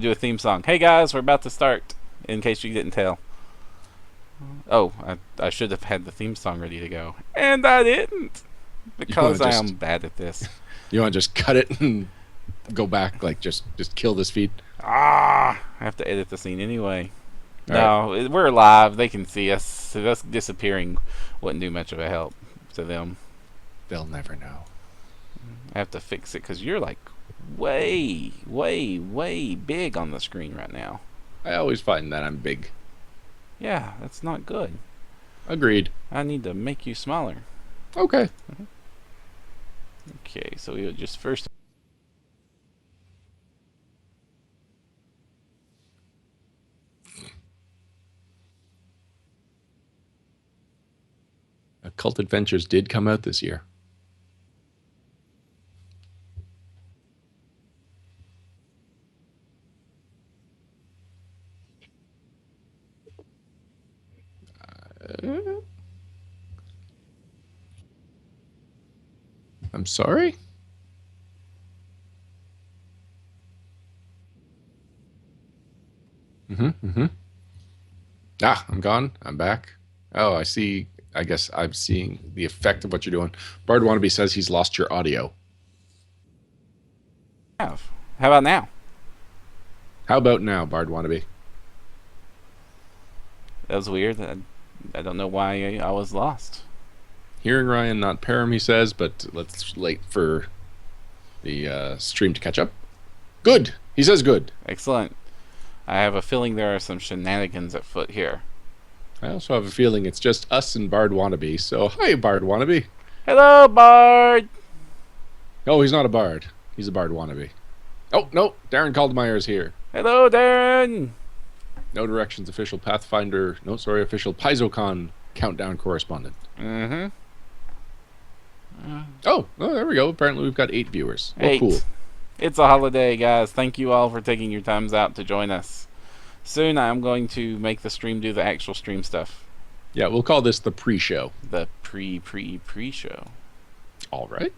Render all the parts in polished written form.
Do a theme song. Hey guys, we're about to start. In case you didn't tell. Oh, I should have had the theme song ready to go, and I didn't You want because to I just am bad at this. you want to just cut it and go back, like just kill this feed. I have to edit the scene anyway. All right, No, we're live. They can see us. So us disappearing wouldn't do much of a help to them. they'll never know. I have to fix it because you're like way, way, way big on the screen right now. I always find that I'm big. Yeah, that's not good. Agreed. I need to make you smaller. Okay. Okay, so we'll just first. Occult Adventures did come out this year. I'm sorry? Mm-hmm. Ah, I'm gone. I'm back. Oh, I see. I guess I'm seeing the effect of what you're doing. Bard Wannabe says he's lost your audio. Have. How about now? How about now, Bard Wannabe? That was weird. I don't know why I was lost. Hearing Ryan, not Param, he says, but let's wait for the stream to catch up. Good. He says good. Excellent. I have a feeling there are some shenanigans at foot here. I also have a feeling it's just us and Bard Wannabe. So, hi, Bard Wannabe. Hello, Bard! Oh, he's not a Bard. He's a Bard Wannabe. Oh, no. Darren Kaldmeyer is here. Hello, Darren! No Directions official Pathfinder, official PaizoCon countdown correspondent. Mm-hmm. Oh, there we go. Apparently we've got 8 viewers. Oh, 8. cool. It's a holiday, guys. Thank you all for taking your times out to join us. Soon I'm going to make the stream do the actual stream stuff. Yeah, we'll call this the pre-show. The pre-show. All right.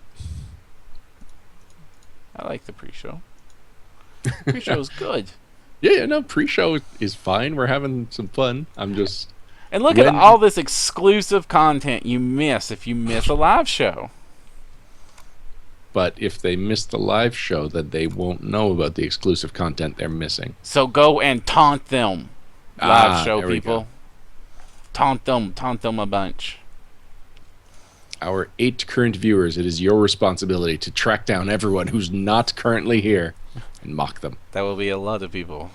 I like the pre-show. Pre-show is good. Yeah, no, pre-show is fine. We're having some fun. I'm just... And look at all this exclusive content you miss if you miss a live show. But if they miss the live show, then they won't know about the exclusive content they're missing. So go and taunt them, live show there we people. go. Taunt them a bunch. Our 8 current viewers, it is your responsibility to track down everyone who's not currently here and mock them. That will be a lot of people.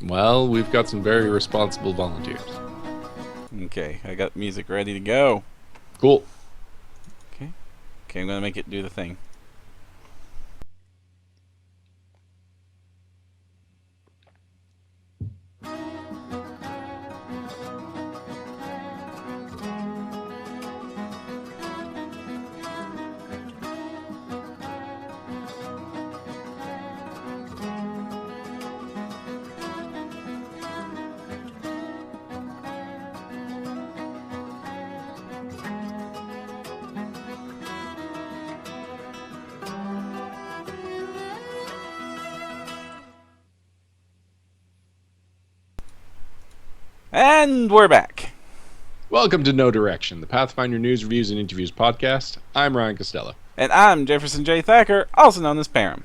Well, we've got some very responsible volunteers. Okay, I got music ready to go. Cool. Okay, I'm gonna make it do the thing. And we're back. Welcome to No Direction, the Pathfinder News, Reviews, and Interviews podcast. I'm Ryan Costello. And I'm Jefferson J. Thacker, also known as Param.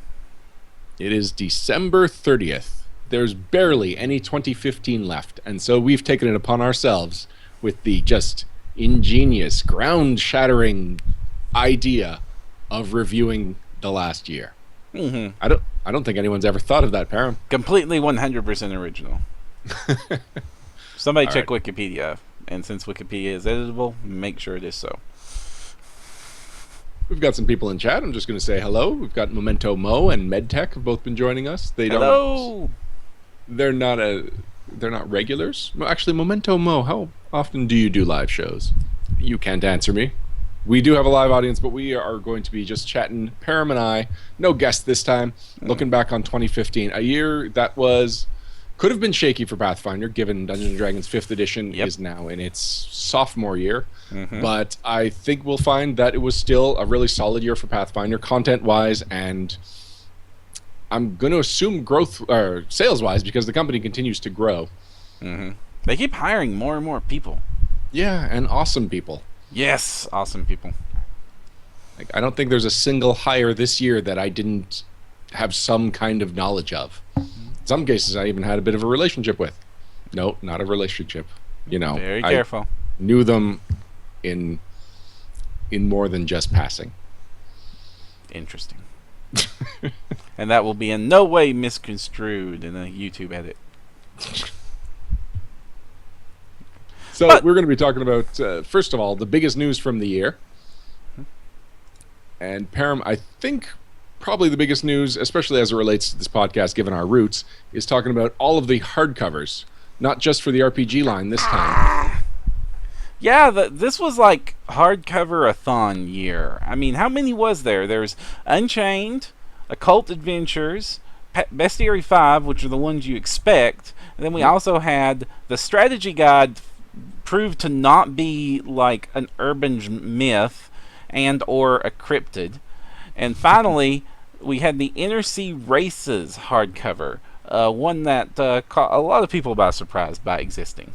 It is December 30th. There's barely any 2015 left, and so we've taken it upon ourselves with the just ingenious, ground-shattering idea of reviewing the last year. Mm-hmm. I don't think anyone's ever thought of that, Param. Completely 100% original. Somebody All check right. Wikipedia, and since Wikipedia is editable, make sure it is so. We've got some people in chat. I'm just going to say hello. We've got Memento Mo and MedTech have both been joining us. Hello! They're not regulars. Well, actually, Memento Mo, how often do you do live shows? You can't answer me. We do have a live audience, but we are going to be just chatting, Param and I. No guest this time. Looking back on 2015, a year that could have been shaky for Pathfinder, given Dungeons & Dragons 5th edition is now in its sophomore year. Mm-hmm. But I think we'll find that it was still a really solid year for Pathfinder, content-wise and I'm going to assume growth or sales-wise because the company continues to grow. Mm-hmm. They keep hiring more and more people. Yeah, and awesome people. Yes, awesome people. Like, I don't think there's a single hire this year that I didn't have some kind of knowledge of. In some cases, I even had a bit of a relationship with. No, not a relationship. Very careful. I knew them in more than just passing. Interesting. And that will be in no way misconstrued in a YouTube edit. So we're going to be talking about, first of all, the biggest news from the year. And Param, I think probably the biggest news, especially as it relates to this podcast, given our roots, is talking about all of the hardcovers. Not just for the RPG line this time. Yeah, this was like hardcover-a-thon year. I mean, how many was there? There's Unchained, Occult Adventures, Bestiary 5, which are the ones you expect. And then we also had the strategy guide proved to not be like an urban myth and or a cryptid. And finally, we had the Inner Sea Races hardcover. One that caught a lot of people by surprise by existing.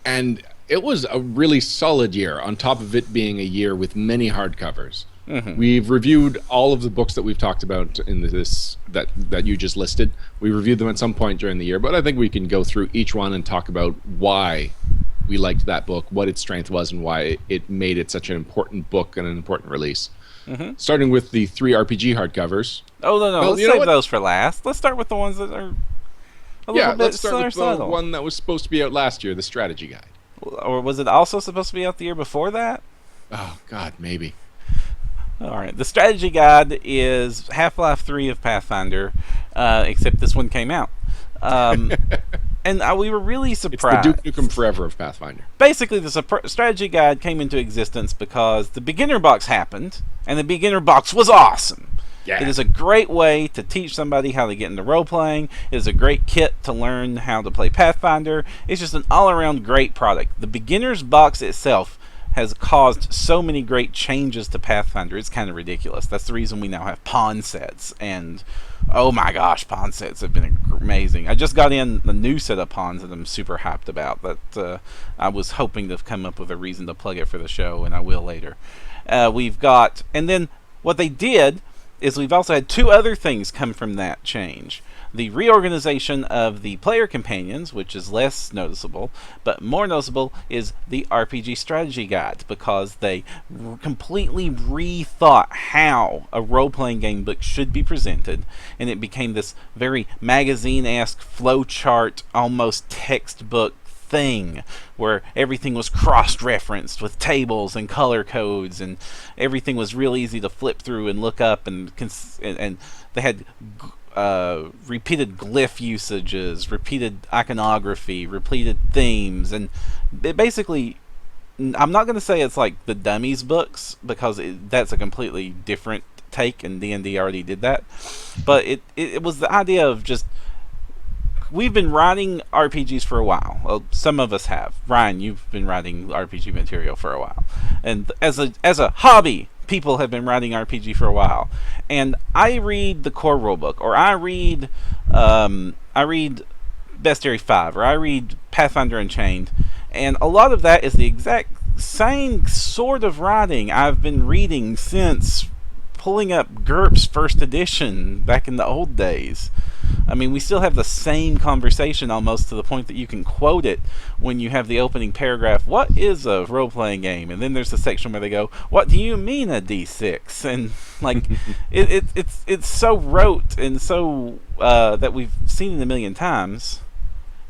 And it was a really solid year, on top of it being a year with many hardcovers. Mm-hmm. We've reviewed all of the books that we've talked about in this that you just listed. We reviewed them at some point during the year, but I think we can go through each one and talk about why we liked that book, what its strength was, and why it made it such an important book and an important release. Mm-hmm. Starting with the 3 RPG hardcovers. Oh, no. Well, let's save those for last. Let's start with the ones that are a little bit let's start with subtle. The one that was supposed to be out last year, the strategy guide. Or was it also supposed to be out the year before that? Oh, God, maybe. All right. The strategy guide is Half-Life 3 of Pathfinder, except this one came out. And we were really surprised. It's the Duke Nukem Forever of Pathfinder. Basically, the strategy guide came into existence because the beginner box happened, and the beginner box was awesome. Yeah. It is a great way to teach somebody how to get into role-playing. It is a great kit to learn how to play Pathfinder. It's just an all-around great product. The beginner's box itself has caused so many great changes to Pathfinder. It's kind of ridiculous. That's the reason we now have pawn sets. And, oh my gosh, pawn sets have been amazing. I just got in the new set of pawns that I'm super hyped about. That I was hoping to come up with a reason to plug it for the show, and I will later. We've got... And then what they did is we've also had 2 other things come from that change. The reorganization of the player companions, which is less noticeable, but more noticeable is the RPG strategy guide, because they completely rethought how a role-playing game book should be presented, and it became this very magazine-esque flowchart, almost textbook thing where everything was cross-referenced with tables and color codes, and everything was real easy to flip through and look up, and they had repeated glyph usages, repeated iconography, repeated themes, and basically, I'm not going to say it's like the dummies books, because that's a completely different take, and D&D already did that, but it was the idea of just... We've been writing RPGs for a while. Well, some of us have. Ryan, you've been writing RPG material for a while. And as a hobby, people have been writing RPG for a while. And I read the core rulebook, or I read Bestiary 5, or I read Pathfinder Unchained, and a lot of that is the exact same sort of writing I've been reading since pulling up GURPS first edition back in the old days. I mean, we still have the same conversation almost, to the point that you can quote it when you have the opening paragraph, what is a role-playing game? And then there's the section where they go, what do you mean a D6? And like, it's so rote and so that we've seen it a million times.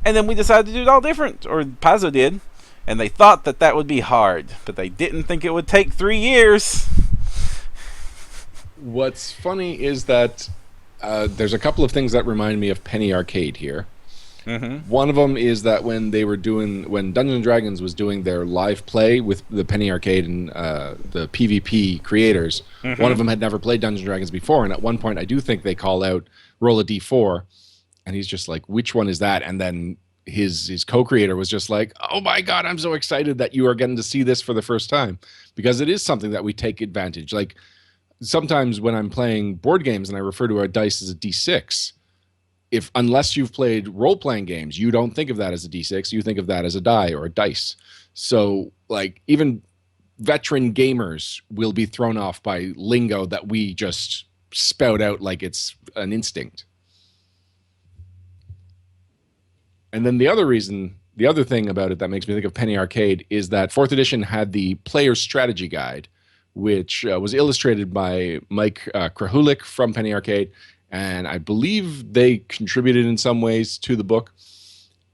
And then we decided to do it all different, or Paizo did, and they thought that would be hard, but they didn't think it would take 3 years. What's funny is that there's a couple of things that remind me of Penny Arcade here. Mm-hmm. One of them is that when Dungeons & Dragons was doing their live play with the Penny Arcade and the PvP creators, mm-hmm. one of them had never played Dungeons & Dragons before, and at one point I do think they call out, roll a d4, and he's just like, which one is that? And then his co-creator was just like, oh my god, I'm so excited that you are getting to see this for the first time, because it is something that we take advantage. Like, sometimes when I'm playing board games and I refer to a dice as a D6, unless you've played role-playing games, you don't think of that as a D6. You think of that as a die or a dice. So, like, even veteran gamers will be thrown off by lingo that we just spout out like it's an instinct. And then the other thing about it that makes me think of Penny Arcade is that 4th edition had the Player's Strategy Guide, which was illustrated by Mike Krahulik from Penny Arcade, and I believe they contributed in some ways to the book.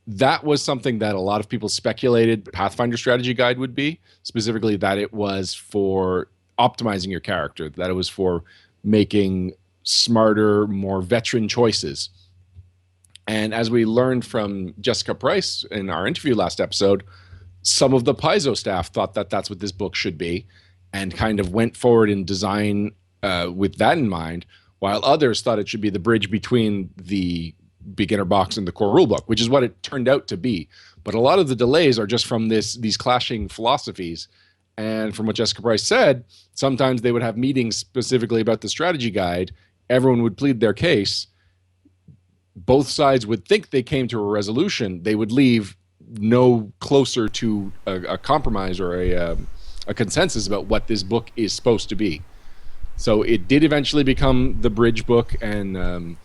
That was something that a lot of people speculated Pathfinder Strategy Guide would be, specifically that it was for optimizing your character, that it was for making smarter, more veteran choices. And as we learned from Jessica Price in our interview last episode, some of the Paizo staff thought that that's what this book should be and kind of went forward in design with that in mind, while others thought it should be the bridge between the beginner box and the core rulebook, which is what it turned out to be. But a lot of the delays are just from these clashing philosophies. And from what Jessica Price said, sometimes they would have meetings specifically about the strategy guide. Everyone would plead their case. Both sides would think they came to a resolution. They would leave no closer to a compromise or a consensus about what this book is supposed to be. So it did eventually become the bridge book, and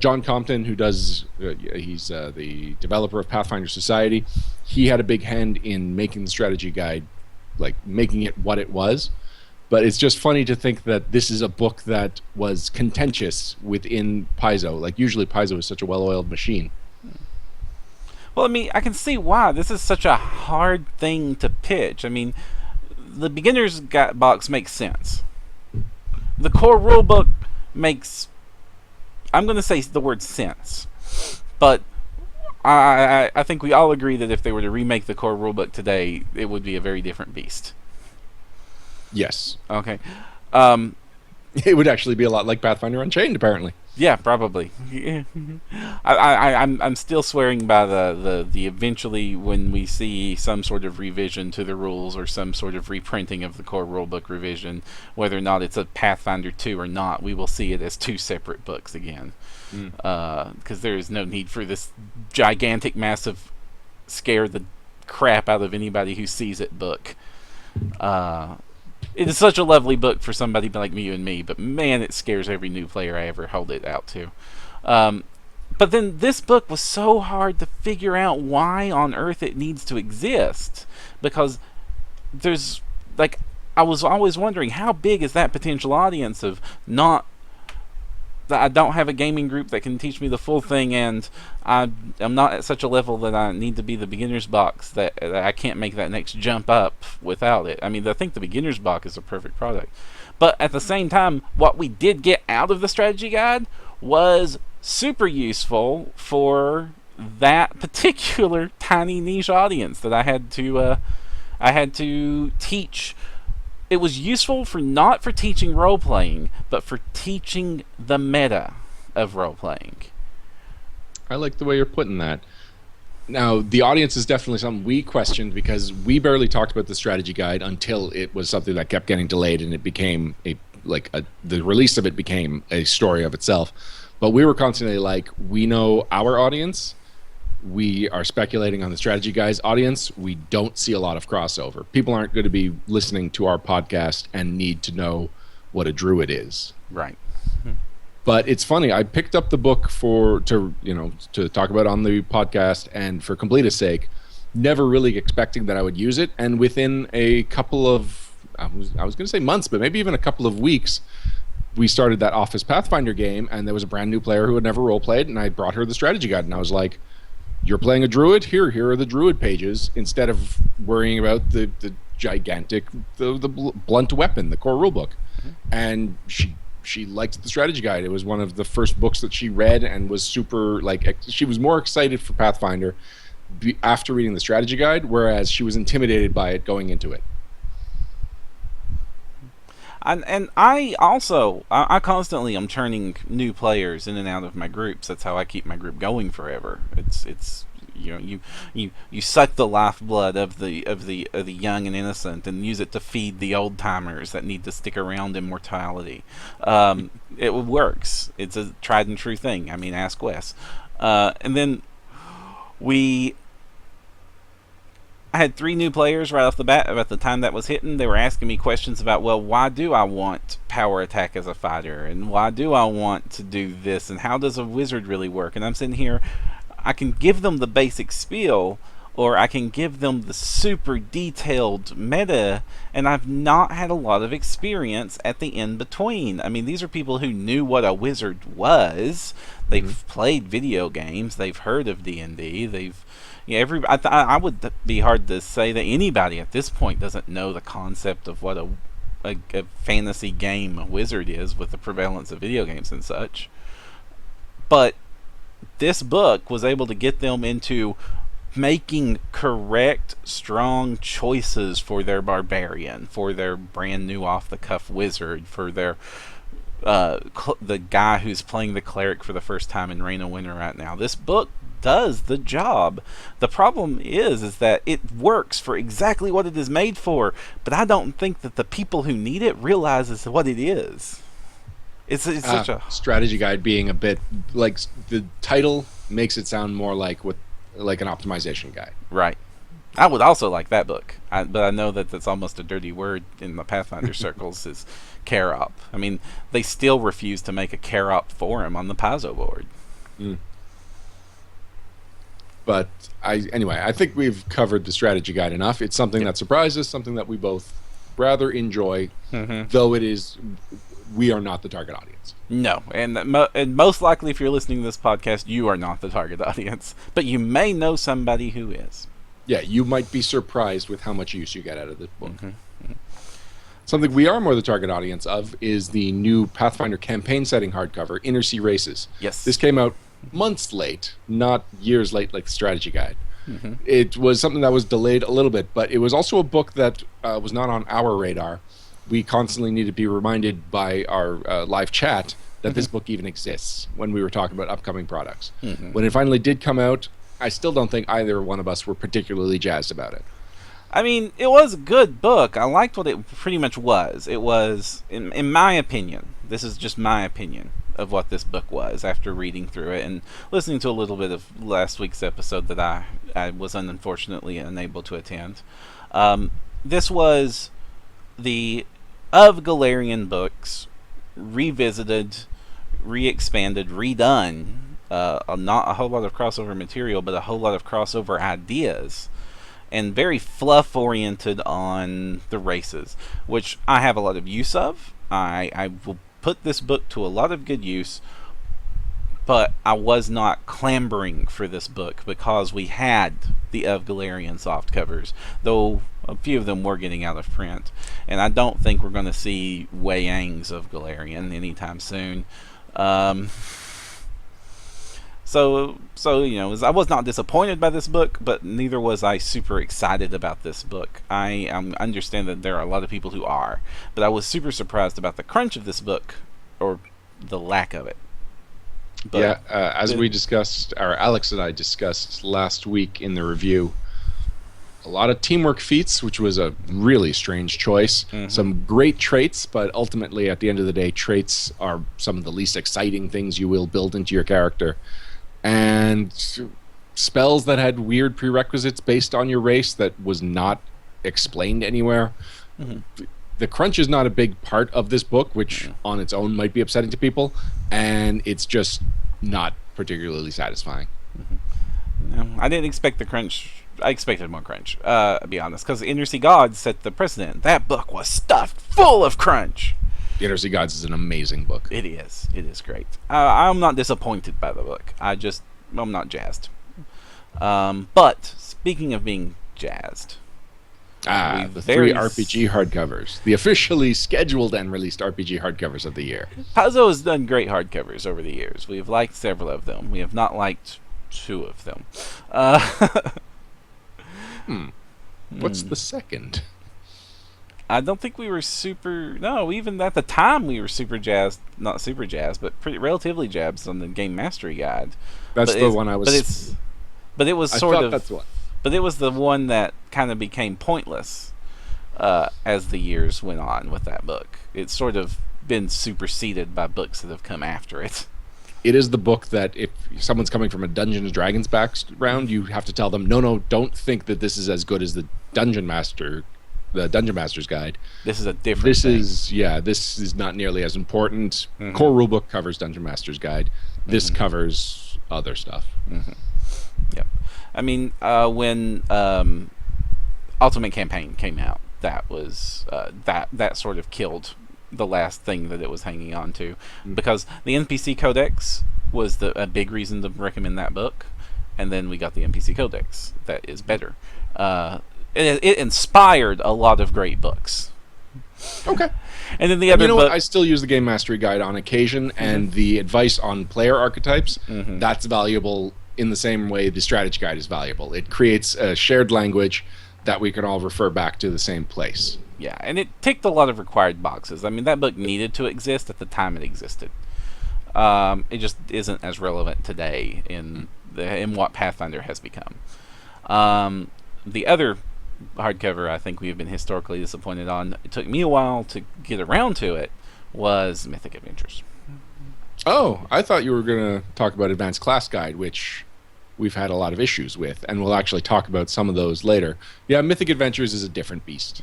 John Compton, who does, he's the developer of Pathfinder Society, he had a big hand in making the strategy guide, like making it what it was. But it's just funny to think that this is a book that was contentious within Paizo. Like, usually Paizo is such a well-oiled machine. Well, I mean, I can see why. This is such a hard thing to pitch. I mean, the beginner's box makes sense. The core rulebook makes, I'm going to say the word sense. But I think we all agree that if they were to remake the core rulebook today, it would be a very different beast. Yes. Okay. It would actually be a lot like Pathfinder Unchained, apparently. Yeah, probably. I'm still swearing by the eventually when we see some sort of revision to the rules or some sort of reprinting of the core rulebook revision, whether or not it's a Pathfinder 2 or not, we will see it as two separate books again. Because there is no need for this gigantic, massive, scare the crap out of anybody who sees it book. It is such a lovely book for somebody like you and me, but man, it scares every new player I ever hold it out to. But then this book was so hard to figure out why on earth it needs to exist, because there's, like, I was always wondering how big is that potential audience of not that I don't have a gaming group that can teach me the full thing, and I'm not at such a level that I need to be the beginner's box that I can't make that next jump up without it. I mean, I think the beginner's box is a perfect product. But at the same time, what we did get out of the strategy guide was super useful for that particular tiny niche audience that I had to teach. It was useful not for teaching role-playing, but for teaching the meta of role-playing. I like the way you're putting that. Now, the audience is definitely something we questioned because we barely talked about the strategy guide until it was something that kept getting delayed and it became the release of it became a story of itself. But we were constantly like, we know our audience. We are speculating on the strategy guys audience. We don't see a lot of crossover. People aren't going to be listening to our podcast and need to know what a druid is. Right. But it's funny. I picked up the book to talk about on the podcast and for completeness sake, never really expecting that I would use it. And within a couple of, I was going to say months, but maybe even a couple of weeks, we started that Office Pathfinder game, and there was a brand new player who had never role played, and I brought her the strategy guide, and I was like, you're playing a druid? Here are the druid pages, instead of worrying about the gigantic, the blunt weapon, the core rulebook. Mm-hmm. And she liked the strategy guide. It was one of the first books that she read and was super, she was more excited for Pathfinder after reading the strategy guide, whereas she was intimidated by it going into it. And I also, I constantly am turning new players in and out of my groups. That's how I keep my group going forever. It's You suck the lifeblood of the young and innocent and use it to feed the old timers that need to stick around in mortality. It works. It's a tried and true thing. I mean, ask Wes. And then I had 3 new players right off the bat. About the time that was hitting, they were asking me questions about, well, why do I want power attack as a fighter, and why do I want to do this, and how does a wizard really work? And I'm sitting here, I can give them the basic spiel, or I can give them the super detailed meta, and I've not had a lot of experience at the in between. I mean, these are people who knew what a wizard was. They've played video games. They've heard of D&D. I would be hard to say that anybody at this point doesn't know the concept of what a fantasy game a wizard is, with the prevalence of video games and such. But this book was able to get them into making correct, strong choices for their barbarian, for their brand new off-the-cuff wizard, for their the guy who's playing the cleric for the first time in Reign of Winter right now. This book does the job. The problem is that it works for exactly what it is made for, but I don't think that the people who need it realizes what it is. It's such a strategy guide, being a bit like the title makes it sound more like an optimization guide. Right. I would also like that book, but I know that that's almost a dirty word in the Pathfinder circles, is care-op. I mean, they still refuse to make a care-op forum on the Paizo board. But I think we've covered the strategy guide enough. It's something that surprises, something that we both rather enjoy, though we are not the target audience. No, and most likely if you're listening to this podcast, you are not the target audience, but you may know somebody who is. Yeah, you might be surprised with how much use you get out of this book. Something we are more the target audience of is the new Pathfinder campaign setting hardcover, Inner Sea Races. Yes. This came out months late, not years late like the strategy guide. It was something that was delayed a little bit, but it was also a book that was not on our radar. We constantly need to be reminded by our live chat that this book even exists when we were talking about upcoming products. When it finally did come out, I still don't think either one of us were particularly jazzed about it. I mean, it was a good book. I liked what it pretty much was. It was, in my opinion, this is just my opinion of what this book was after reading through it and listening to a little bit of last week's episode that I was unfortunately unable to attend. This was the of Galarian books revisited, re-expanded, redone. Not a whole lot of crossover material, but a whole lot of crossover ideas, and very fluff oriented on the races, which I have a lot of use of. I will put this book to a lot of good use, but I was not clamoring for this book because we had the of Galarian soft covers, though a few of them were getting out of print, and I don't think we're going to see Wei Yang's of Galarian anytime soon. So I was not disappointed by this book, but neither was I super excited about this book. I understand that there are a lot of people who are, but I was super surprised about the crunch of this book, or the lack of it. But as we discussed, or Alex and I discussed last week in the review, a lot of teamwork feats, which was a really strange choice. Some great traits, but ultimately at the end of the day, traits are some of the least exciting things you will build into your character. And spells that had weird prerequisites based on your race that was not explained anywhere. The crunch is not a big part of this book, which on its own might be upsetting to people, and it's just not particularly satisfying. No, I didn't expect the crunch. I expected more crunch, to be honest, because Inner Sea Gods set the precedent. That book was stuffed full of crunch. Inner Sea Gods is an amazing book. It is. It is great. I'm not disappointed by the book. I'm not jazzed. But speaking of being jazzed, the 3 RPG hardcovers, the officially scheduled and released RPG hardcovers of the year. Paizo has done great hardcovers over the years. We have liked several of them. We have not liked 2 of them. What's the second? I don't think we were super... No, even at the time we were super jazzed. Not super jazzed, but relatively jazzed on the Game Mastery Guide. That's the one I was... But it was that's what. But it was the one that kind of became pointless as the years went on with that book. It's sort of been superseded by books that have come after it. It is the book that if someone's coming from a Dungeons and Dragons background, you have to tell them, no, don't think that this is as good as the Dungeon Master's Guide. This is a different thing. This is not nearly as important. Core rulebook covers Dungeon Master's Guide. This covers other stuff. Yep. I mean, when Ultimate Campaign came out, that was that sort of killed the last thing that it was hanging on to, because the NPC Codex was a big reason to recommend that book, and then we got the NPC Codex that is better. It inspired a lot of great books. Okay. And then the other book, I still use the Game Mastery Guide on occasion, and the advice on player archetypes, that's valuable in the same way the strategy guide is valuable. It creates a shared language that we can all refer back to the same place. Yeah, and it ticked a lot of required boxes. I mean, that book needed to exist at the time it existed. It just isn't as relevant today in what Pathfinder has become. The other hardcover I think we've been historically disappointed on, it took me a while to get around to it, was Mythic Adventures. Oh, I thought you were going to talk about Advanced Class Guide, which we've had a lot of issues with, and we'll actually talk about some of those later. Yeah, Mythic Adventures is a different beast.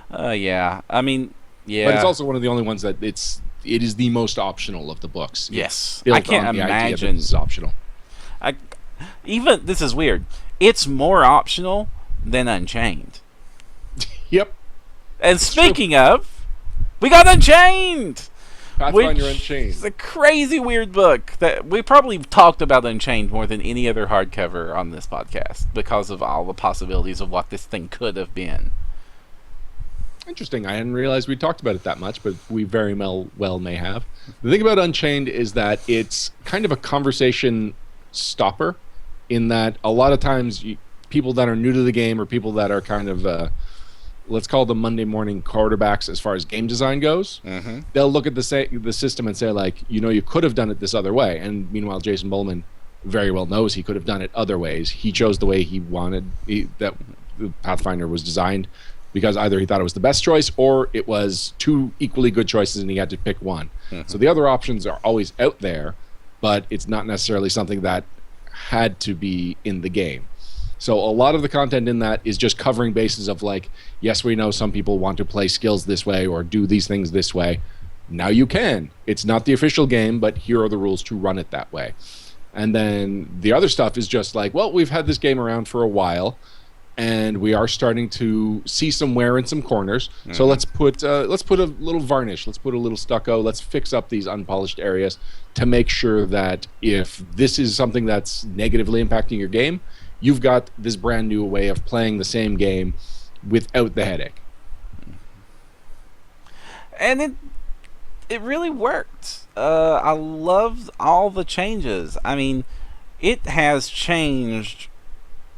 Yeah, I mean, yeah. But it's also one of the only ones that it is the most optional of the books. Yes, I can't imagine it's optional. This is weird. It's more optional than Unchained. Yep. And speaking of, we got Unchained! Pathfinder Unchained. It's a crazy weird book that we probably talked about Unchained more than any other hardcover on this podcast because of all the possibilities of what this thing could have been. Interesting. I hadn't realized we talked about it that much, but we very well may have. The thing about Unchained is that it's kind of a conversation stopper, in that a lot of times people that are new to the game, or people that are kind of let's call them Monday morning quarterbacks as far as game design goes, they'll look at the system and say, like, you could have done it this other way. And meanwhile, Jason Bowman very well knows he could have done it other ways. He chose the way he wanted that the Pathfinder was designed, because either he thought it was the best choice, or it was two equally good choices and he had to pick one. So the other options are always out there, but it's not necessarily something that had to be in the game. So a lot of the content in that is just covering bases of, like, yes, we know some people want to play skills this way or do these things this way. Now you can. It's not the official game, but here are the rules to run it that way. And then the other stuff is just like, well, we've had this game around for a while, and we are starting to see some wear in some corners. So let's put a little varnish, let's put a little stucco, let's fix up these unpolished areas to make sure that if this is something that's negatively impacting your game, you've got this brand new way of playing the same game without the headache. And it really worked. I loved all the changes. I mean, it has changed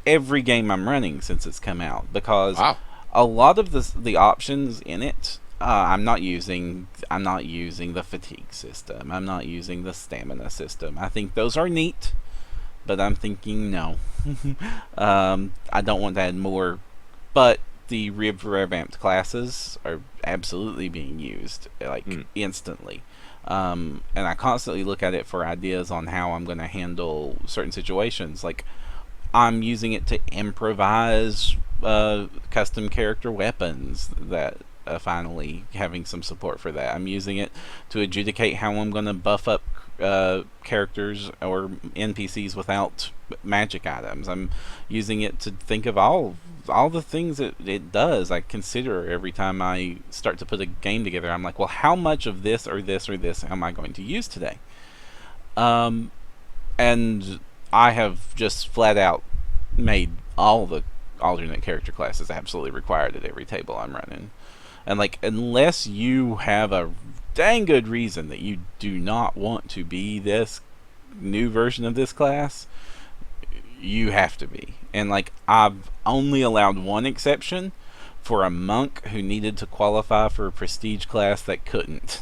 every game I'm running since it's come out, because a lot of the options in it, I'm not using the fatigue system. I'm not using the stamina system. I think those are neat, but I'm thinking no. I don't want to add more. But the revamped classes are absolutely being used, like, instantly. And I constantly look at it for ideas on how I'm going to handle certain situations. Like, I'm using it to improvise custom character weapons, that finally having some support for that. I'm using it to adjudicate how I'm going to buff up characters or NPCs without magic items. I'm using it to think of all the things that it does. I consider every time I start to put a game together. I'm like, well, how much of this or this or this am I going to use today? And I have just flat out made all the alternate character classes absolutely required at every table I'm running. And, like, unless you have a dang good reason that you do not want to be this new version of this class, you have to be. And, like, I've only allowed one exception for a monk who needed to qualify for a prestige class that couldn't.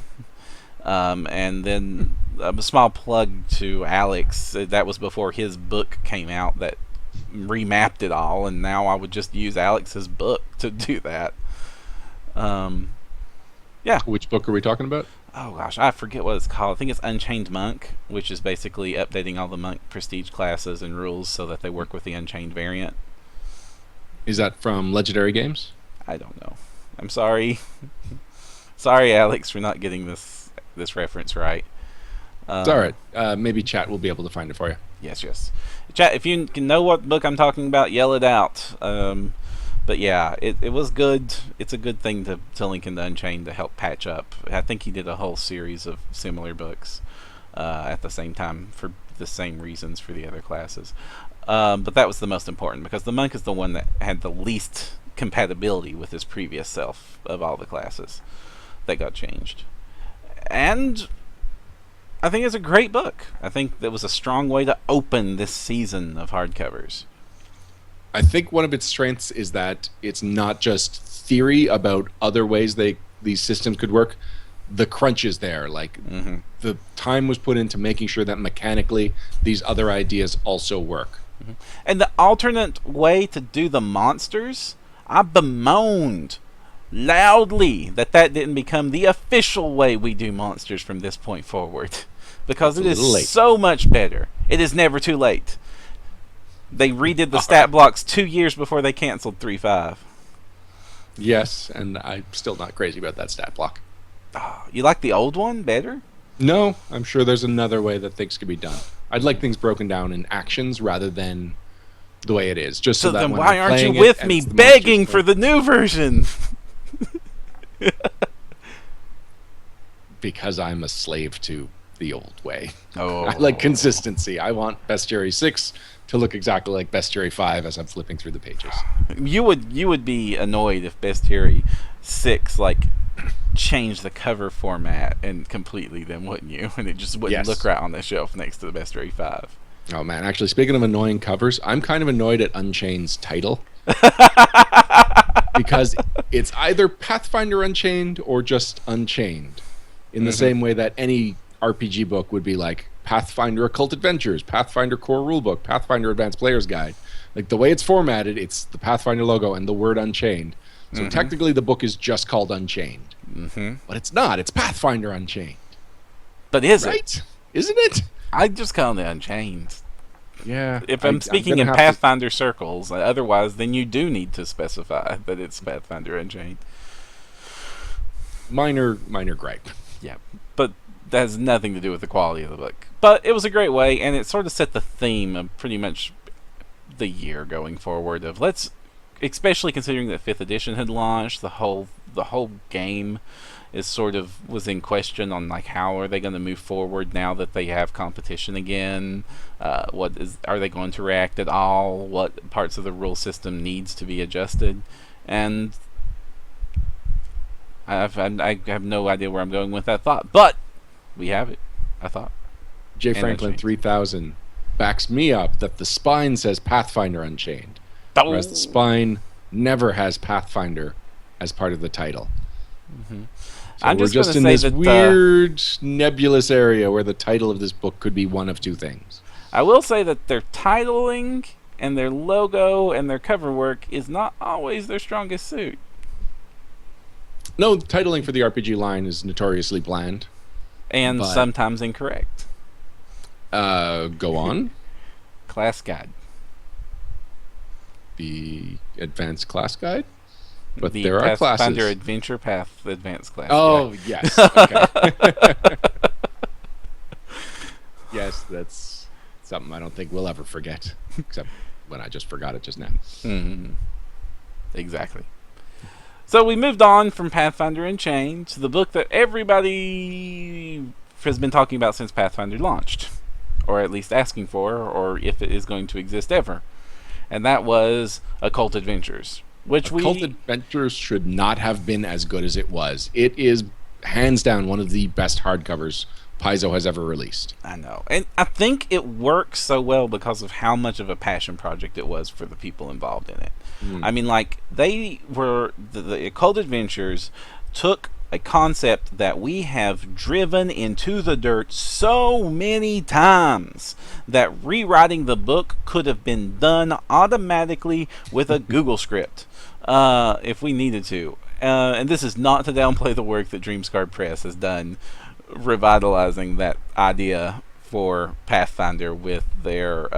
And then a small plug to Alex. That was before his book came out that remapped it all, and now I would just use Alex's book to do that. Yeah. Which book are we talking about? Oh gosh, I forget what it's called. I think it's Unchained Monk, which is basically updating all the monk prestige classes and rules so that they work with the Unchained variant. Is that from Legendary Games? I don't know. I'm sorry. Sorry, Alex, for not getting this reference right. It's all right. Maybe chat will be able to find it for you. Yes. Chat, if you can know what book I'm talking about, yell it out. But yeah, it was good. It's a good thing to link into Unchained to help patch up. I think he did a whole series of similar books at the same time for the same reasons for the other classes. But that was the most important because the monk is the one that had the least compatibility with his previous self of all the classes that got changed. And I think it's a great book. I think that was a strong way to open this season of hardcovers. I think one of its strengths is that it's not just theory about other ways these systems could work. The crunch is there. Like, the time was put into making sure that mechanically these other ideas also work. And the alternate way to do the monsters, I bemoaned loudly that didn't become the official way we do monsters from this point forward. Because it is so much better. It is never too late. They redid the stat blocks 2 years before they canceled 3.5. Yes, and I'm still not crazy about that stat block. Oh, you like the old one better? No, I'm sure there's another way that things could be done. I'd like things broken down in actions rather than the way it is. Just so that then when why I'm aren't you playing with me begging for the new version? Because I'm a slave to the old way. Oh. I like consistency. I want Bestiary 6 to look exactly like Bestiary 5 as I'm flipping through the pages. You would be annoyed if Bestiary 6 changed the cover format and completely, then wouldn't you? And it just wouldn't look right on the shelf next to the Bestiary 5. Oh man, actually speaking of annoying covers, I'm kind of annoyed at Unchained's title. Because it's either Pathfinder Unchained or just Unchained. In the same way that any RPG book would be like Pathfinder Occult Adventures, Pathfinder Core Rulebook, Pathfinder Advanced Player's Guide. Like, the way it's formatted, it's the Pathfinder logo and the word Unchained. So technically the book is just called Unchained. But it's not. It's Pathfinder Unchained. But is it? Isn't it? I just call it Unchained. Yeah. If I'm speaking in Pathfinder circles, otherwise, then you do need to specify that it's Pathfinder Unchained. Minor gripe. Yeah, but that has nothing to do with the quality of the book. But it was a great way, and it sort of set the theme of pretty much the year going forward. Of especially considering that 5th edition had launched, the whole game was in question on how are they going to move forward now that they have competition again. Are they going to react at all? What parts of the rule system needs to be adjusted? And I have no idea where I'm going with that thought, but we have it, I thought. J. Franklin 3000 backs me up that the spine says Pathfinder Unchained, whereas the spine never has Pathfinder as part of the title. So I'm we're just in this weird, nebulous area where the title of this book could be one of two things. I will say that their titling and their logo and their cover work is not always their strongest suit. No, the titling for the RPG line is notoriously bland. And sometimes incorrect. Go on. Class Guide. The Advanced Class Guide? But the there are classes. Pathfinder Adventure Path Advanced Class Guide. Yes. Okay. Yes, that's something I don't think we'll ever forget. Except when I just forgot it just now. Exactly. So we moved on from Pathfinder Unchained to the book that everybody has been talking about since Pathfinder launched, or at least asking for, or if it is going to exist ever. And that was Occult Adventures. Occult Adventures should not have been as good as it was. It is hands down one of the best hardcovers Paizo has ever released. I know. And I think it works so well because of how much of a passion project it was for the people involved in it. I mean, the Occult Adventures took a concept that we have driven into the dirt so many times that rewriting the book could have been done automatically with a Google script if we needed to. And this is not to downplay the work that Dreamscarred Press has done revitalizing that idea for Pathfinder with their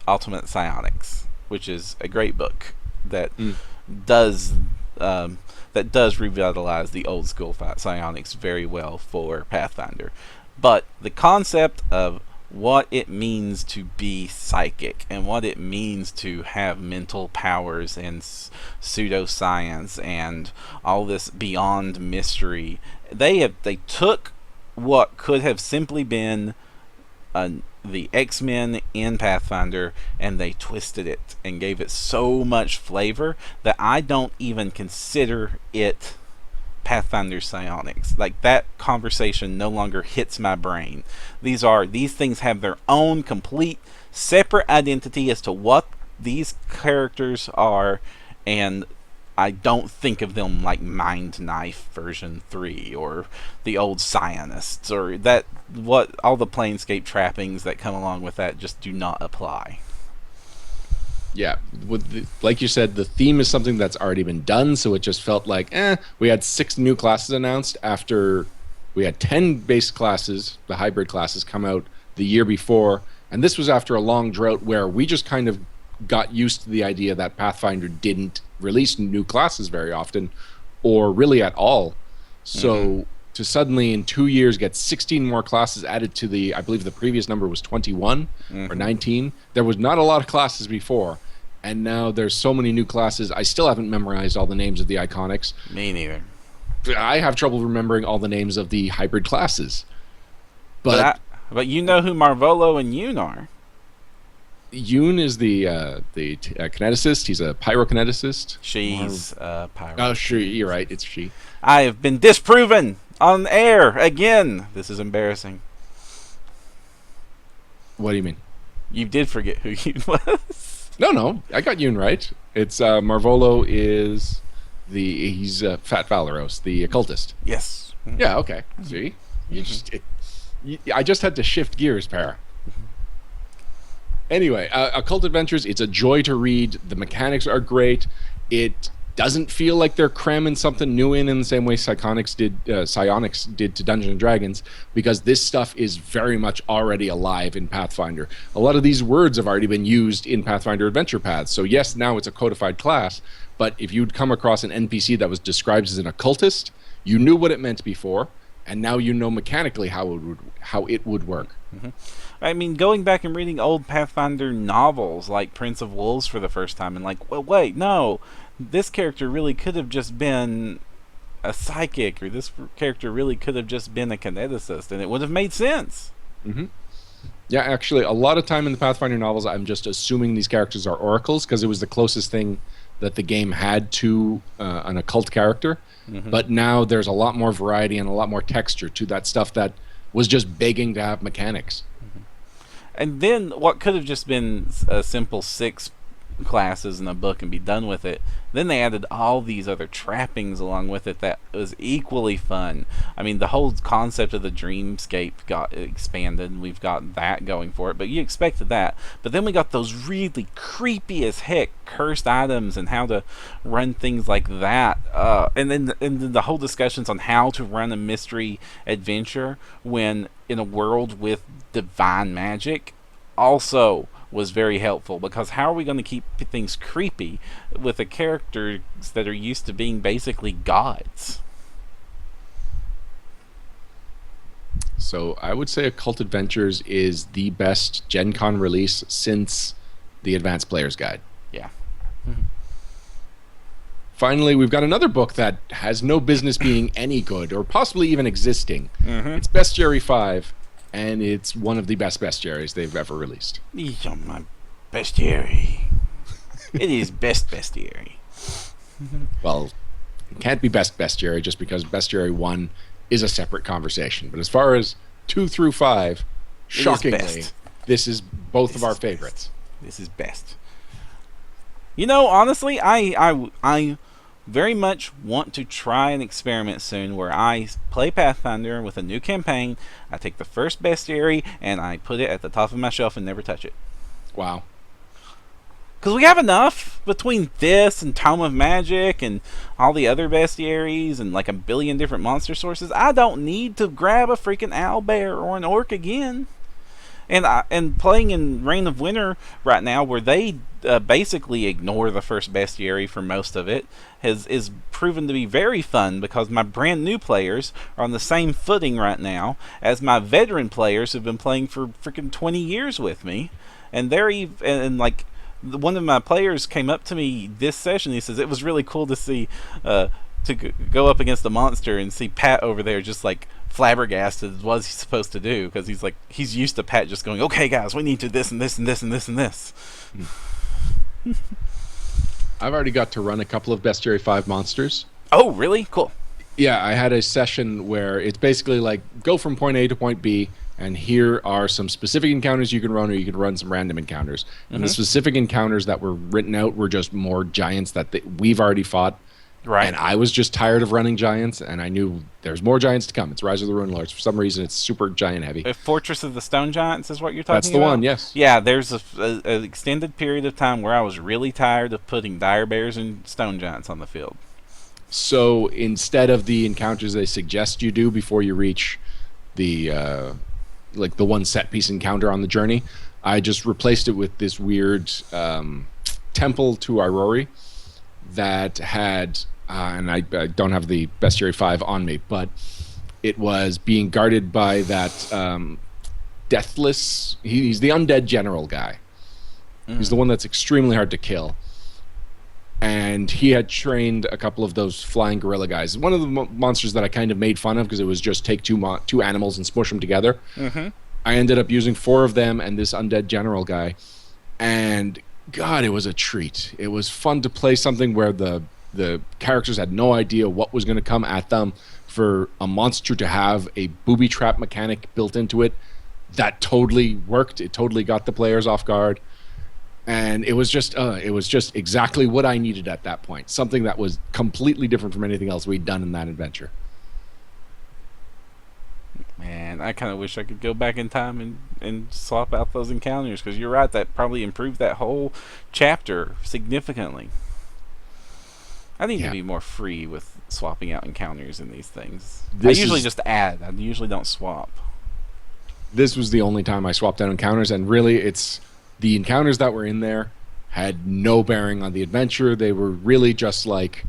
Ultimate Psionics, which is a great book that does revitalize the old school psionics very well for Pathfinder. But the concept of what it means to be psychic and what it means to have mental powers and pseudoscience and all this beyond mystery, they took what could have simply been the X-Men in Pathfinder, and they twisted it and gave it so much flavor that I don't even consider it Pathfinder psionics. Like, that conversation no longer hits my brain. These things have their own complete separate identity as to what these characters are, and I don't think of them like Mind Knife version 3 or the old Psionists or that, what all the Planescape trappings that come along with that just do not apply. Yeah, like you said, the theme is something that's already been done, so it just felt like, we had 6 new classes announced after we had 10 base classes, the hybrid classes, come out the year before, and this was after a long drought where we just kind of got used to the idea that Pathfinder didn't release new classes very often, or really at all. So to suddenly in 2 years get 16 more classes added to I believe the previous number was 21 or 19. There was not a lot of classes before, and now there's so many new classes. I still haven't memorized all the names of the iconics. Me neither. I have trouble remembering all the names of the hybrid classes. But you know who Marvolo and Yoon are. Yoon is the kineticist. He's a pyrokineticist. She's pyro. Oh, sure, you're right. It's she. I have been disproven on air again. This is embarrassing. What do you mean? You did forget who Yoon was. No, I got Yoon right. It's Marvolo is he's Fat Valoros, the occultist. Yes. Yeah. Okay. See, I just had to shift gears, Para. Anyway, Occult Adventures, it's a joy to read. The mechanics are great. It doesn't feel like they're cramming something new in the same way Psionics did to Dungeons & Dragons, because this stuff is very much already alive in Pathfinder. A lot of these words have already been used in Pathfinder Adventure Paths. So yes, now it's a codified class, but if you'd come across an NPC that was described as an occultist, you knew what it meant before, and now you know mechanically how it would work. I mean, going back and reading old Pathfinder novels like Prince of Wolves for the first time, and like, well, wait, no, this character really could have just been a psychic, or this character really could have just been a kineticist, and it would have made sense. Yeah, actually, a lot of time in the Pathfinder novels, I'm just assuming these characters are oracles, because it was the closest thing that the game had to an occult character. But now there's a lot more variety and a lot more texture to that stuff that was just begging to have mechanics. And then what could have just been a simple 6 classes in a book and be done with it, then they added all these other trappings along with it that was equally fun. I mean, the whole concept of the dreamscape got expanded, and we've got that going for it, but you expected that. But then we got those really creepy as heck cursed items and how to run things like that, and then the whole discussions on how to run a mystery adventure when in a world with divine magic also was very helpful, because how are we going to keep things creepy with the characters that are used to being basically gods? So I would say Occult Adventures is the best Gen Con release since the Advanced Player's Guide. Yeah. Finally, we've got another book that has no business being any good, or possibly even existing. It's Bestiary 5. And it's one of the best bestiaries they've ever released. These are my bestiary. It is best bestiary. Well, it can't be best bestiary just because Bestiary 1 is a separate conversation. But as far as 2 through 5, shockingly, this is both of our favorites. This is best. You know, honestly, I very much want to try an experiment soon where I play Pathfinder with a new campaign. I take the first bestiary and I put it at the top of my shelf and never touch it. Wow. Because we have enough between this and Tome of Magic and all the other bestiaries and like a billion different monster sources. I don't need to grab a freaking owlbear or an orc again. And playing in Reign of Winter right now, where they basically ignore the first bestiary for most of it, is proven to be very fun because my brand new players are on the same footing right now as my veteran players who've been playing for freaking 20 years with me, and like. One of my players came up to me this session. He says it was really cool to see go up against a monster and see Pat over there just like flabbergasted. What is he supposed to do? Because he's used to Pat just going, "Okay, guys, we need to this and this and this and this and this." I've already got to run a couple of Bestiary 5 monsters. Oh, really? Cool. Yeah, I had a session where it's basically like go from point A to point B, and here are some specific encounters you can run, or you can run some random encounters. And the specific encounters that were written out were just more giants that we've already fought. Right. And I was just tired of running giants, and I knew there's more giants to come. It's Rise of the Rune Lords. For some reason, it's super giant heavy. Fortress of the Stone Giants is what you're talking about? That's the one, yes. Yeah, there's an extended period of time where I was really tired of putting dire bears and stone giants on the field. So instead of the encounters they suggest you do before you reach the the one set piece encounter on the journey, I just replaced it with this weird temple to Aurori that had and I don't have the Bestiary 5 on me, but it was being guarded by that deathless, he's the undead general guy. He's the one that's extremely hard to kill. And he had trained a couple of those flying gorilla guys. One of the monsters that I kind of made fun of because it was just take two animals and smush them together. I ended up using 4 of them and this undead general guy. And God, it was a treat. It was fun to play something where the characters had no idea what was going to come at them. For a monster to have a booby trap mechanic built into it, that totally worked. It totally got the players off guard. And it was just exactly what I needed at that point. Something that was completely different from anything else we'd done in that adventure. Man, I kind of wish I could go back in time and swap out those encounters, because you're right, that probably improved that whole chapter significantly. I need to be more free with swapping out encounters in these things. I usually just add. I usually don't swap. This was the only time I swapped out encounters, and really it's... The encounters that were in there had no bearing on the adventure. They were really just like,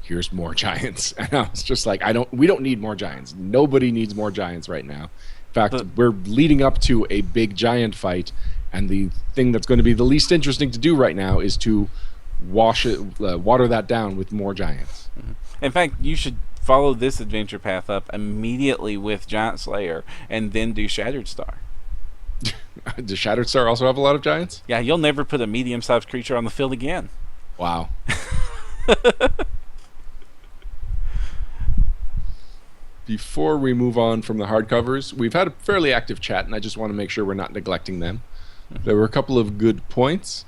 here's more giants. And I was just like, we don't need more giants. Nobody needs more giants right now. In fact, we're leading up to a big giant fight, and the thing that's going to be the least interesting to do right now is to water that down with more giants. In fact, you should follow this adventure path up immediately with Giant Slayer and then do Shattered Star. Does Shattered Star also have a lot of giants? Yeah, you'll never put a medium-sized creature on the field again. Wow. Before we move on from the hardcovers, we've had a fairly active chat, and I just want to make sure we're not neglecting them. There were a couple of good points.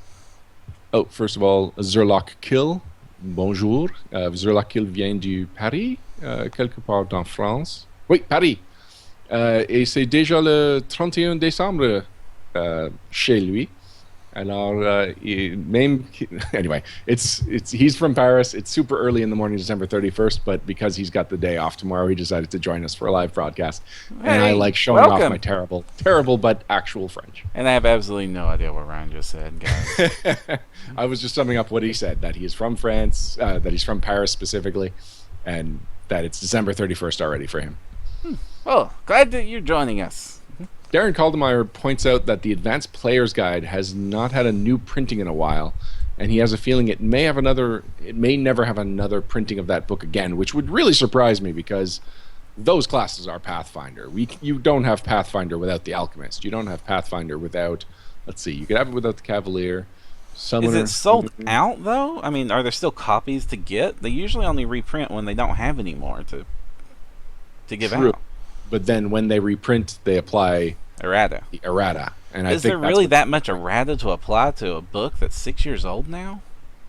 Oh, first of all, Zerlock Kill. Bonjour. Zerlock Kill vient du Paris, quelque part en France. Oui, Paris. Et c'est déjà le 31 décembre chez lui. Alors, anyway, he's from Paris. It's super early in the morning, December 31st, but because he's got the day off tomorrow, he decided to join us for a live broadcast. Hey, and I like showing off my terrible but actual French. And I have absolutely no idea what Ryan just said, guys. I was just summing up what he said, that he is from France, that he's from Paris specifically, and that it's December 31st already for him. Well, glad that you're joining us. Darren Caldemeyer points out that the Advanced Player's Guide has not had a new printing in a while, and he has a feeling it may never have another printing of that book again, which would really surprise me because those classes are Pathfinder. You don't have Pathfinder without the Alchemist. You don't have Pathfinder without, let's see, you could have it without the Cavalier. Summoner. Is it sold out, though? I mean, are there still copies to get? They usually only reprint when they don't have any more to give out. But then when they reprint, they apply errata. And is there really that much errata to apply to a book that's 6 years old now?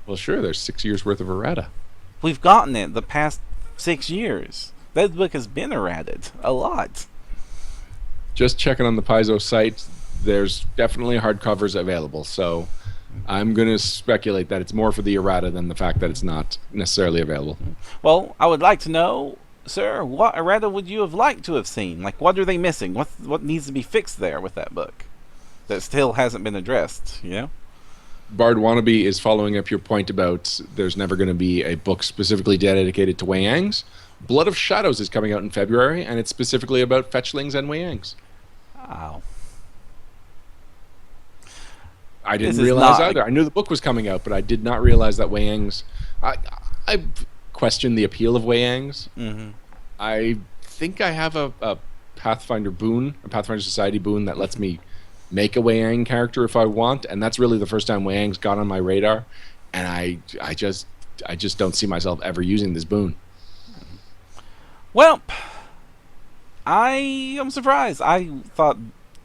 Well, sure. There's 6 years worth of errata. we've gotten it the past 6 years. That book has been errated a lot. Just checking on the Paizo site, there's definitely hardcovers available, so I'm going to speculate that it's more for the errata than the fact that it's not necessarily available. Well, I would like to know, sir, what errata would you have liked to have seen? Like, what are they missing? What needs to be fixed there with that book that still hasn't been addressed, you know? Bard Wannabe is following up your point about there's never going to be a book specifically dedicated to Wei Yangs. Blood of Shadows is coming out in February, and it's specifically about fetchlings and Wei Yangs. Wow. I didn't realize either. I knew the book was coming out, but I did not realize that Wei Yangs... I questioned the appeal of Wei Yangs. Mm-hmm. I think I have a Pathfinder boon, a Pathfinder Society boon that lets me make a Wei Yang character if I want, and that's really the first time Wei Yang's got on my radar, and I just don't see myself ever using this boon. Well, I am surprised. I thought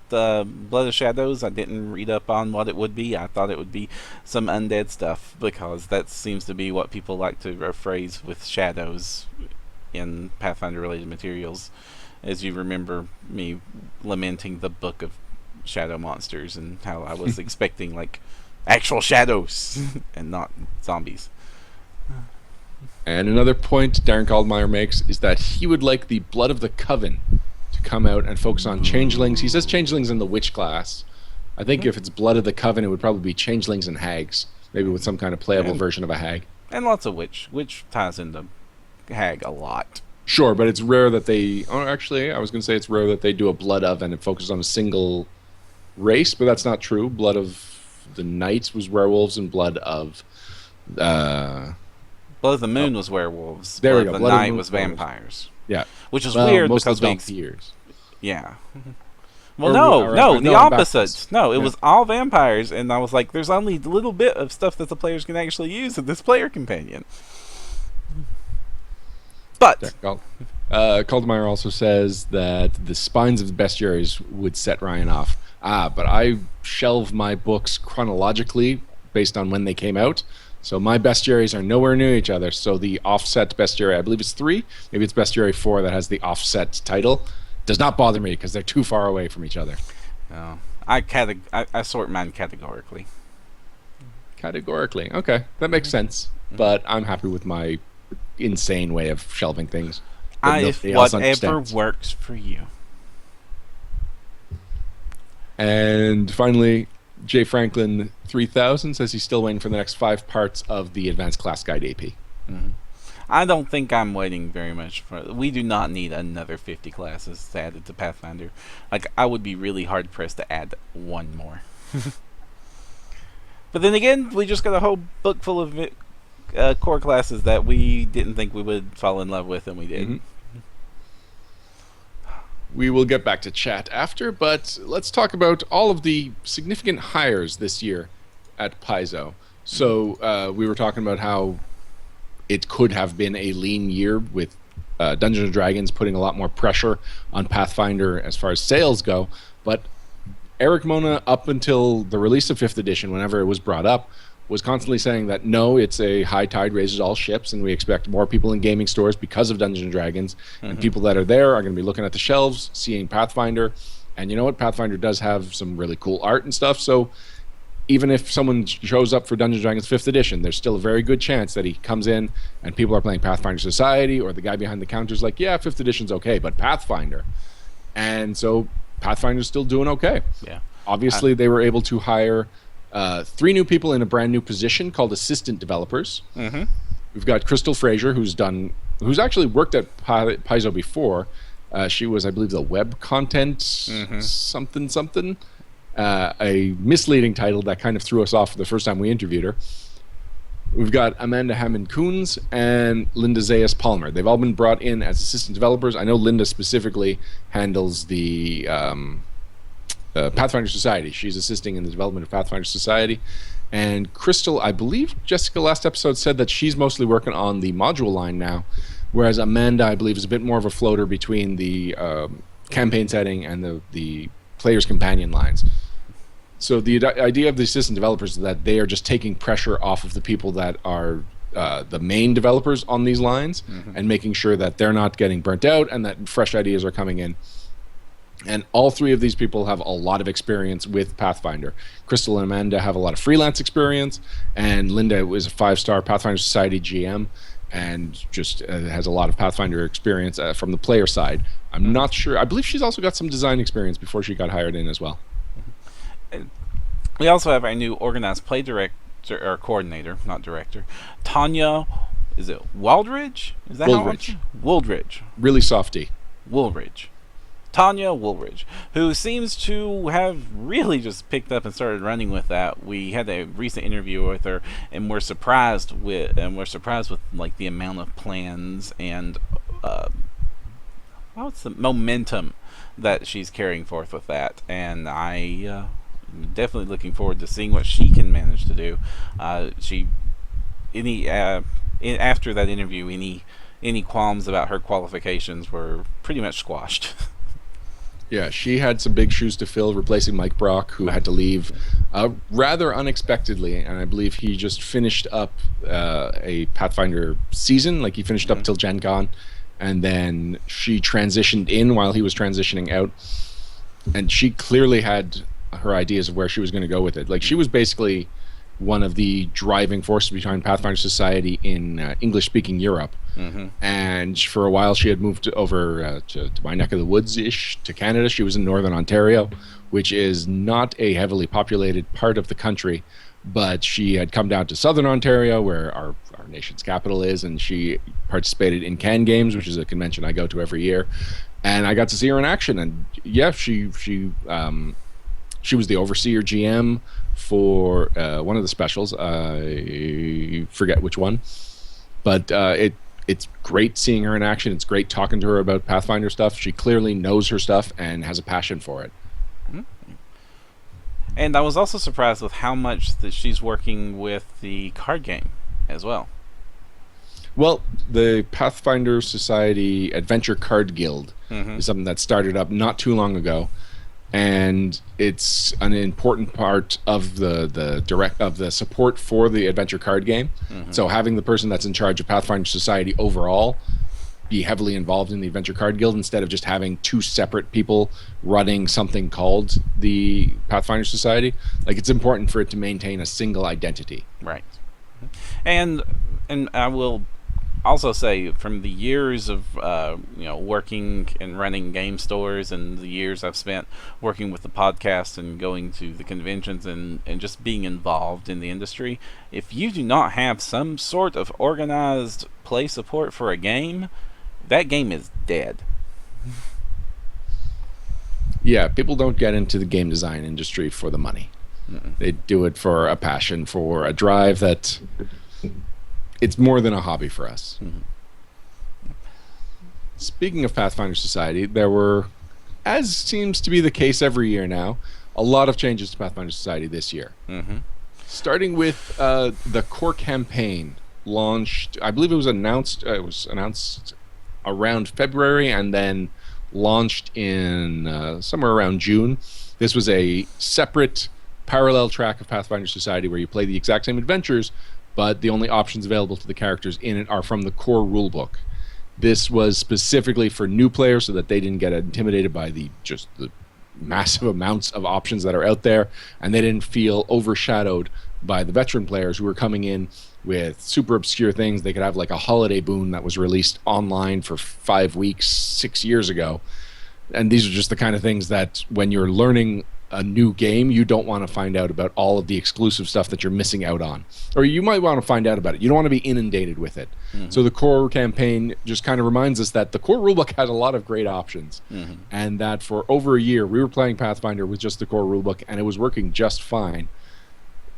the Blood of Shadows, I didn't read up on what it would be. I thought it would be some undead stuff, because that seems to be what people like to phrase with shadows in Pathfinder-related materials. As you remember me lamenting the Book of Shadow Monsters and how I was expecting, like, actual shadows and not zombies. And another point Darren Kaldmeyer makes is that he would like the Blood of the Coven to come out and focus on changelings. He says changelings in the witch class. I think if it's Blood of the Coven, it would probably be changelings and hags, maybe with some kind of playable version of a hag. And lots of witch. Witch ties into hag a lot. Sure, but it's rare that they... Oh, actually, I was going to say it's rare that they do a Blood of and it focuses on a single race, but that's not true. Blood of the Knights was werewolves, and Blood of... Blood of the Moon was werewolves. There we Blood go. of the Blood of the Night Moon was vampires. Yeah. Which is weird most because of vampires. Yeah. Well, the opposite. Baptists. No, it was all vampires, and I was like, there's only a little bit of stuff that the players can actually use in this player companion. But... Kaldmeyer also says that the spines of the bestiaries would set Ryan off. But I shelve my books chronologically based on when they came out. So my bestiaries are nowhere near each other. So the offset bestiary, I believe it's 3, maybe it's bestiary 4 that has the offset title, does not bother me because they're too far away from each other. Oh, I sort mine categorically. Categorically, okay, that makes sense. But I'm happy with my insane way of shelving things. Whatever works for you. And finally, Jay Franklin 3000 says he's still waiting for the next 5 parts of the Advanced Class Guide AP. Mm-hmm. I don't think I'm waiting very much for... We do not need another 50 classes added to Pathfinder. Like, I would be really hard pressed to add one more. But then again, we just got a whole book full of core classes that we didn't think we would fall in love with, and we did. Mm-hmm. We will get back to chat after, but let's talk about all of the significant hires this year at Paizo. So we were talking about how it could have been a lean year with Dungeons & Dragons putting a lot more pressure on Pathfinder as far as sales go, but Eric Mona, up until the release of 5th edition, whenever it was brought up, was constantly saying that no, it's a high tide raises all ships, and we expect more people in gaming stores because of Dungeons & Dragons, and people that are there are going to be looking at the shelves, seeing Pathfinder, and you know what? Pathfinder does have some really cool art and stuff, so even if someone shows up for Dungeons & Dragons 5th edition, there's still a very good chance that he comes in and people are playing Pathfinder Society, or the guy behind the counter is like, yeah, 5th edition's okay, but Pathfinder. And so Pathfinder's still doing okay. Yeah. Obviously, they were able to hire 3 new people in a brand new position called assistant developers. Mm-hmm. We've got Crystal Fraser, who's actually worked at Paizo before. She was, I believe, the web content something. A misleading title that kind of threw us off the first time we interviewed her. We've got Amanda Hammond-Coons and Linda Zayas Palmer. They've all been brought in as assistant developers. I know Linda specifically handles the Pathfinder Society. She's assisting in the development of Pathfinder Society. And Crystal, I believe Jessica last episode said that she's mostly working on the module line now, whereas Amanda, I believe, is a bit more of a floater between the campaign setting and the player's companion lines. So the idea of the assistant developers is that they are just taking pressure off of the people that are the main developers on these lines, and making sure that they're not getting burnt out and that fresh ideas are coming in. And all three of these people have a lot of experience with Pathfinder. Crystal and Amanda have a lot of freelance experience, and Linda was a 5-star Pathfinder Society GM and just has a lot of Pathfinder experience from the player side. I'm not sure. I believe she's also got some design experience before she got hired in as well. We also have our new organized play director, or coordinator, not director, Tanya. Is it Waldridge? Is that Woolridge. Wooldridge. Really softy. Woolridge. Tanya Woolridge, who seems to have really just picked up and started running with that. We had a recent interview with her, and we're surprised with like the amount of plans and what's the momentum that she's carrying forth with that. And I definitely looking forward to seeing what she can manage to do. After that interview, any qualms about her qualifications were pretty much squashed. Yeah, she had some big shoes to fill, replacing Mike Brock, who had to leave rather unexpectedly. And I believe he just finished up a Pathfinder season, like he finished up till Gen Con, and then she transitioned in while he was transitioning out. And she clearly had her ideas of where she was going to go with it. Like, she was basically one of the driving forces behind Pathfinder Society in English-speaking Europe. And for a while she had moved over to my neck of the woods-ish, to Canada. She was in Northern Ontario, which is not a heavily populated part of the country, but she had come down to Southern Ontario, where our nation's capital is, and she participated in Can Games, which is a convention I go to every year. And I got to see her in action, and yeah, she was the overseer GM for one of the specials. I forget which one, but it's great seeing her in action. It's great talking to her about Pathfinder stuff. She clearly knows her stuff and has a passion for it. And I was also surprised with how much that she's working with the card game as well. Well, the Pathfinder Society Adventure Card Guild is something that started up not too long ago, and it's an important part of the support for the adventure card game. So having the person that's in charge of Pathfinder Society overall be heavily involved in the Adventure Card Guild instead of just having two separate people running something called the Pathfinder Society, like, it's important for it to maintain a single identity. Right. And I will also say, from the years of working and running game stores, and the years I've spent working with the podcast and going to the conventions and just being involved in the industry, if you do not have some sort of organized play support for a game, that game is dead. Yeah, people don't get into the game design industry for the money. They do it for a passion, for a drive that it's more than a hobby for us. Speaking of Pathfinder Society, there were, as seems to be the case every year now, a lot of changes to Pathfinder Society this year. Starting with the core campaign launched, I believe it was announced around February and then launched in somewhere around June. This was a separate parallel track of Pathfinder Society where you play the exact same adventures, but the only options available to the characters in it are from the core rulebook. This was specifically for new players so that they didn't get intimidated by the massive amounts of options that are out there, and they didn't feel overshadowed by the veteran players who were coming in with super obscure things. They could have like a holiday boon that was released online for 5 weeks 6 years ago, and these are just the kind of things that when you're learning a new game, you don't want to find out about all of the exclusive stuff that you're missing out on, or you might want to find out about it. You don't want to be inundated with it. So the core campaign just kind of reminds us that the core rulebook has a lot of great options, and that for over a year we were playing Pathfinder with just the core rulebook, and it was working just fine.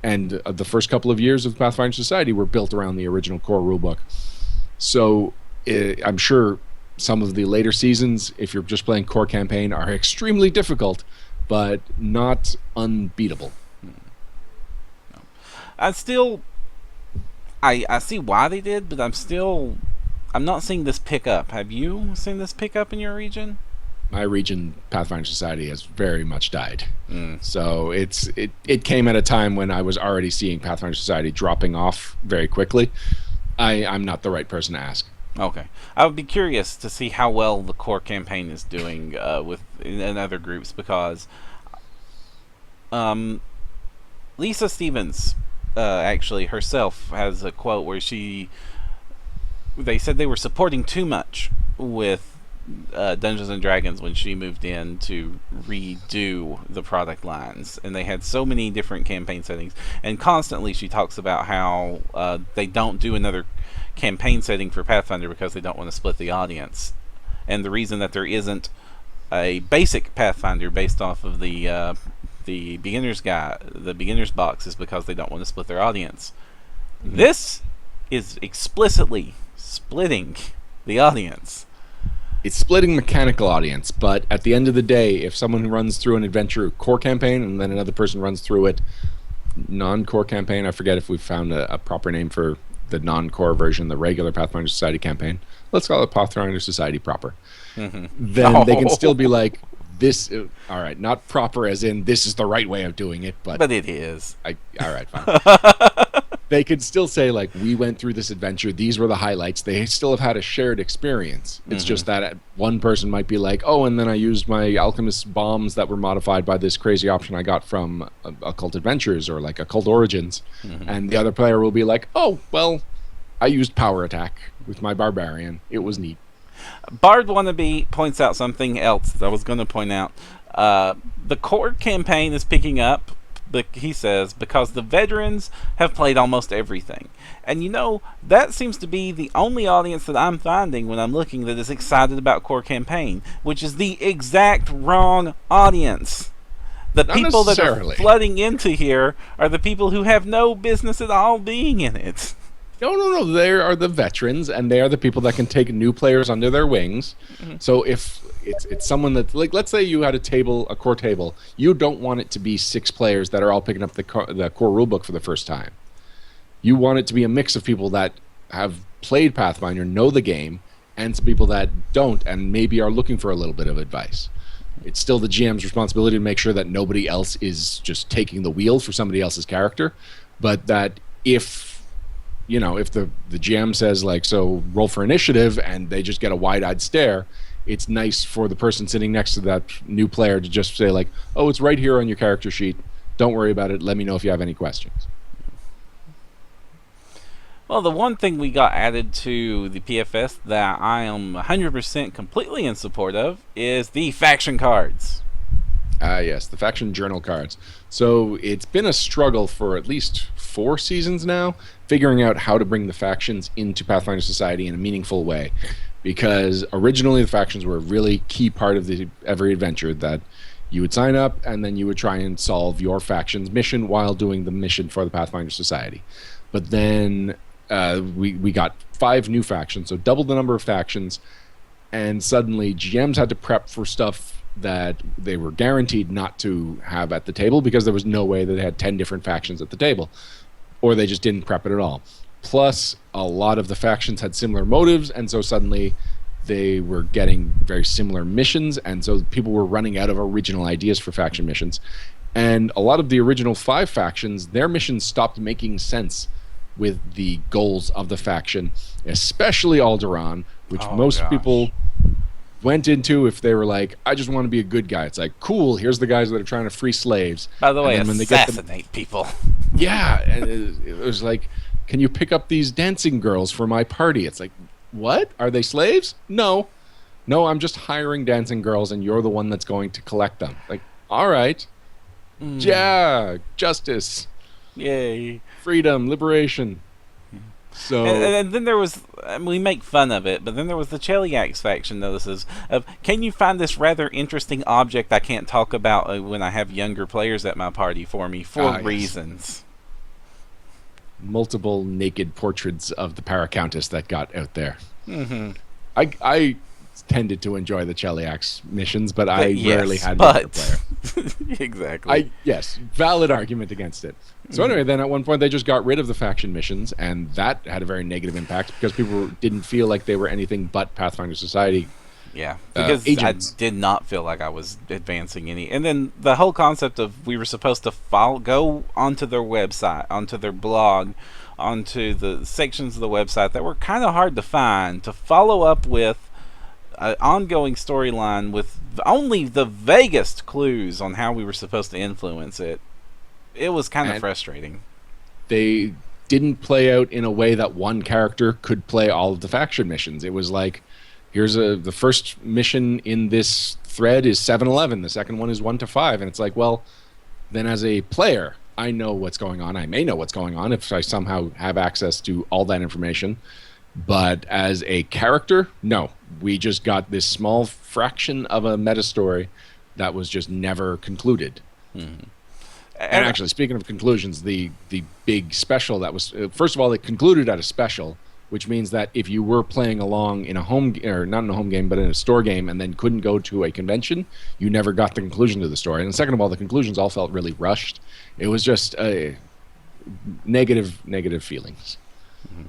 And the first couple of years of Pathfinder Society were built around the original core rulebook. So I'm sure some of the later seasons, if you're just playing core campaign, are extremely difficult, but not unbeatable. I see why they did, but I'm not seeing this pick up. Have you seen this pick up in your region? My region, Pathfinder Society, has very much died. So it came at a time when I was already seeing Pathfinder Society dropping off very quickly. I'm not the right person to ask. Okay. I would be curious to see how well the core campaign is doing in other groups, because Lisa Stevens actually herself has a quote where they said they were supporting too much with Dungeons and Dragons when she moved in to redo the product lines, and they had so many different campaign settings, and constantly she talks about how they don't do another campaign setting for Pathfinder because they don't want to split the audience, and the reason that there isn't a basic Pathfinder based off of the beginner's guide, the beginner's box, is because they don't want to split their audience. Mm-hmm. This is explicitly splitting the audience. It's splitting mechanical audience, but at the end of the day, if someone runs through an adventure core campaign and then another person runs through it non-core campaign, I forget if we've found a proper name for the non-core version, the regular Pathfinder Society campaign. Let's call it Pathfinder Society proper. Mm-hmm. Then they can still be like, this, all right, not proper as in this is the right way of doing it, but it is. All right, fine. They could still say, like, we went through this adventure, these were the highlights. They still have had a shared experience. It's just that one person might be like, oh, and then I used my alchemist bombs that were modified by this crazy option I got from Occult Adventures or like Occult Origins. And the other player will be like, oh, well, I used power attack with my barbarian. It was neat. Bard Wannabe points out something else that I was going to point out. The core campaign is picking up, but he says, because the veterans have played almost everything. And you know, that seems to be the only audience that I'm finding when I'm looking that is excited about core campaign, which is the exact wrong audience. The Not people that are flooding into here are the people who have no business at all being in it. No. They are the veterans, and they are the people that can take new players under their wings. So if it's someone that, like, let's say you had a core table, you don't want it to be 6 players that are all picking up the core rulebook for the first time. You want it to be a mix of people that have played Pathfinder, know the game, and some people that don't and maybe are looking for a little bit of advice. It's still the GM's responsibility to make sure that nobody else is just taking the wheel for somebody else's character, but that if the GM says, like, so roll for initiative, and they just get a wide-eyed stare, it's nice for the person sitting next to that new player to just say, like, oh, it's right here on your character sheet. Don't worry about it. Let me know if you have any questions. Well, the one thing we got added to the PFS that I am 100% completely in support of is the faction cards. Yes, the faction journal cards. So it's been a struggle for at least 4 seasons now, figuring out how to bring the factions into Pathfinder Society in a meaningful way. Because originally the factions were a really key part of every adventure, that you would sign up and then you would try and solve your faction's mission while doing the mission for the Pathfinder Society. But then we got 5 new factions, so double the number of factions, and suddenly GMs had to prep for stuff that they were guaranteed not to have at the table because there was no way that they had 10 different factions at the table, or they just didn't prep it at all. Plus, a lot of the factions had similar motives, and so suddenly they were getting very similar missions, and so people were running out of original ideas for faction missions. And a lot of the original 5 factions, their missions stopped making sense with the goals of the faction, especially Alderaan, which people went into if they were like, I just want to be a good guy. It's like, cool, here's the guys that are trying to free slaves. By the way, assassinate people. Yeah, and it was like, can you pick up these dancing girls for my party? It's like, what? Are they slaves? No, I'm just hiring dancing girls, and you're the one that's going to collect them. Like, all right. Yeah, justice. Yay. Freedom, liberation. So and then there was, we make fun of it, but then there was the Cheliax faction notices of, can you find this rather interesting object I can't talk about when I have younger players at my party for me for reasons. Multiple naked portraits of the Paracountess that got out there. I tended to enjoy the Cheliax missions, but I rarely had one player. Exactly. Valid argument against it. So anyway, then at one point they just got rid of the faction missions, and that had a very negative impact because people didn't feel like they were anything but Pathfinder Society. Yeah, because agents. I did not feel like I was advancing any. And then the whole concept of we were supposed to go onto their website, onto their blog, onto the sections of the website that were kind of hard to find to follow up with an ongoing storyline with only the vaguest clues on how we were supposed to influence it. It was kind of frustrating. They didn't play out in a way that one character could play all of the faction missions. It was like, here's the first mission in this thread is 7-11, the second one is 1 to 5, and it's like, well, then as a player, I know what's going on. I may know what's going on if I somehow have access to all that information. But as a character, no. We just got this small fraction of a meta story that was just never concluded. Mm-hmm. And actually, speaking of conclusions, the big special that was... first of all, it concluded at a special, which means that if you were playing along in a home... or not in a home game, but in a store game, and then couldn't go to a convention, you never got the conclusion to the story. And second of all, the conclusions all felt really rushed. It was just negative feelings. Mm-hmm.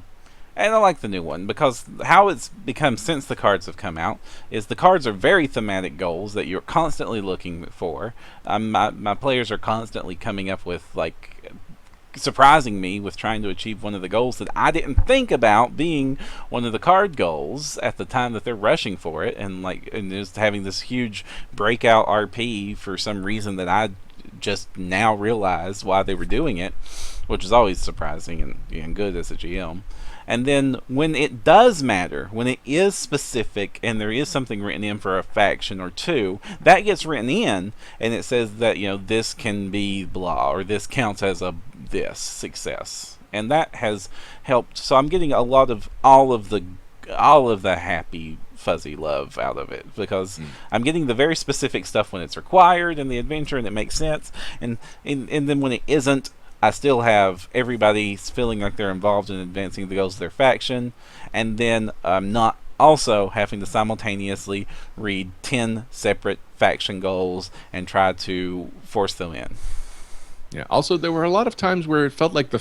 And I like the new one, because how it's become since the cards have come out is the cards are very thematic goals that you're constantly looking for. My players are constantly coming up with, like, surprising me with trying to achieve one of the goals that I didn't think about being one of the card goals at the time that they're rushing for it, and just having this huge breakout RP for some reason that I just now realized why they were doing it, which is always surprising and good as a GM. And then when it does matter, when it is specific and there is something written in for a faction or two, that gets written in and it says that, this can be blah, or this counts as a this success. And that has helped. So I'm getting a lot of all of the happy fuzzy love out of it, because I'm getting the very specific stuff when it's required in the adventure and it makes sense. And then when it isn't, I still have everybody feeling like they're involved in advancing the goals of their faction, and then I'm not also having to simultaneously read 10 separate faction goals and try to force them in. Yeah. Also, there were a lot of times where it felt like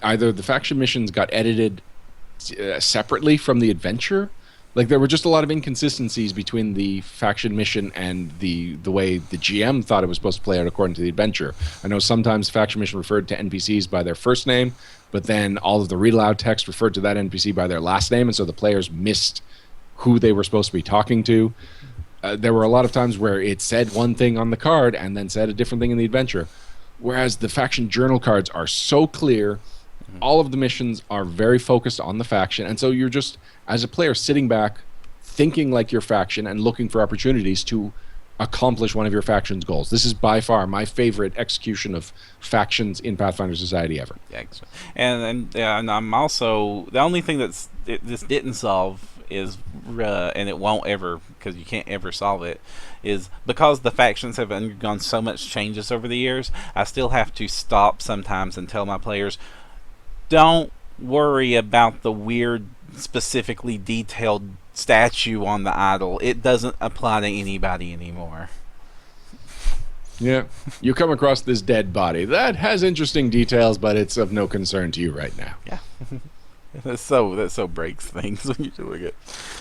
either the faction missions got edited separately from the adventure. Like, there were just a lot of inconsistencies between the faction mission and the way the GM thought it was supposed to play out according to the adventure. I know sometimes the faction mission referred to NPCs by their first name, but then all of the read aloud text referred to that NPC by their last name, and so the players missed who they were supposed to be talking to. There were a lot of times where it said one thing on the card and then said a different thing in the adventure, whereas the faction journal cards are so clear. All of the missions are very focused on the faction, and so you're just, as a player, sitting back, thinking like your faction and looking for opportunities to accomplish one of your faction's goals. This is by far my favorite execution of factions in Pathfinder Society ever. Yeah, and I'm also, the only thing this didn't solve is, and it won't ever, because you can't ever solve it, is because the factions have undergone so much changes over the years, I still have to stop sometimes and tell my players, don't worry about the weird, specifically detailed statue on the idol. It doesn't apply to anybody anymore. Yeah. You come across this dead body. That has interesting details, but it's of no concern to you right now. Yeah. That so breaks things when you're doing it.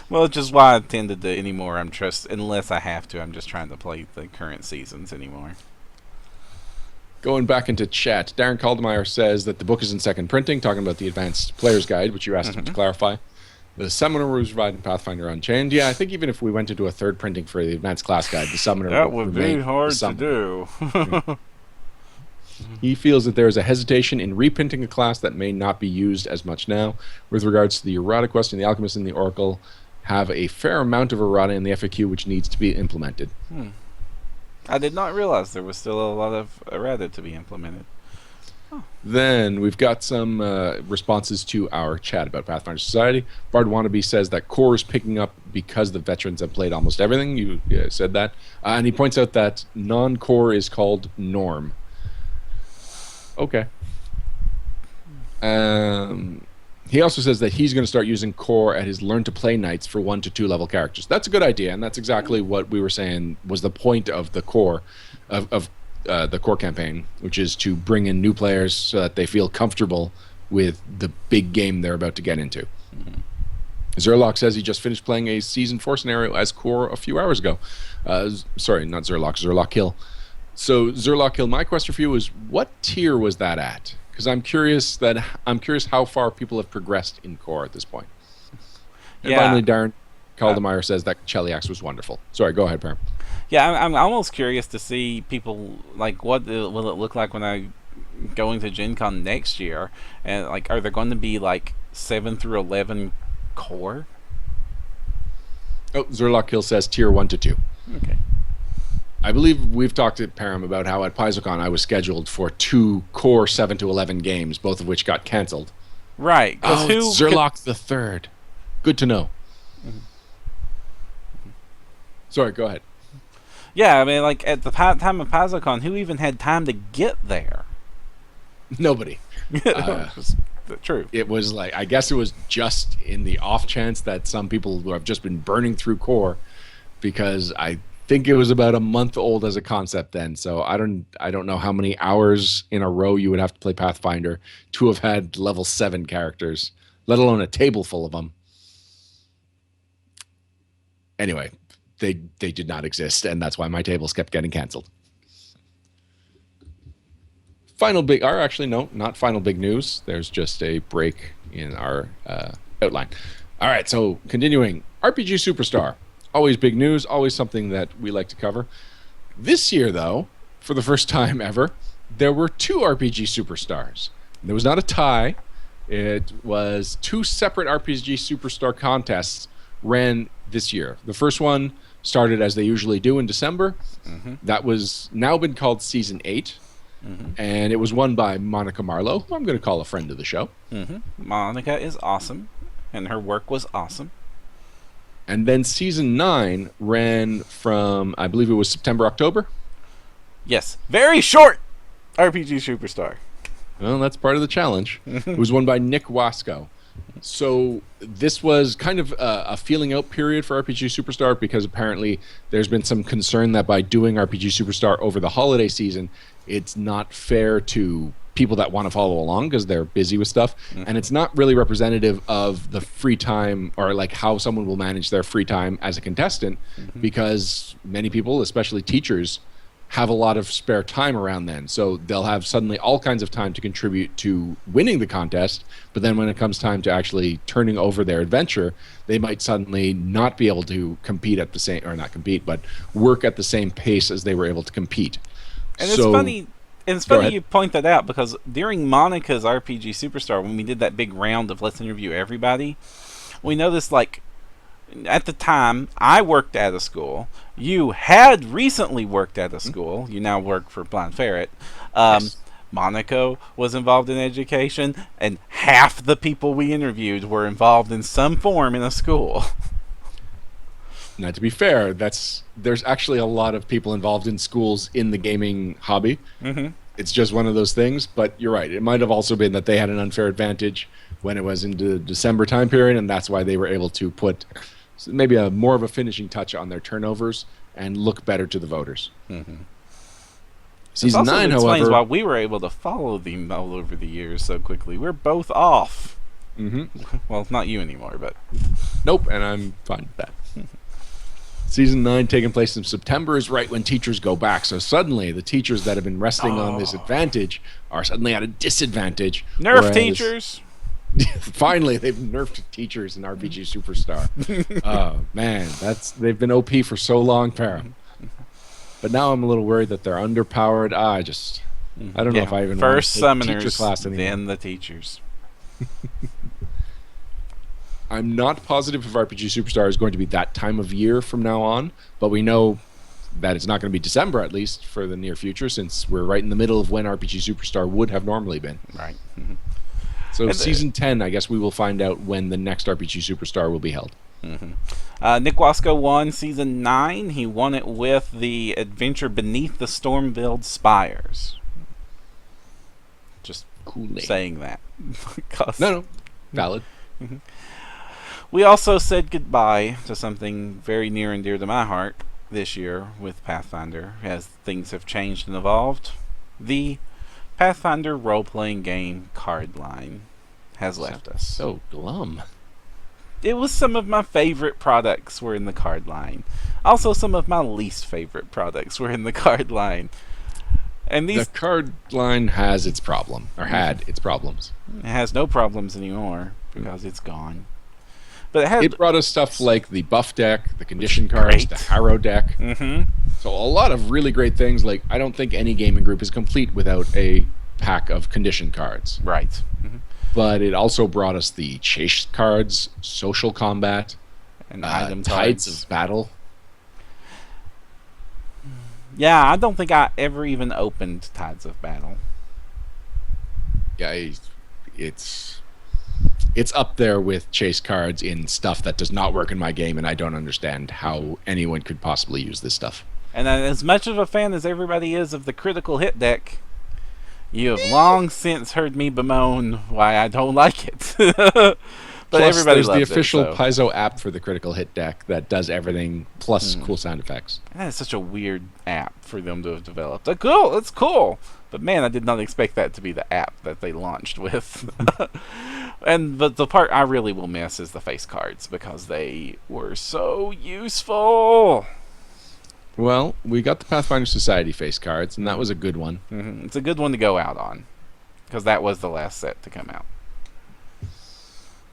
Well, it's just why I tended to anymore. Unless I have to, I'm just trying to play the current seasons anymore. Going back into chat, Darren Caldemeyer says that the book is in second printing, talking about the Advanced Player's Guide, which you asked him to clarify. The Summoner was provided in Pathfinder Unchained. Yeah, I think even if we went into a third printing for the Advanced Class Guide, the Summoner that would be hard to do. He feels that there is a hesitation in reprinting a class that may not be used as much now. With regards to the errata quest and the Alchemist and the Oracle, have a fair amount of errata in the FAQ which needs to be implemented. I did not realize there was still a lot of errata to be implemented. Then we've got some responses to our chat about Pathfinder Society. Bard Wannabe says that core is picking up because the veterans have played almost everything. You said that. And he points out that non-core is called Norm. Okay. He also says that he's going to start using core at his Learn to Play nights for 1 to 2 level characters. That's a good idea, and that's exactly what we were saying was the point of the core of the core campaign, which is to bring in new players so that they feel comfortable with the big game they're about to get into. Zerlock says he just finished playing a Season 4 scenario as core a few hours ago. Sorry, not Zerlock, Zerlock Hill. So, Zerlock Hill, my question for you is, what tier was that at? Because I'm curious how far people have progressed in core at this point. And finally, Darren Caldemeyer says that Cheliax was wonderful. Sorry, go ahead, Perm. Yeah, I'm almost curious to see people, like, what will it look like when I go into Gen Con next year, and like, are there going to be like 7 through 11 core? Oh, Zerlock Hill says tier 1 to 2. Okay. I believe we've talked to Param about how at PaizoCon I was scheduled for 2 core 7 to 11 games, both of which got canceled. Right. Oh, it's Zerlock the Third. Good to know. Mm-hmm. Sorry, go ahead. Yeah, I mean, like, at the time of PaizoCon, who even had time to get there? Nobody. True. It was like, I guess it was just in the off chance that some people who have just been burning through core, because I think it was about a month old as a concept then. So I don't know how many hours in a row you would have to play Pathfinder to have had level 7 characters, let alone a table full of them. Anyway, they did not exist, and that's why my tables kept getting canceled. Not final big news. There's just a break in our outline. All right, so continuing. RPG Superstar. Always big news, always something that we like to cover. This year, though, for the first time ever, there were 2 RPG Superstars. There was not a tie. It was 2 separate RPG Superstar contests ran this year. The first one started as they usually do in December. Mm-hmm. That was now been called Season 8. Mm-hmm. And it was won by Monica Marlowe, who I'm going to call a friend of the show. Mm-hmm. Monica is awesome, and her work was awesome. And then Season 9 ran from, I believe it was September, October? Yes. Very short RPG Superstar. Well, that's part of the challenge. It was won by Nick Wasco. So this was kind of a feeling out period for RPG Superstar, because apparently there's been some concern that by doing RPG Superstar over the holiday season, it's not fair to people that want to follow along because they're busy with stuff. Mm-hmm. And it's not really representative of the free time, or like how someone will manage their free time as a contestant, mm-hmm. because many people, especially teachers, have a lot of spare time around then. So they'll have suddenly all kinds of time to contribute to winning the contest, but then when it comes time to actually turning over their adventure, they might suddenly not be able to compete at the same, or not compete, but work at the same pace as they were able to compete. And it's funny. And it's funny you point that out, because during Monica's RPG Superstar, when we did that big round of Let's Interview Everybody, we noticed, like, at the time, I worked at a school. You had recently worked at a school. You now work for Blind Ferret. Yes. Monica was involved in education, and half the people we interviewed were involved in some form in a school. Now, to be fair, there's actually a lot of people involved in schools in the gaming hobby. Mm-hmm. It's just one of those things, but you're right. It might have also been that they had an unfair advantage when it was in the December time period, and that's why they were able to put maybe more of a finishing touch on their turnovers and look better to the voters. Mm-hmm. Season 9, however, explains why we were able to follow them all over the years so quickly. We're both off. Mm-hmm. Well, not you anymore, but nope, and I'm fine with that. Season 9, taking place in September, is right when teachers go back. So suddenly, the teachers that have been resting on this advantage are suddenly at a disadvantage. Nerf teachers! Finally, they've nerfed teachers in RPG Superstar. Oh, man, they've been OP for so long, Para. But now I'm a little worried that they're underpowered. I don't know if I even want to take teacher class anymore. Then the teachers. I'm not positive if RPG Superstar is going to be that time of year from now on, but we know that it's not going to be December, at least for the near future, since we're right in the middle of when RPG Superstar would have normally been. Right. Mm-hmm. So Season 10, I guess we will find out when the next RPG Superstar will be held. Mm-hmm. Nick Wasco won Season 9. He won it with the adventure Beneath the Stormveiled Spires. Just saying that. No. Valid. Mm-hmm. We also said goodbye to something very near and dear to my heart this year with Pathfinder, as things have changed and evolved. The Pathfinder role-playing game card line has left us. So glum. It was some of my favorite products were in the card line. Also, some of my least favorite products were in the card line. And the card line has its problem, or had its problems. It has no problems anymore because it's gone. But it brought us stuff like the buff deck, the condition cards, the Harrow deck. So a lot of really great things. Like, I don't think any gaming group is complete without a pack of condition cards. Right. But it also brought us the chase cards, social combat, and item tides cards. of battle. Yeah, I don't think I ever even opened Tides of Battle. Yeah, it's up there with chase cards in stuff that does not work in my game, and I don't understand how anyone could possibly use this stuff. And as much of a fan as everybody is of the critical hit deck, you have long since heard me bemoan why I don't like it. But plus, everybody there's loves the official it, so. Paizo app for the critical hit deck that does everything plus cool sound effects. That is such a weird app for them to have developed. Cool, it's cool. But man, I did not expect that to be the app that they launched with. But the part I really will miss is the face cards because they were so useful. Well, we got the Pathfinder Society face cards, and that was a good one. It's a good one to go out on because that was the last set to come out.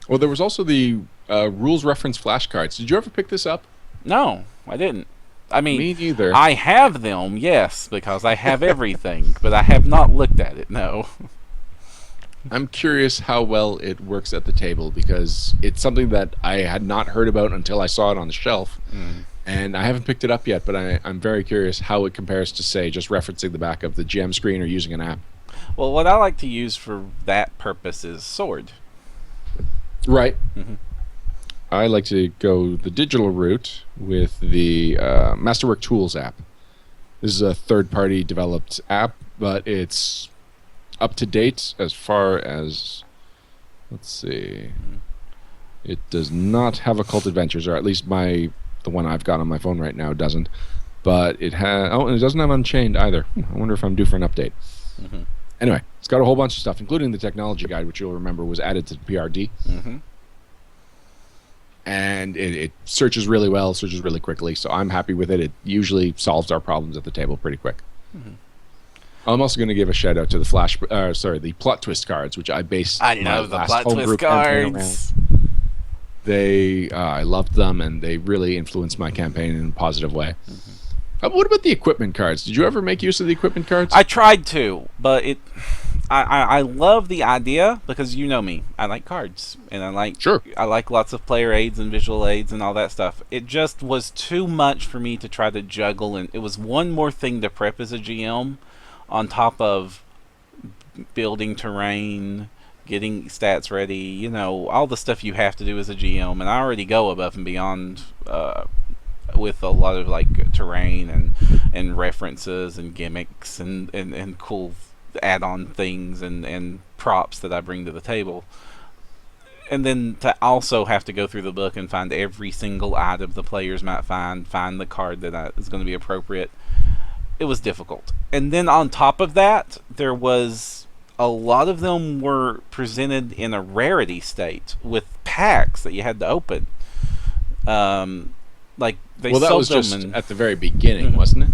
Well, there was also the rules reference flashcards. Did you ever pick this up? No, I didn't. I mean, me neither. I have them, yes, because I have everything, but I have not looked at it, no. I'm curious how well it works at the table because it's something that I had not heard about until I saw it on the shelf. And I haven't picked it up yet, but I'm very curious how it compares to, say, just referencing the back of the GM screen or using an app. Well, what I like to use for that purpose is Sword. Right. I like to go the digital route with the Masterwork Tools app. This is a third-party developed app, but it's up to date as far as, let's see, it does not have Occult Adventures, or at least the one I've got on my phone right now doesn't. But it has, and it doesn't have Unchained either. I wonder if I'm due for an update. Anyway, it's got a whole bunch of stuff, including the technology guide, which you'll remember was added to the PRD. And it searches really well, searches really quickly, so I'm happy with it. It usually solves our problems at the table pretty quick. I'm also going to give a shout out to the plot twist cards, which I based I my love the last plot homebrew twist campaign cards. around. I loved them, and they really influenced my campaign in a positive way. What about the equipment cards? Did you ever make use of the equipment cards? I tried to, but I love the idea because you know me. I like cards, and I like lots of player aids and visual aids and all that stuff. It just was too much for me to try to juggle, and it was one more thing to prep as a GM on top of building terrain, getting stats ready, all the stuff you have to do as a GM, and I already go above and beyond with a lot of like terrain and references and gimmicks and cool add-on things and props that I bring to the table. And then to also have to go through the book and find every single item the players might find the card that is going to be appropriate. It was difficult. And then on top of that, there was a lot of them were presented in a rarity state with packs that you had to open. Like they that sold was them just at the very beginning, wasn't it?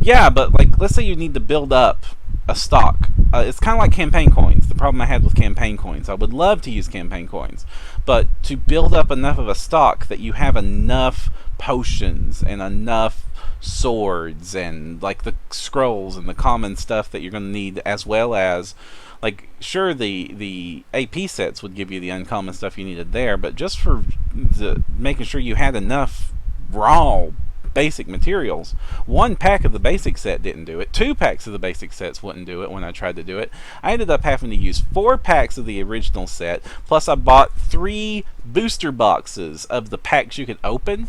Yeah, but like let's say you need to build up a stock. It's kind of like campaign coins. The problem I had with campaign coins, I would love to use campaign coins, but to build up enough of a stock that you have enough potions and enough swords and like the scrolls and the common stuff that you're going to need, as well as like sure the AP sets would give you the uncommon stuff you needed there, but just for making sure you had enough raw basic materials. One pack of the basic set didn't do it. 2 packs of the basic sets wouldn't do it when I tried to do it. I ended up having to use 4 packs of the original set, plus I bought 3 booster boxes of the packs you could open.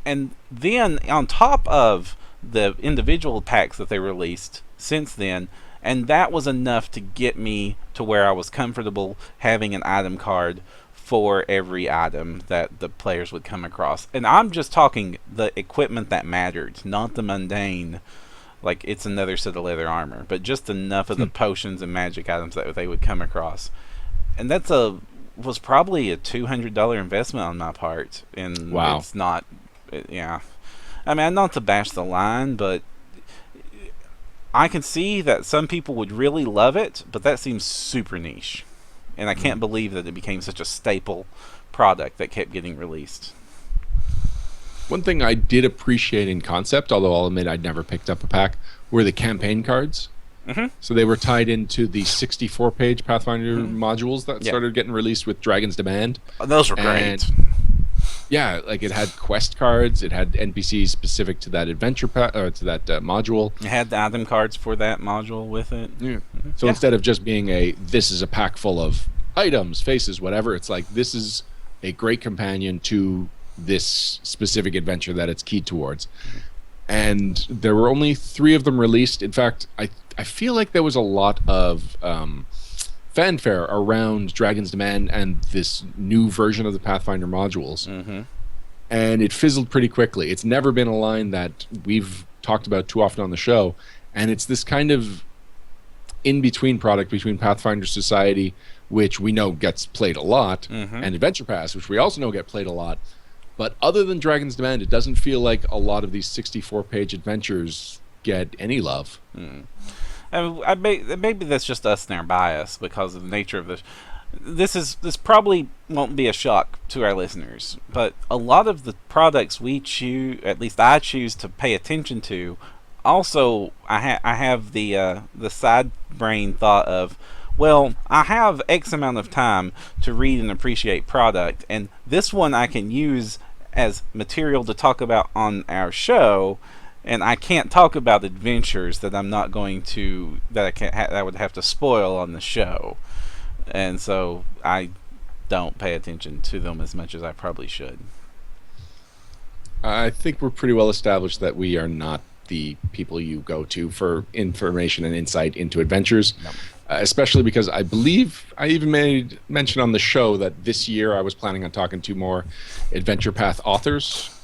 And then on top of the individual packs that they released since then, and that was enough to get me to where I was comfortable having an item card for every item that the players would come across. And I'm just talking the equipment that mattered, not the mundane, like it's another set of leather armor, but just enough of the potions and magic items that they would come across. And was probably a $200 investment on my part. And wow. It's not, yeah. I mean, not to bash the line, but I can see that some people would really love it, but that seems super niche. And I can't believe that it became such a staple product that kept getting released. One thing I did appreciate in concept, although I'll admit I'd never picked up a pack, were the campaign cards. So they were tied into the 64-page Pathfinder modules that started getting released with Dragon's Demand. Oh, those were great. Yeah, like it had quest cards, it had NPCs specific to that adventure to that module. It had the item cards for that module with it. Yeah. So instead of just being this is a pack full of items, faces, whatever, it's like this is a great companion to this specific adventure that it's keyed towards. And there were only 3 of them released. In fact, I feel like there was a lot of fanfare around Dragon's Demand and this new version of the Pathfinder modules. And it fizzled pretty quickly. It's never been a line that we've talked about too often on the show. And it's this kind of in-between product between Pathfinder Society, which we know gets played a lot, and Adventure Pass, which we also know get played a lot. But other than Dragon's Demand, it doesn't feel like a lot of these 64-page adventures get any love. And maybe that's just us and our bias because of the nature of this. This probably won't be a shock to our listeners, but a lot of the products we choose, at least I choose to pay attention to, also I have the side brain thought of, well, I have X amount of time to read and appreciate product, and this one I can use as material to talk about on our show, and I can't talk about adventures that I'm not going to, that I can't I would have to spoil on the show, and so I don't pay attention to them as much as I probably should. I think we're pretty well established that we are not the people you go to for information and insight into adventures. Nope. Especially because I believe I even made mention on the show that this year I was planning on talking to more Adventure Path authors.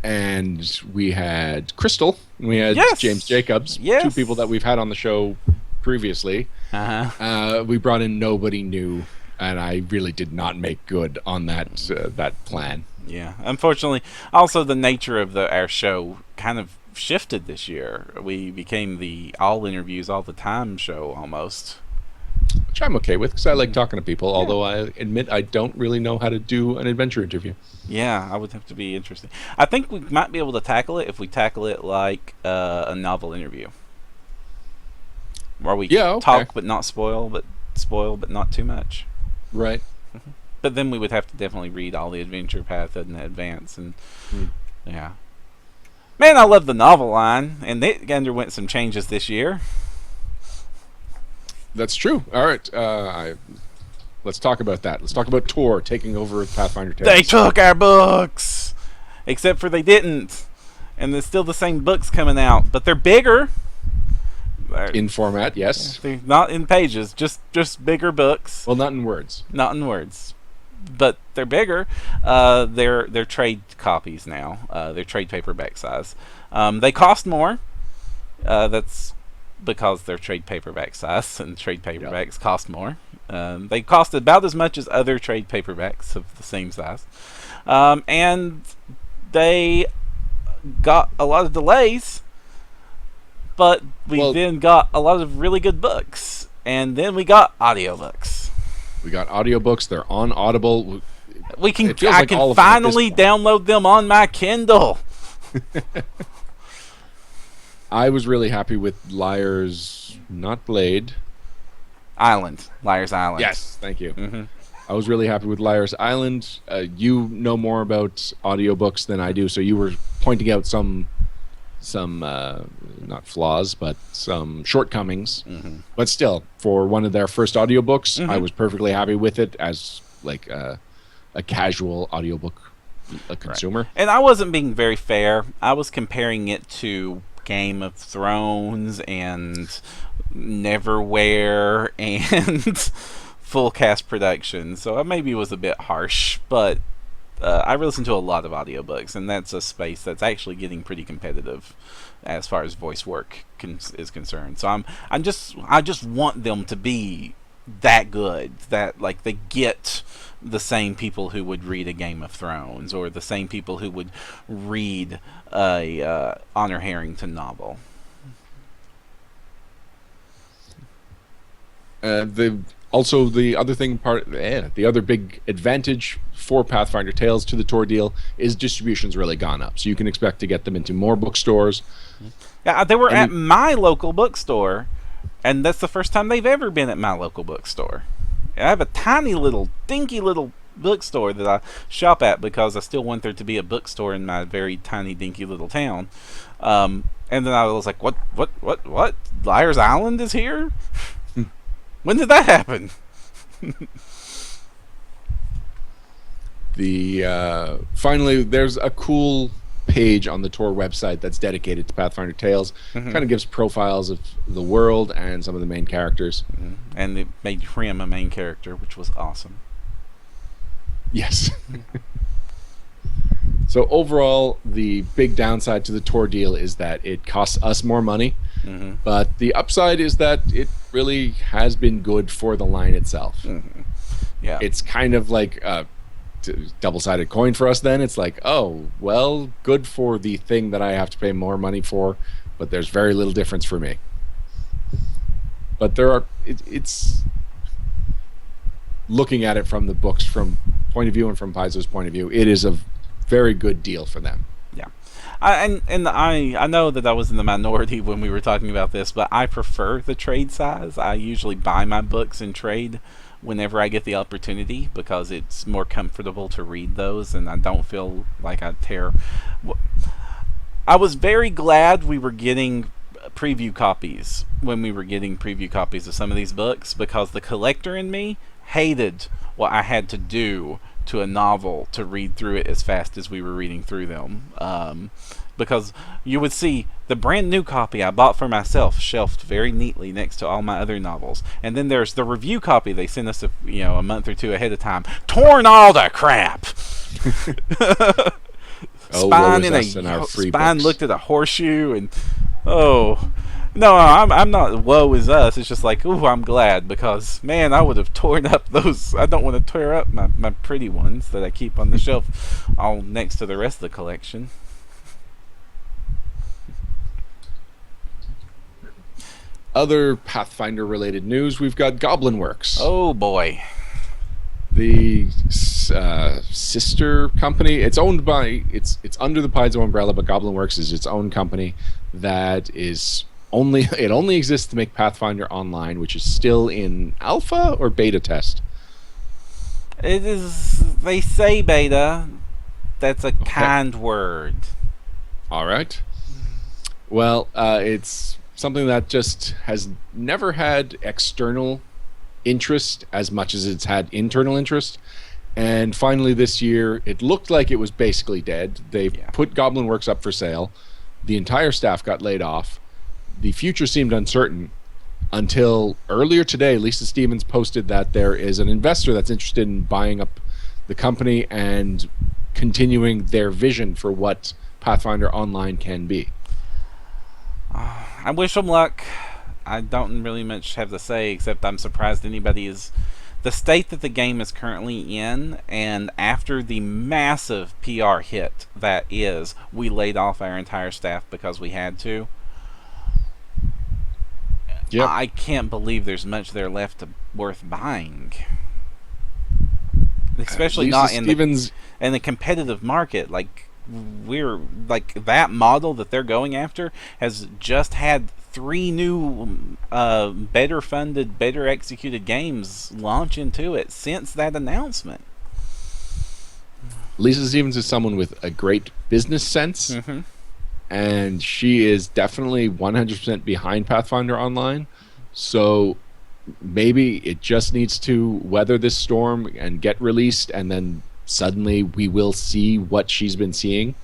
And we had Crystal, and we had James Jacobs, 2 people that we've had on the show previously. We brought in nobody new, and I really did not make good on that plan. Yeah, unfortunately, also the nature of our show kind of shifted this year. We became the all interviews all the time show almost, which I'm okay with because I like talking to people, although I admit I don't really know how to do an adventure interview. I would have to be interesting. I think we might be able to tackle it if we tackle it like a novel interview where we talk but not spoil, but not too much, right? But then we would have to definitely read all the Adventure Path in advance, and man, I love the novel line, and it underwent some changes this year. That's true. All right, let's talk about that. Let's talk about Tor taking over Pathfinder Tales. They took our books, except for they didn't, and there's still the same books coming out, but they're bigger. In format, yes. They're not in pages, just bigger books. Well, not in words. Not in words. But they're bigger. They're trade copies now. They're trade paperback size. They cost more. That's because they're trade paperback size, and trade paperbacks cost more. They cost about as much as other trade paperbacks of the same size. And they got a lot of delays, but we then got a lot of really good books. And then we got audiobooks. We got audiobooks. They're on Audible. I can finally download them on my Kindle. I was really happy with Liar's, not Blade. Liar's Island. Yes, thank you. I was really happy with Liar's Island. You know more about audiobooks than I do, so you were pointing out some not flaws, but some shortcomings. But still, for one of their first audiobooks, I was perfectly happy with it as like a casual audiobook consumer. Right. And I wasn't being very fair. I was comparing it to Game of Thrones and Neverwhere and Full Cast Productions, so I maybe was a bit harsh, but I listen to a lot of audiobooks, and that's a space that's actually getting pretty competitive as far as voice work is concerned. So I just want them to be that good, that like they get the same people who would read a Game of Thrones, or the same people who would read a Honor Harrington novel. The other thing the other big advantage for Pathfinder Tales to the Tor deal is distribution's really gone up. So you can expect to get them into more bookstores. Yeah, they were at my local bookstore, and that's the first time they've ever been at my local bookstore. I have a tiny little, dinky little bookstore that I shop at because I still want there to be a bookstore in my very tiny, dinky little town. And then I was like, what? Liar's Island is here? When did that happen? Finally, there's a cool page on the Tor website that's dedicated to Pathfinder Tales. Kind of gives profiles of the world and some of the main characters. And it made Trim a main character, which was awesome. Yes. So overall, the big downside to the Tor deal is that it costs us more money. But the upside is that it really has been good for the line itself. Yeah, it's kind of like a double-sided coin for us then. It's like, oh, well, good for the thing that I have to pay more money for, but there's very little difference for me. But it's looking at it from the books from point of view and from Paizo's point of view, it is a very good deal for them. Yeah. I know that I was in the minority when we were talking about this, but I prefer the trade size. I usually buy my books in trade whenever I get the opportunity because it's more comfortable to read those, and I don't feel like I tear. I was very glad we were getting preview copies when we were getting preview copies of some of these books, because the collector in me hated what I had to do to a novel to read through it as fast as we were reading through them, because you would see the brand new copy I bought for myself shelved very neatly next to all my other novels, and then there's the review copy they sent us a month or two ahead of time, torn all to crap. Spine looked at a horseshoe, and no, I'm not woe is us. It's just like, ooh, I'm glad, because, man, I would have torn up those. I don't want to tear up my pretty ones that I keep on the shelf all next to the rest of the collection. Other Pathfinder-related news, we've got Goblin Works. Oh, boy. The sister company, it's under the Paizo umbrella, but Goblin Works is its own company that is only exists to make Pathfinder Online, which is still in alpha or beta test. It is. They say beta. That's a kind word. All right. Well, it's something that just has never had external interest as much as it's had internal interest. And finally this year, it looked like it was basically dead. They put Goblin Works up for sale. The entire staff got laid off. The future seemed uncertain until earlier today. Lisa Stevens posted that there is an investor that's interested in buying up the company and continuing their vision for what Pathfinder Online can be. I wish them luck. I don't really much have to say, except I'm surprised anybody is... The state that the game is currently in, and after the massive PR hit that is, we laid off our entire staff because we had to. Yep. I can't believe there's much there left worth buying. Especially not in the competitive market. Like, that model that they're going after has just had 3 new better funded, better executed games launch into it since that announcement. Lisa Stevens is someone with a great business sense, and she is definitely 100% behind Pathfinder Online. So maybe it just needs to weather this storm and get released, and then suddenly we will see what she's been seeing.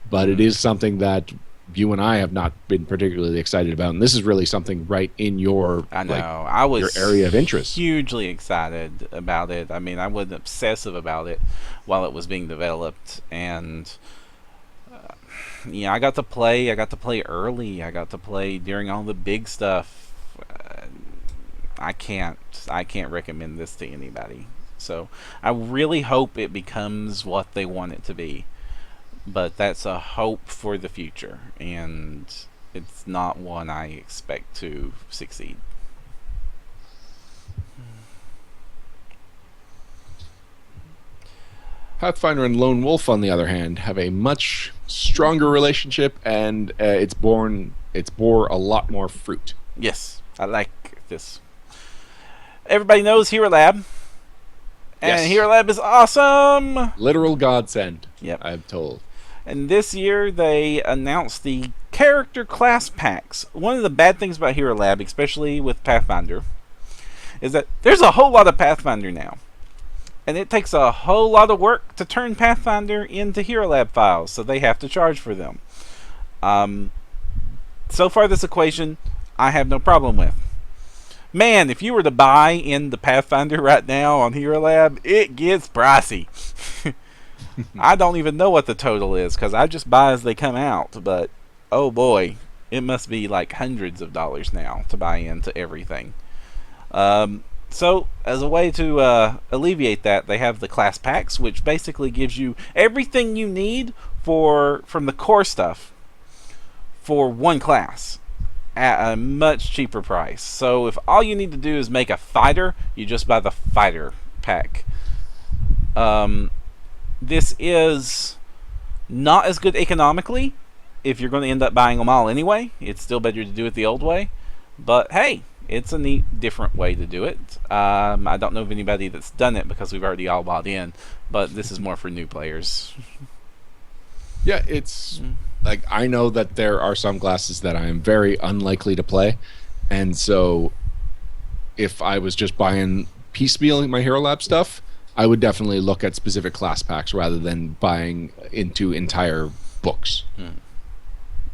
But it is something that you and I have not been particularly excited about, and this is really something right in your I was your area of interest. Hugely excited about it. I mean, I was obsessive about it while it was being developed, and I got to play. I got to play early. I got to play during all the big stuff. I can't recommend this to anybody. So I really hope it becomes what they want it to be. But that's a hope for the future, and it's not one I expect to succeed. Pathfinder and Lone Wolf, on the other hand, have a much stronger relationship, and it's bore a lot more fruit. Yes, I like this. Everybody knows Hero Lab. And Yes. Hero Lab is awesome! Literal godsend, Yep. I'm told. And this year they announced the character class packs. One of the bad things about Hero Lab, especially with Pathfinder, is that there's a whole lot of Pathfinder now. And it takes a whole lot of work to turn Pathfinder into Hero Lab files, so they have to charge for them. So far this equation, I have no problem with. Man, if you were to buy in the Pathfinder right now on Hero Lab, it gets pricey. I don't even know what the total is, because I just buy as they come out. But, oh boy, it must be like hundreds of dollars now to buy into everything. So, as a way to alleviate that, they have the class packs, which basically gives you everything you need from the core stuff for one class at a much cheaper price. So if all you need to do is make a fighter, you just buy the fighter pack. This is not as good economically if you're going to end up buying them all anyway. It's still better to do it the old way. But hey, it's a neat, different way to do it. I don't know of anybody that's done it because we've already all bought in, but this is more for new players. Yeah, it's like, I know that there are some classes that I am very unlikely to play, and so if I was just buying piecemeal my Hero Lab stuff, I would definitely look at specific class packs rather than buying into entire books.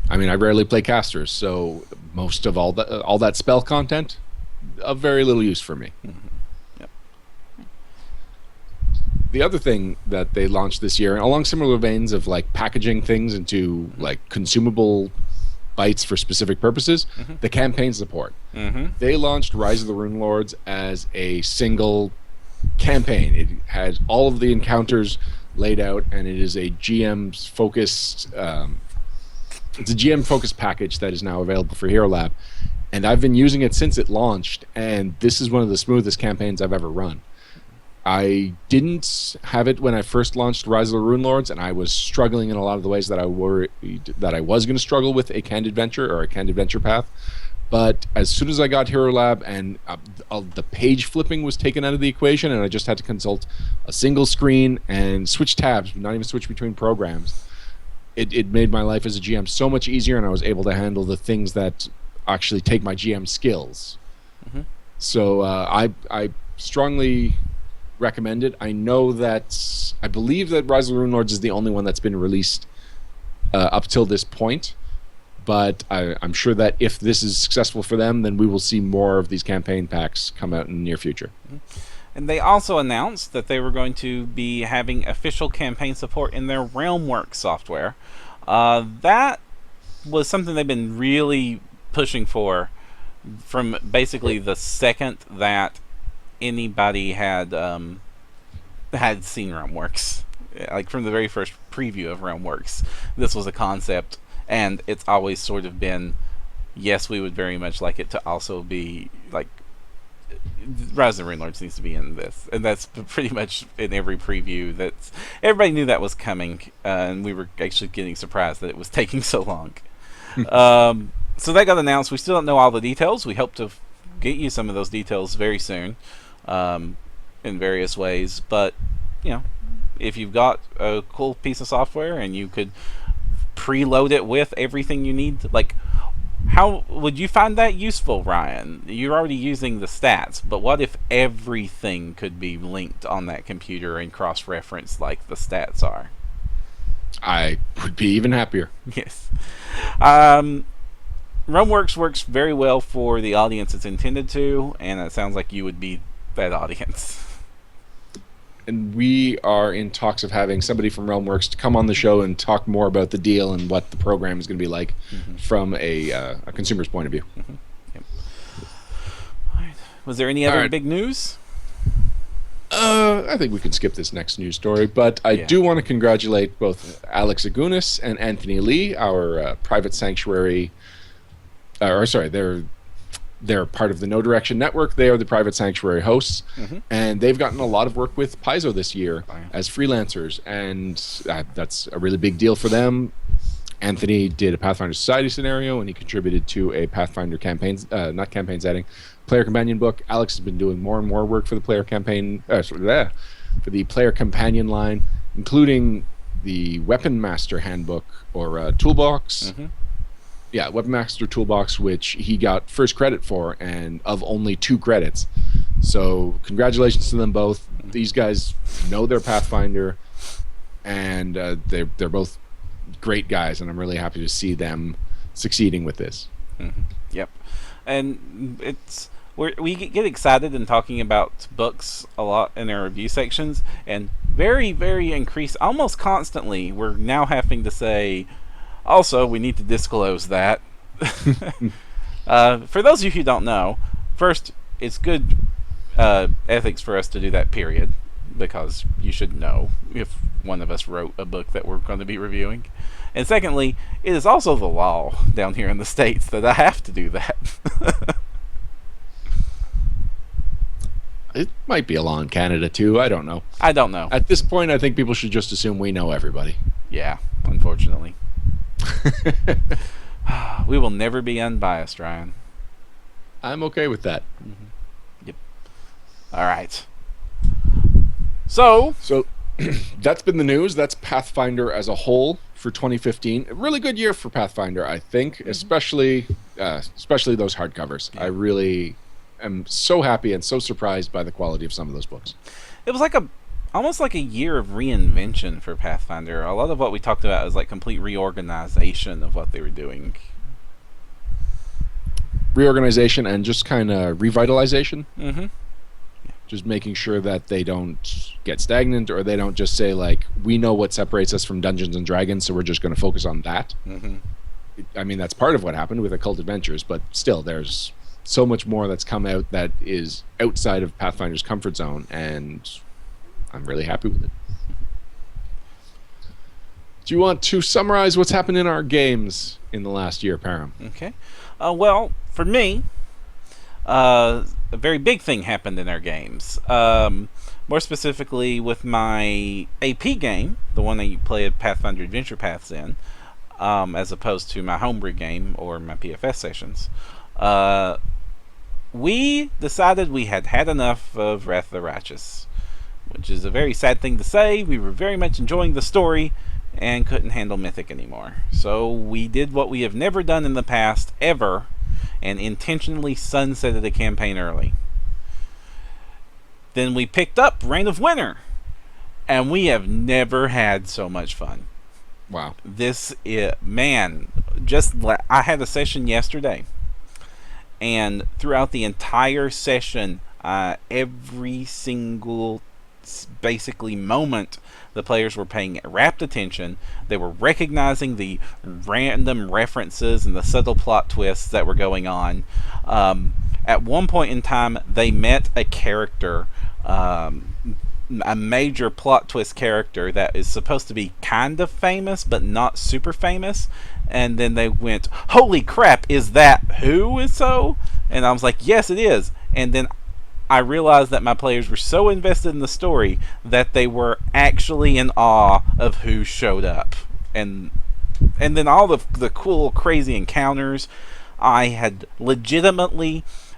I mean, I rarely play casters, so most of all that spell content, of very little use for me. Yep. The other thing that they launched this year, along similar veins of like packaging things into like consumable bites for specific purposes, the campaign support. They launched Rise of the Rune Lords as a single campaign. It has all of the encounters laid out, and it is a GM's focused. It's a GM focused package that is now available for Hero Lab, and I've been using it since it launched, and this is one of the smoothest campaigns I've ever run. I didn't have it when I first launched Rise of the Rune Lords, and I was struggling in a lot of the ways that I was going to struggle with a canned adventure or a canned adventure path. But as soon as I got Hero Lab and the page flipping was taken out of the equation, and I just had to consult a single screen and switch tabs, not even switch between programs, it made my life as a GM so much easier, and I was able to handle the things that actually take my GM skills. So I strongly recommend it. I believe that Rise of the Rune Lords is the only one that's been released up till this point. But I'm sure that if this is successful for them, then we will see more of these campaign packs come out in the near future. And they also announced that they were going to be having official campaign support in their Realmworks software. That was something they've been really pushing for from basically the second that anybody had seen Realmworks. Like from the very first preview of Realmworks, this was a concept. And it's always sort of been, yes, we would very much like it to also be, like, Rise of the Rune Lords needs to be in this. And that's pretty much in every preview. Everybody knew that was coming, and we were actually getting surprised that it was taking so long. So that got announced. We still don't know all the details. We hope to get you some of those details very soon in various ways. But, you know, if you've got a cool piece of software and you could preload it with everything you need, like, how would you find that useful, Ryan? You're already using the stats, but what if everything could be linked on that computer and cross-referenced like the stats are? I would be even happier. Yes. Realmworks works very well for the audience it's intended to, and it sounds like you would be that audience. And we are in talks of having somebody from Realmworks to come on the show and talk more about the deal and what the program is going to be like from a consumer's point of view. Yep. All right. Was there any other big news? I think we can skip this next news story, but I do want to congratulate both Alex Agunas and Anthony Lee, our private sanctuary, they're They're part of the No Direction Network. They are the Private Sanctuary hosts, and they've gotten a lot of work with Paizo this year as freelancers, and that's a really big deal for them. Anthony did a Pathfinder Society scenario, and he contributed to a Pathfinder not campaign setting, player companion book. Alex has been doing more and more work for the player campaign, for the player companion line, including the Weapon Master Handbook or toolbox. Yeah, Weapon Master Toolbox, which he got first credit for, and of only 2 credits. So congratulations to them both. These guys know their Pathfinder, and they're both great guys, and I'm really happy to see them succeeding with this. Yep, and we get excited in talking about books a lot in our review sections, and very, very almost constantly, we're now having to say, also, we need to disclose that. For those of you who don't know, first, it's good ethics for us to do that, period, because you should know if one of us wrote a book that we're going to be reviewing. And secondly, it is also the law down here in the States that I have to do that. It might be a law in Canada, too. I don't know. At this point, I think people should just assume we know everybody. Yeah, unfortunately. We will never be unbiased, Ryan. I'm okay with that. Yep. All right. So that's been the news. That's Pathfinder as a whole for 2015. A really good year for Pathfinder, I think, especially those hardcovers. Yeah. I really am so happy and so surprised by the quality of some of those books. It was almost like a year of reinvention for Pathfinder. A lot of what we talked about was like complete reorganization of what they were doing. Reorganization and just kind of revitalization. Just making sure that they don't get stagnant, or they don't just say, like, we know what separates us from Dungeons and Dragons, so we're just going to focus on that. I mean, that's part of what happened with Occult Adventures, but still, there's so much more that's come out that is outside of Pathfinder's comfort zone, and I'm really happy with it. Do you want to summarize what's happened in our games in the last year, Param? Okay. Well, for me, a very big thing happened in our games. More specifically with my AP game, the one that you play at Pathfinder Adventure Paths in, as opposed to my homebrew game or my PFS sessions. We decided we had had enough of Wrath of the Righteous, which is a very sad thing to say. We were very much enjoying the story and couldn't handle Mythic anymore. So we did what we have never done in the past, ever, and intentionally sunsetted the campaign early. Then we picked up Reign of Winter, and we have never had so much fun. Wow. I had a session yesterday, and throughout the entire session, every single basically moment, the players were paying rapt attention. They were recognizing the random references and the subtle plot twists that were going on. At one point in time, they met a character, a major plot twist character that is supposed to be kind of famous but not super famous, and then they went, holy crap, is that who is so? And I was like, yes, it is. And then I realized that my players were so invested in the story that they were actually in awe of who showed up. And then all the cool, crazy encounters. I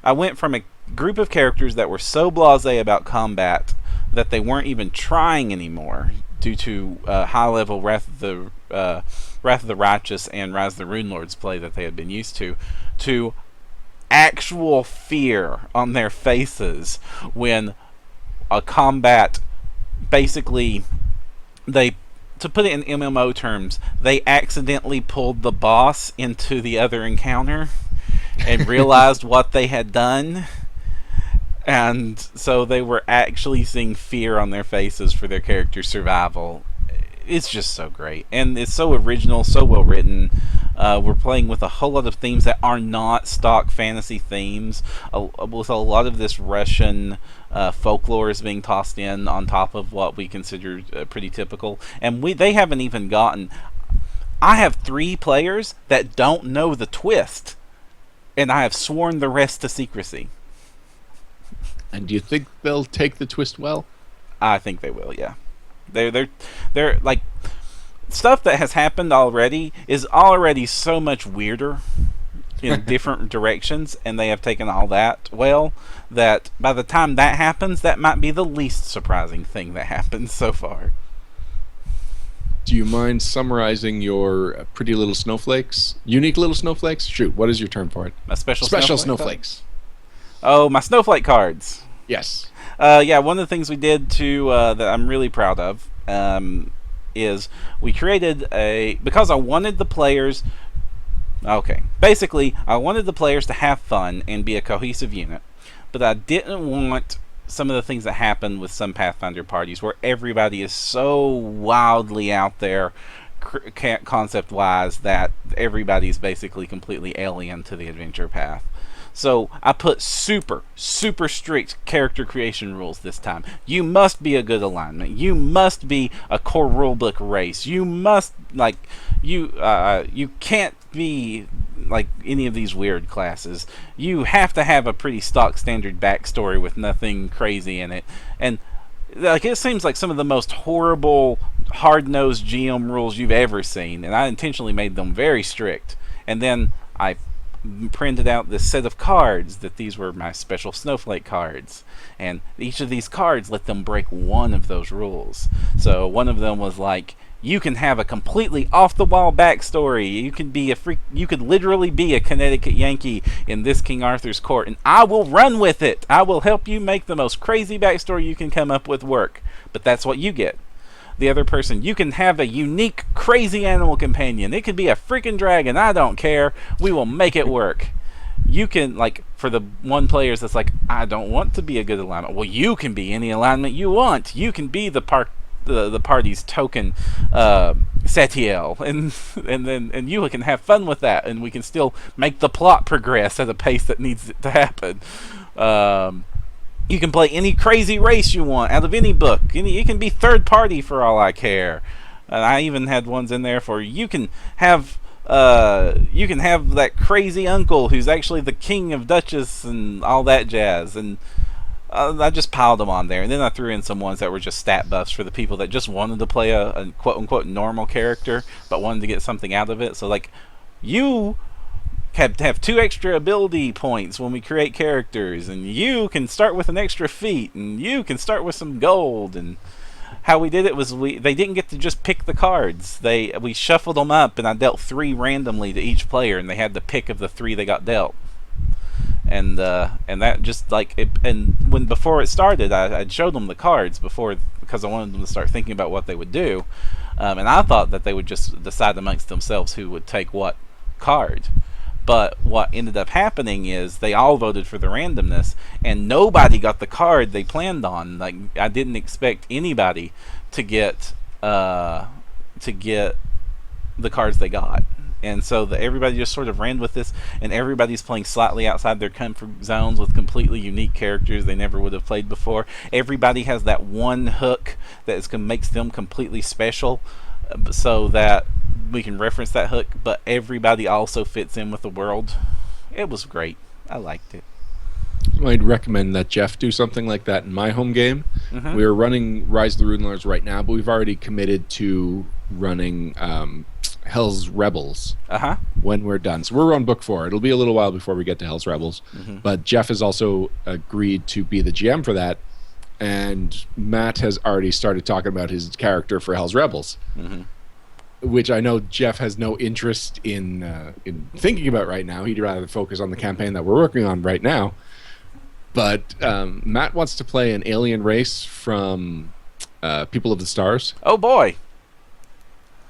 went from a group of characters that were so blasé about combat that they weren't even trying anymore due to high-level Wrath of the Righteous and Rise of the Rune Lords play that they had been used to actual fear on their faces when a combat, basically, to put it in MMO terms, they accidentally pulled the boss into the other encounter and realized what they had done, and so they were actually seeing fear on their faces for their character's survival. It's just so great, and it's so original, so well written. We're playing with a whole lot of themes that are not stock fantasy themes, with a lot of this Russian folklore is being tossed in on top of what we consider pretty typical. And they haven't even gotten... I have 3 players that don't know the twist And I have sworn the rest to secrecy. And do you think they'll take the twist well? I think they will, yeah. They're like, stuff that has happened already is already so much weirder in different directions, and they have taken all that well, that by the time that happens, that might be the least surprising thing that happens so far. Do you mind summarizing your pretty little snowflakes? Unique little snowflakes? Shoot, what is your term for it? My special snowflakes. Oh, my snowflake cards. Yes. Yeah, one of the things we did that I'm really proud of is we created because I wanted the players. Okay, basically, I wanted the players to have fun and be a cohesive unit, but I didn't want some of the things that happen with some Pathfinder parties where everybody is so wildly out there concept-wise that everybody's basically completely alien to the adventure path. So I put super strict character creation rules this time. You must be a good alignment. You must be a core rulebook race. You must you can't be like any of these weird classes. You have to have a pretty stock standard backstory with nothing crazy in it. And like, it seems like some of the most horrible, hard-nosed GM rules you've ever seen, and I intentionally made them very strict. And then I printed out this set of cards that these were my special snowflake cards, and each of these cards let them break one of those rules. So one of them was like, you can have a completely off-the-wall backstory. You can be you could literally be a Connecticut Yankee in this King Arthur's court, and I will run with it. I will help you make the most crazy backstory you can come up with work. But that's what you get. The other person, you can have a unique, crazy animal companion. It could be a freaking dragon. I don't care. We will make it work. You can, like, for the one players that's like, I don't want to be a good alignment. Well, you can be any alignment you want. You can be the party's token Setiel, and you can have fun with that, and we can still make the plot progress at a pace that needs it to happen. You can play any crazy race you want out of any book. You can be third party for all I care. And I even had ones in there for you can have that crazy uncle who's actually the king of Duchess and all that jazz. And I just piled them on there, and then I threw in some ones that were just stat buffs for the people that just wanted to play a quote-unquote normal character but wanted to get something out of it. So, like, you have 2 extra ability points when we create characters, and you can start with an extra feat, and you can start with some gold. And how we did it was they didn't get to just pick the cards. We shuffled them up, and I dealt 3 randomly to each player, and they had the pick of the 3 they got dealt. And that just like it, and when before it started, I'd showed them the cards before because I wanted them to start thinking about what they would do, and I thought that they would just decide amongst themselves who would take what card. But what ended up happening is they all voted for the randomness, and nobody got the card they planned on. Like, I didn't expect anybody to get the cards they got. And so everybody just sort of ran with this, and everybody's playing slightly outside their comfort zones with completely unique characters they never would have played before. Everybody has that one hook that makes them completely special, so that we can reference that hook, but everybody also fits in with the world. It was great. I liked it. I'd recommend that Jeff do something like that in my home game. Mm-hmm. We're running Rise of the Rune Lords right now, but we've already committed to running Hell's Rebels when we're done. So we're on book 4. It'll be a little while before we get to Hell's Rebels. Mm-hmm. But Jeff has also agreed to be the GM for that. And Matt has already started talking about his character for Hell's Rebels. Mm-hmm. Which I know Jeff has no interest in thinking about right now. He'd rather focus on the campaign that we're working on right now. But Matt wants to play an alien race from People of the Stars. Oh, boy.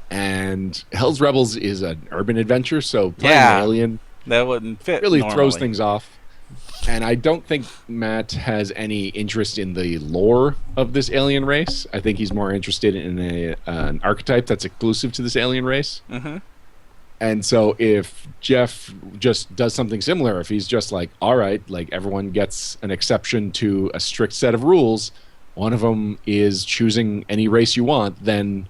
And Hell's Rebels is an urban adventure, so playing an alien that wouldn't fit really normally. Throws things off. And I don't think Matt has any interest in the lore of this alien race. I think he's more interested in an archetype that's exclusive to this alien race. Mm-hmm. And so if Jeff just does something similar, if he's just like, all right, like everyone gets an exception to a strict set of rules, one of them is choosing any race you want, then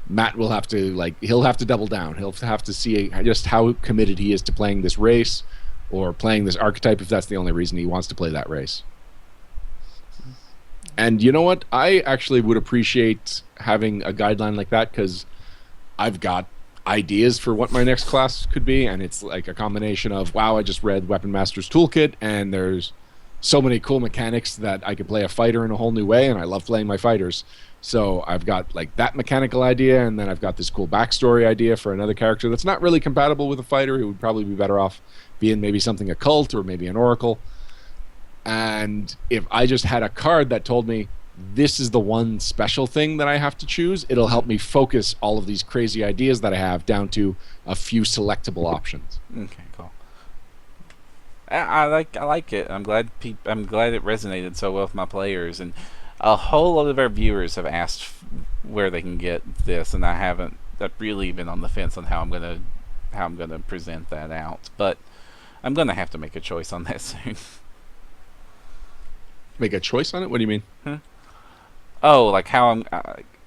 Matt will have to, he'll have to double down. He'll have to see just how committed he is to playing this race, or playing this archetype if that's the only reason he wants to play that race. And you know what? I actually would appreciate having a guideline like that, because I've got ideas for what my next class could be, and it's like a combination of, wow, I just read Weapon Master's Toolkit, and there's so many cool mechanics that I could play a fighter in a whole new way, and I love playing my fighters. So I've got like that mechanical idea, and then I've got this cool backstory idea for another character that's not really compatible with a fighter, who would probably be better off being maybe something occult or maybe an oracle. And if I just had a card that told me this is the one special thing that I have to choose, it'll help me focus all of these crazy ideas that I have down to a few selectable options. Okay, cool. I like it. I'm glad it resonated so well with my players, and a whole lot of our viewers have asked where they can get this, and I've really been on the fence on how I'm gonna present that out, but I'm gonna have to make a choice on that soon. Make a choice on it? What do you mean? Oh, like how I'm...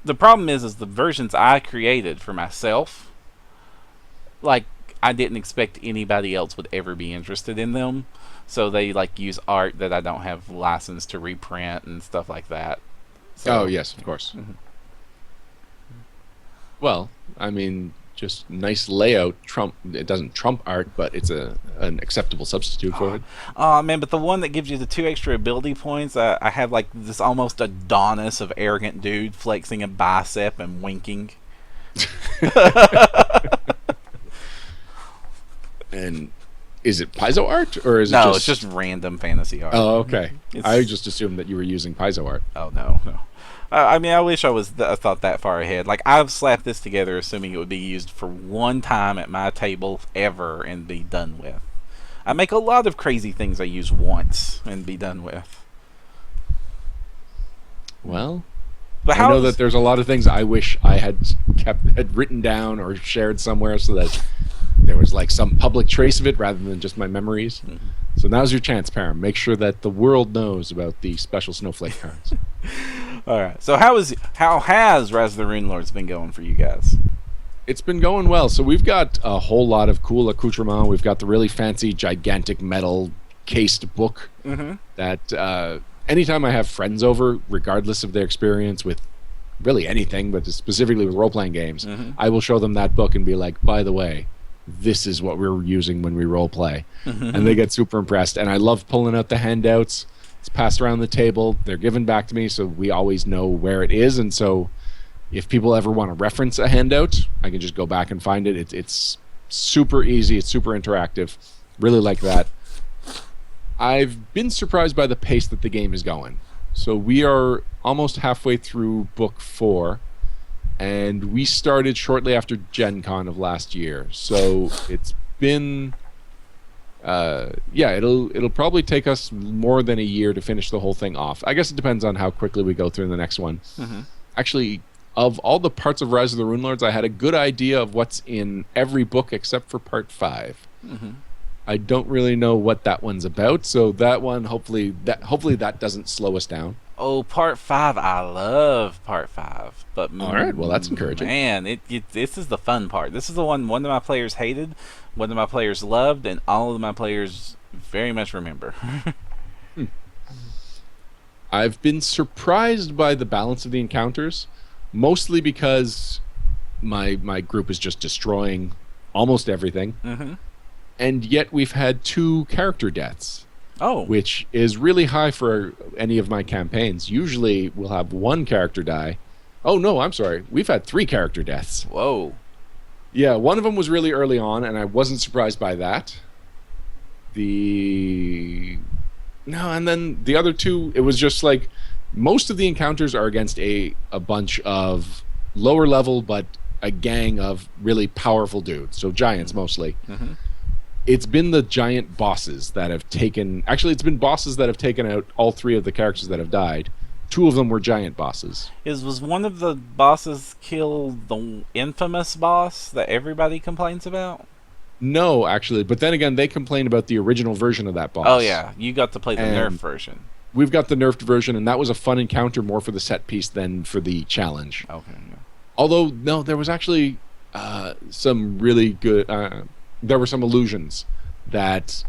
the problem is the versions I created for myself, like, I didn't expect anybody else would ever be interested in them. So they, like, use art that I don't have license to reprint and stuff like that. So, oh, yes, of course. Mm-hmm. Well, I mean, just nice layout. It doesn't trump art, but it's an acceptable substitute for it. Oh man, but the one that gives you the 2 extra ability points, I have like this almost Adonis of arrogant dude flexing a bicep and winking. And is it Paizo art, or is it No, it's just random fantasy art. Oh, okay. I just assumed that you were using Paizo art. Oh no. I mean, I wish I thought that far ahead. Like, I've slapped this together assuming it would be used for one time at my table ever and be done with. I make a lot of crazy things I use once and be done with. Well, I know that there's a lot of things I wish I had written down or shared somewhere so that there was like some public trace of it rather than just my memories. Mm-hmm. So now's your chance, Param. Make sure that the world knows about the special snowflake cards. All right. So how has Rise of the Rune Lords been going for you guys? It's been going well. So we've got a whole lot of cool accoutrement. We've got the really fancy, gigantic metal cased book that anytime I have friends over, regardless of their experience with really anything, but specifically with role-playing games, I will show them that book and be like, by the way, this is what we're using when we role-play. And they get super impressed. And I love pulling out the handouts. It's passed around the table. They're given back to me, so we always know where it is. And so if people ever want to reference a handout, I can just go back and find it. It's super easy. It's super interactive. Really like that. I've been surprised by the pace that the game is going. So we are almost halfway through book 4, and we started shortly after Gen Con of last year. So it's been... it'll probably take us more than a year to finish the whole thing off. I guess it depends on how quickly we go through the next one. Actually, of all the parts of Rise of the Rune Lords, I had a good idea of what's in every book except for part 5. I don't really know what that one's about, so that one hopefully that doesn't slow us down. Oh, part 5! I love part 5. But all right, well that's encouraging. Man, this is the fun part. This is the one of my players hated, one of my players loved, and all of my players very much remember. I've been surprised by the balance of the encounters, mostly because my group is just destroying almost everything. And yet we've had 2 character deaths. Oh. Which is really high for any of my campaigns. Usually we'll have 1 character die. Oh, no, I'm sorry. We've had 3 character deaths. Whoa. Yeah, one of them was really early on, and I wasn't surprised by that. And then the other 2, it was just like, most of the encounters are against a bunch of lower level, but a gang of really powerful dudes. So giants mostly. It's been the giant bosses that have taken... Actually, it's been bosses that have taken out all 3 of the characters that have died. 2 of them were giant bosses. Was one of the bosses killed the infamous boss that everybody complains about? No, actually. But then again, they complain about the original version of that boss. Oh, yeah. You got to play the nerf version. We've got the nerfed version, and that was a fun encounter more for the set piece than for the challenge. Okay, yeah. Although, no, there was actually some really good... there were some illusions that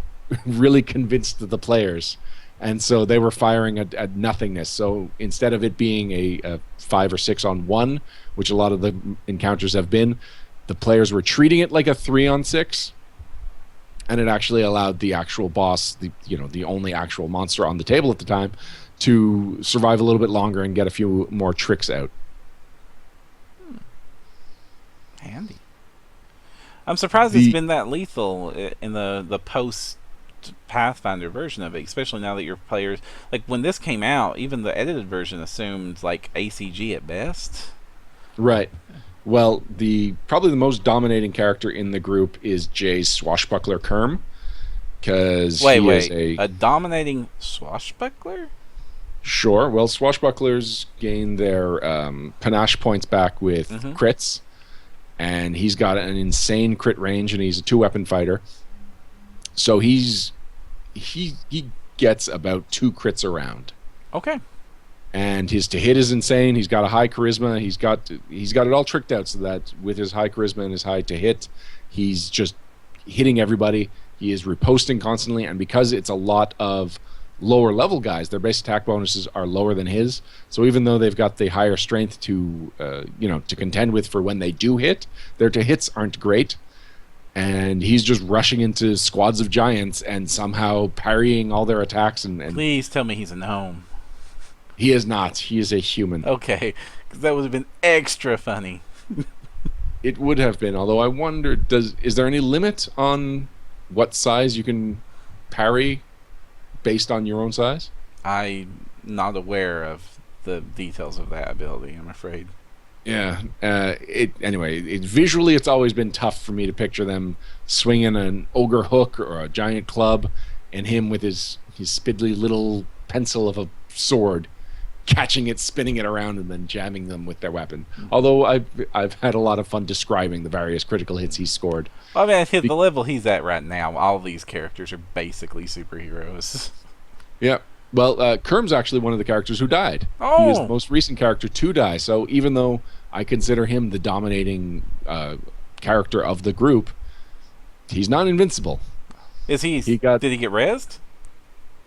really convinced the players. And so they were firing at nothingness. So instead of it being a 5 or 6 on 1, which a lot of the encounters have been, the players were treating it like a 3 on 6. And it actually allowed the actual boss, the only actual monster on the table at the time, to survive a little bit longer and get a few more tricks out. Handy. I'm surprised it's been that lethal in the post Pathfinder version of it, especially now that your players, like when this came out, even the edited version assumed like ACG at best. Right. Well, probably the most dominating character in the group is Jay's swashbuckler Kerm, because he is a dominating swashbuckler. Sure. Well, swashbucklers gain their panache points back with crits, and he's got an insane crit range, and he's a 2-weapon fighter. So he gets about 2 crits around. Okay. And his to hit is insane. He's got a high charisma. He's got it all tricked out so that with his high charisma and his high to hit, he's just hitting everybody. He is riposting constantly, and because it's a lot of lower level guys, their base attack bonuses are lower than his. So even though they've got the higher strength to contend with for when they do hit, their to hits aren't great. And he's just rushing into squads of giants and somehow parrying all their attacks. And please tell me he's a gnome. He is not. He is a human. Okay, because that would have been extra funny. It would have been, although I wonder, is there any limit on what size you can parry based on your own size? I'm not aware of the details of that ability, I'm afraid. Yeah. Visually, it's always been tough for me to picture them swinging an ogre hook or a giant club, and him with his spindly little pencil of a sword, catching it, spinning it around, and then jamming them with their weapon. Although I've had a lot of fun describing the various critical hits he's scored. I mean, at the level he's at right now, all these characters are basically superheroes. Yeah. Well, Kerm's actually one of the characters who died. Oh. He is the most recent character to die. So even though I consider him the dominating character of the group, he's not invincible. Is he? Did he get rezzed?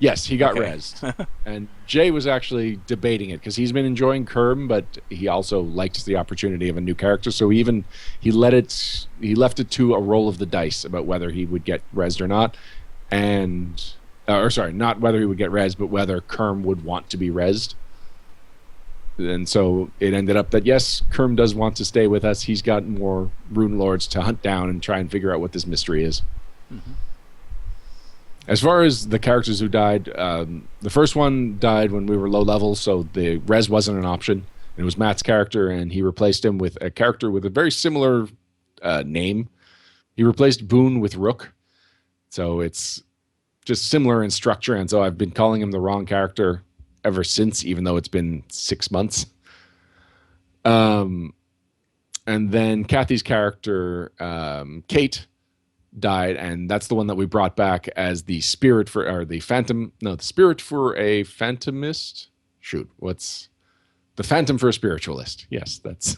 Yes, he got rezzed. And Jay was actually debating it because he's been enjoying Kerm, but he also liked the opportunity of a new character. So he left it to a roll of the dice about whether he would get rezzed or not. Not whether he would get rezzed, but whether Kerm would want to be rezzed. And so it ended up that, yes, Kerm does want to stay with us. He's got more Rune Lords to hunt down and try and figure out what this mystery is. Mm-hmm. As far as the characters who died, the first one died when we were low level, so the res wasn't an option. It was Matt's character, and he replaced him with a character with a very similar name. He replaced Boone with Rook. So it's just similar in structure, and so I've been calling him the wrong character ever since, even though it's been 6 months. And then Kathy's character, Kate, died, and that's the one that we brought back as the spirit for a phantomist. What's the phantom for a spiritualist? Yes, that's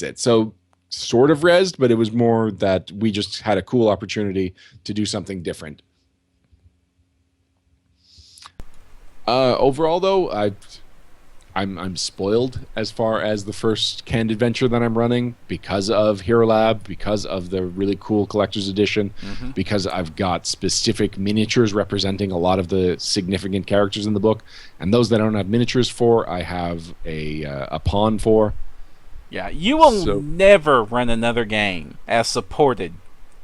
it. So sort of rezzed, but it was more that we just had a cool opportunity to do something different. Overall, though, I'm spoiled as far as the first canned adventure that I'm running because of Hero Lab, because of the really cool collector's edition, because I've got specific miniatures representing a lot of the significant characters in the book, and those that I don't have miniatures for, I have a pawn for. Yeah, you will never run another game as supported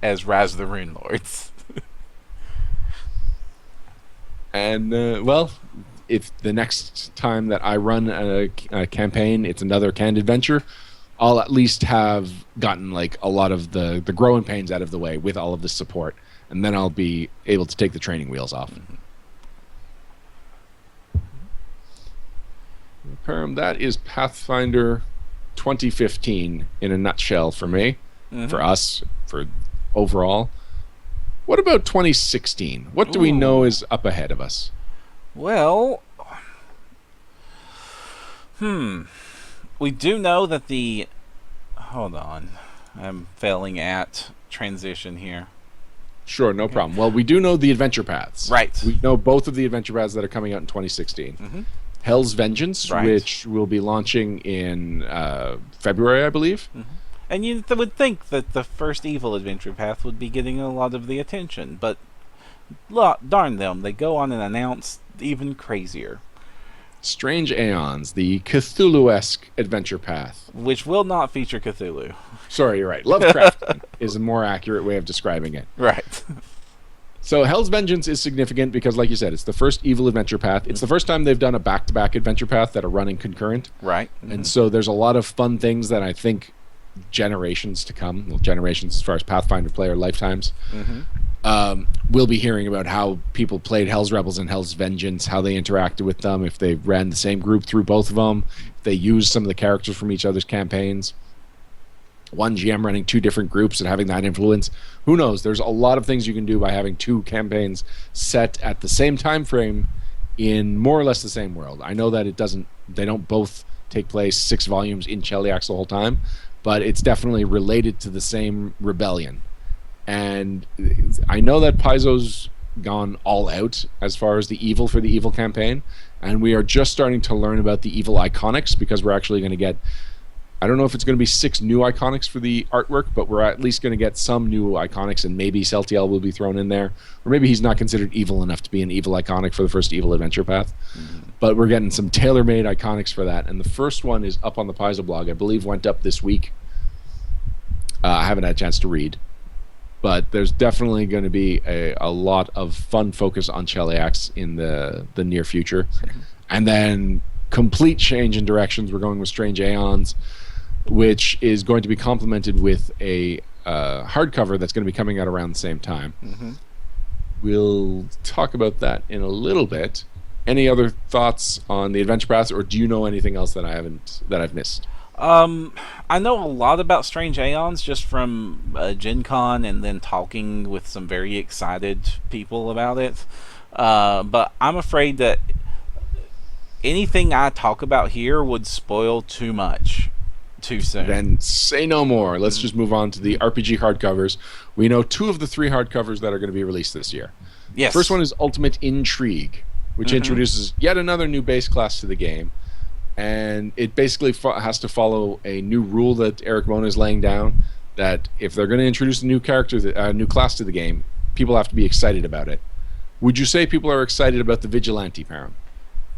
as Rise of the Rune Lords. And, if the next time that I run a campaign, it's another canned adventure, I'll at least have gotten like a lot of the growing pains out of the way with all of the support, and then I'll be able to take the training wheels off. Param, that is Pathfinder 2015 in a nutshell for me, for us, for overall. What about 2016? What do we know is up ahead of us? Well, we do know that hold on, I'm failing at transition here. Sure, no problem. Well, we do know the adventure paths. Right. We know both of the adventure paths that are coming out in 2016. Mm-hmm. Hell's Vengeance, Right. which will be launching in February, I believe. Mm-hmm. And you would think that the first evil adventure path would be getting a lot of the attention, but darn them, they go on and announce even crazier. Strange Aeons, the Cthulhu-esque adventure path. Which will not feature Cthulhu. Sorry, you're right. Lovecraft is a more accurate way of describing it. Right. So Hell's Vengeance is significant because, like you said, it's the first evil adventure path. It's the first time they've done a back-to-back adventure path that are running concurrent. Right. Mm-hmm. And so there's a lot of fun things that I think generations to come, well, generations as far as Pathfinder player lifetimes, we'll be hearing about how people played Hell's Rebels and Hell's Vengeance, how they interacted with them, if they ran the same group through both of them, if they used some of the characters from each other's campaigns. One GM running two different groups and having that influence. Who knows? There's a lot of things you can do by having two campaigns set at the same time frame in more or less the same world. I know that they don't both take place 6 volumes in Cheliax the whole time, but it's definitely related to the same rebellion. And I know that Paizo's gone all out as far as the evil for the evil campaign, and we are just starting to learn about the evil iconics, because we're actually going to get, I don't know if it's going to be 6 new iconics for the artwork, but we're at least going to get some new iconics, and maybe Celtiel will be thrown in there, or maybe he's not considered evil enough to be an evil iconic for the first evil adventure path. But we're getting some tailor-made iconics for that, and the first one is up on the Paizo blog. I believe went up this week. I haven't had a chance to read, but there's definitely going to be a lot of fun focus on Cheliax in the near future. And then complete change in directions. We're going with Strange Aeons, which is going to be complemented with a hardcover that's going to be coming out around the same time. We'll talk about that in a little bit. Any other thoughts on the adventure paths, or do you know anything else that I've missed? I know a lot about Strange Aeons just from Gen Con and then talking with some very excited people about it. But I'm afraid that anything I talk about here would spoil too much too soon. Then say no more. Let's just move on to the RPG hardcovers. We know 2 of the 3 hardcovers that are going to be released this year. Yes. First one is Ultimate Intrigue, which introduces yet another new base class to the game. And it basically has to follow a new rule that Eric Mona is laying down, that if they're going to introduce a new character, a new class to the game, people have to be excited about it. Would you say people are excited about the Vigilante, Param?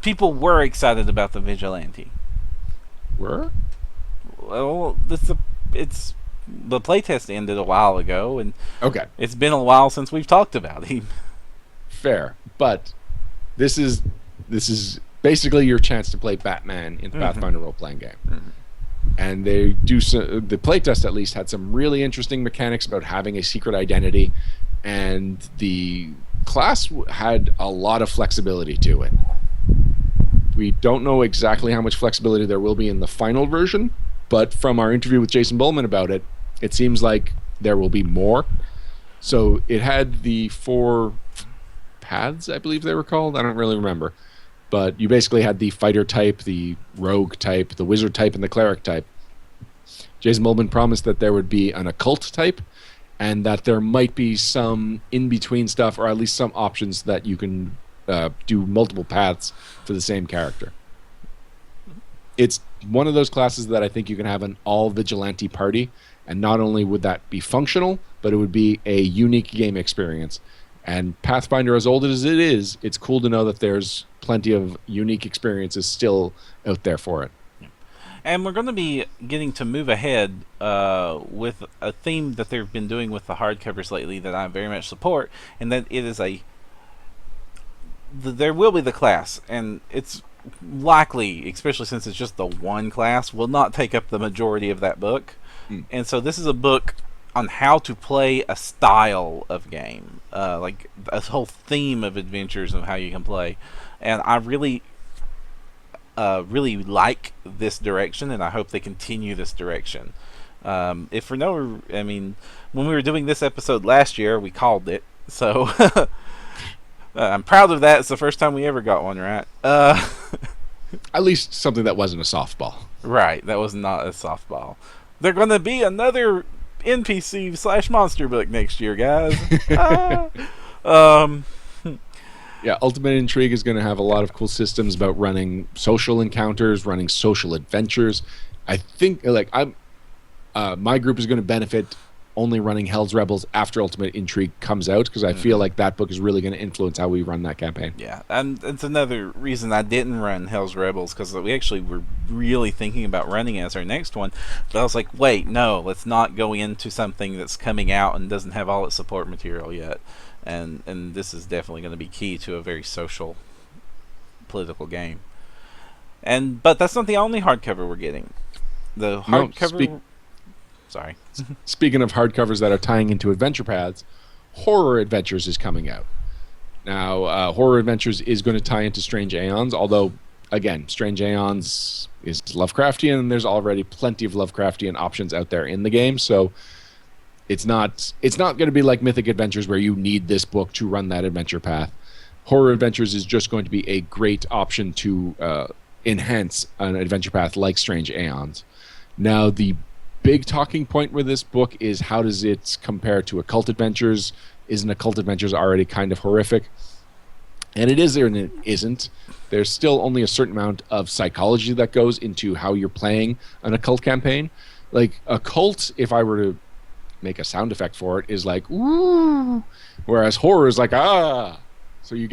People were excited about the Vigilante. Were? Well, it's the playtest ended a while ago, and okay, it's been a while since we've talked about him. Fair, but this is basically your chance to play Batman in the Pathfinder role-playing game. And they do the playtest at least had some really interesting mechanics about having a secret identity, and the class had a lot of flexibility to it. We don't know exactly how much flexibility there will be in the final version, but from our interview with Jason Bowman about it, it seems like there will be more. So it had the 4 paths, I believe they were called. I don't really remember. But you basically had the fighter type, the rogue type, the wizard type, and the cleric type. Jason Bowman promised that there would be an occult type, and that there might be some in-between stuff, or at least some options that you can do multiple paths for the same character. It's one of those classes that I think you can have an all-vigilante party, and not only would that be functional, but it would be a unique game experience. And Pathfinder, as old as it is, it's cool to know that there's plenty of unique experiences still out there for it. And we're going to be getting to move ahead with a theme that they've been doing with the hardcovers lately that I very much support, and that it is there will be the class, and it's likely, especially since it's just the one class, will not take up the majority of that book. And so this is a book on how to play a style of game, like a whole theme of adventures of how you can play. And I really like this direction, and I hope they continue this direction. If for no, I mean, when we were doing this episode last year, we called it, so I'm proud of that. It's the first time we ever got one right. At least something that wasn't a softball. Right, that was not a softball. They're going to be another NPC/monster book next year, guys. um, Yeah, Ultimate Intrigue is going to have a lot of cool systems about running social encounters, running social adventures. I think my group is going to benefit only running Hell's Rebels after Ultimate Intrigue comes out, because I feel like that book is really going to influence how we run that campaign. Yeah, and it's another reason I didn't run Hell's Rebels, because we actually were really thinking about running it as our next one, but I was like, wait, no, let's not go into something that's coming out and doesn't have all its support material yet, and this is definitely going to be key to a very social political game. But that's not the only hardcover we're getting. The hardcover... Sorry. Speaking of hardcovers that are tying into adventure paths, Horror Adventures is coming out. Now, Horror Adventures is going to tie into Strange Aeons, although, again, Strange Aeons is Lovecraftian, and there's already plenty of Lovecraftian options out there in the game, so it's not going to be like Mythic Adventures where you need this book to run that adventure path. Horror Adventures is just going to be a great option to enhance an adventure path like Strange Aeons. Now, the big talking point with this book is, how does it compare to Occult Adventures? Isn't Occult Adventures already kind of horrific? And it is and it isn't. There's still only a certain amount of psychology that goes into how you're playing an occult campaign. Like, Occult, if I were to make a sound effect for it, is like, ooh, whereas horror is like, ah. So you're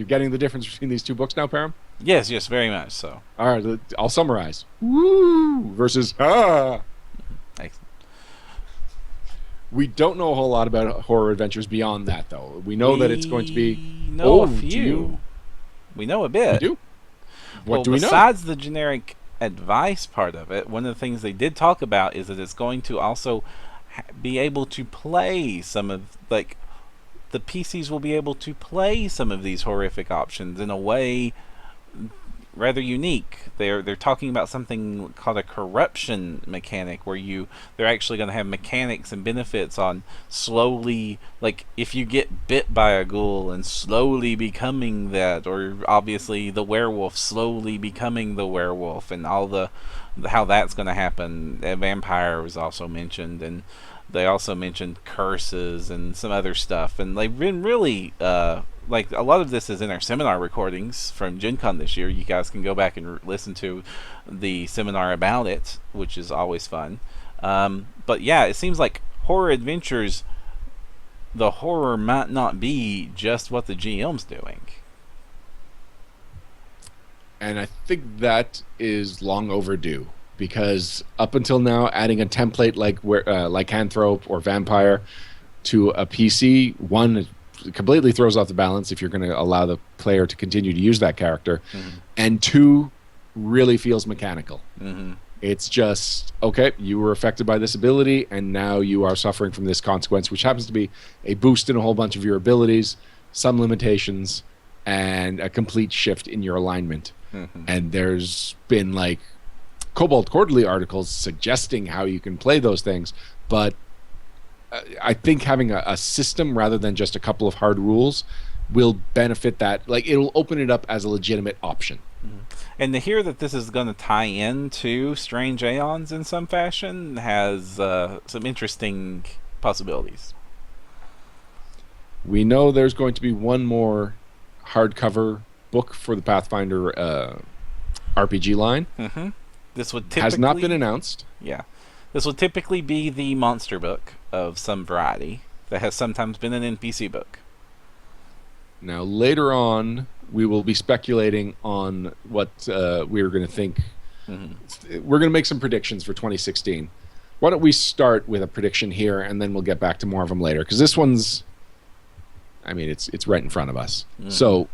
getting the difference between these two books now, Param? Yes, very much so. All right, I'll summarize. Woo versus ah. Excellent. We don't know a whole lot about Horror Adventures beyond that, though. We know that it's going to be... We know a few. We know a bit. We do? What do we know? Besides the generic advice part of it, one of the things they did talk about is that it's going to also be able to play some of... Like, the PCs will be able to play some of these horrific options in a way rather unique. They're talking about something called a corruption mechanic, where they're actually going to have mechanics and benefits on slowly, like if you get bit by a ghoul and slowly becoming that, or obviously the werewolf slowly becoming the werewolf, and all the how that's going to happen. A vampire was also mentioned, and they also mentioned curses and some other stuff, and they've been really like, a lot of this is in our seminar recordings from Gen Con this year. You guys can go back and listen to the seminar about it, which is always fun. But yeah, it seems like Horror Adventures, the horror might not be just what the GM's doing. And I think that is long overdue, because up until now, adding a template like Lycanthrope or Vampire to a PC, one, completely throws off the balance if you're going to allow the player to continue to use that character, and two, really feels mechanical. It's just, okay, you were affected by this ability, and now you are suffering from this consequence, which happens to be a boost in a whole bunch of your abilities, some limitations, and a complete shift in your alignment. And there's been like Cobalt Quarterly articles suggesting how you can play those things, but I think having a system rather than just a couple of hard rules will benefit that. Like, it'll open it up as a legitimate option. And to hear that this is going to tie into Strange Aeons in some fashion has some interesting possibilities. We know there's going to be one more hardcover book for the Pathfinder RPG line. This would typically... has not been announced. Yeah. This would typically be the monster book of some variety that has sometimes been an NPC book. Now, later on, we will be speculating on what we're going to think. We're going to make some predictions for 2016. Why don't we start with a prediction here, and then we'll get back to more of them later, because this one's... I mean, it's right in front of us. So,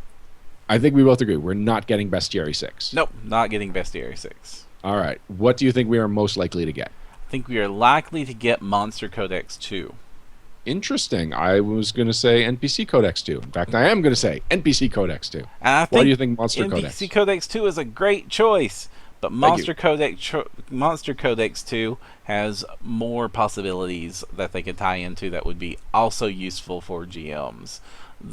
I think we both agree. We're not getting Bestiary 6. Nope, not getting Bestiary 6. All right. What do you think we are most likely to get? I think we are likely to get Monster Codex 2. Interesting. I was going to say NPC Codex 2. In fact, I am going to say NPC Codex 2. Why do you think Monster Codex? NPC Codex 2 is a great choice, but Monster Codex 2 has more possibilities that they could tie into that would be also useful for GMs,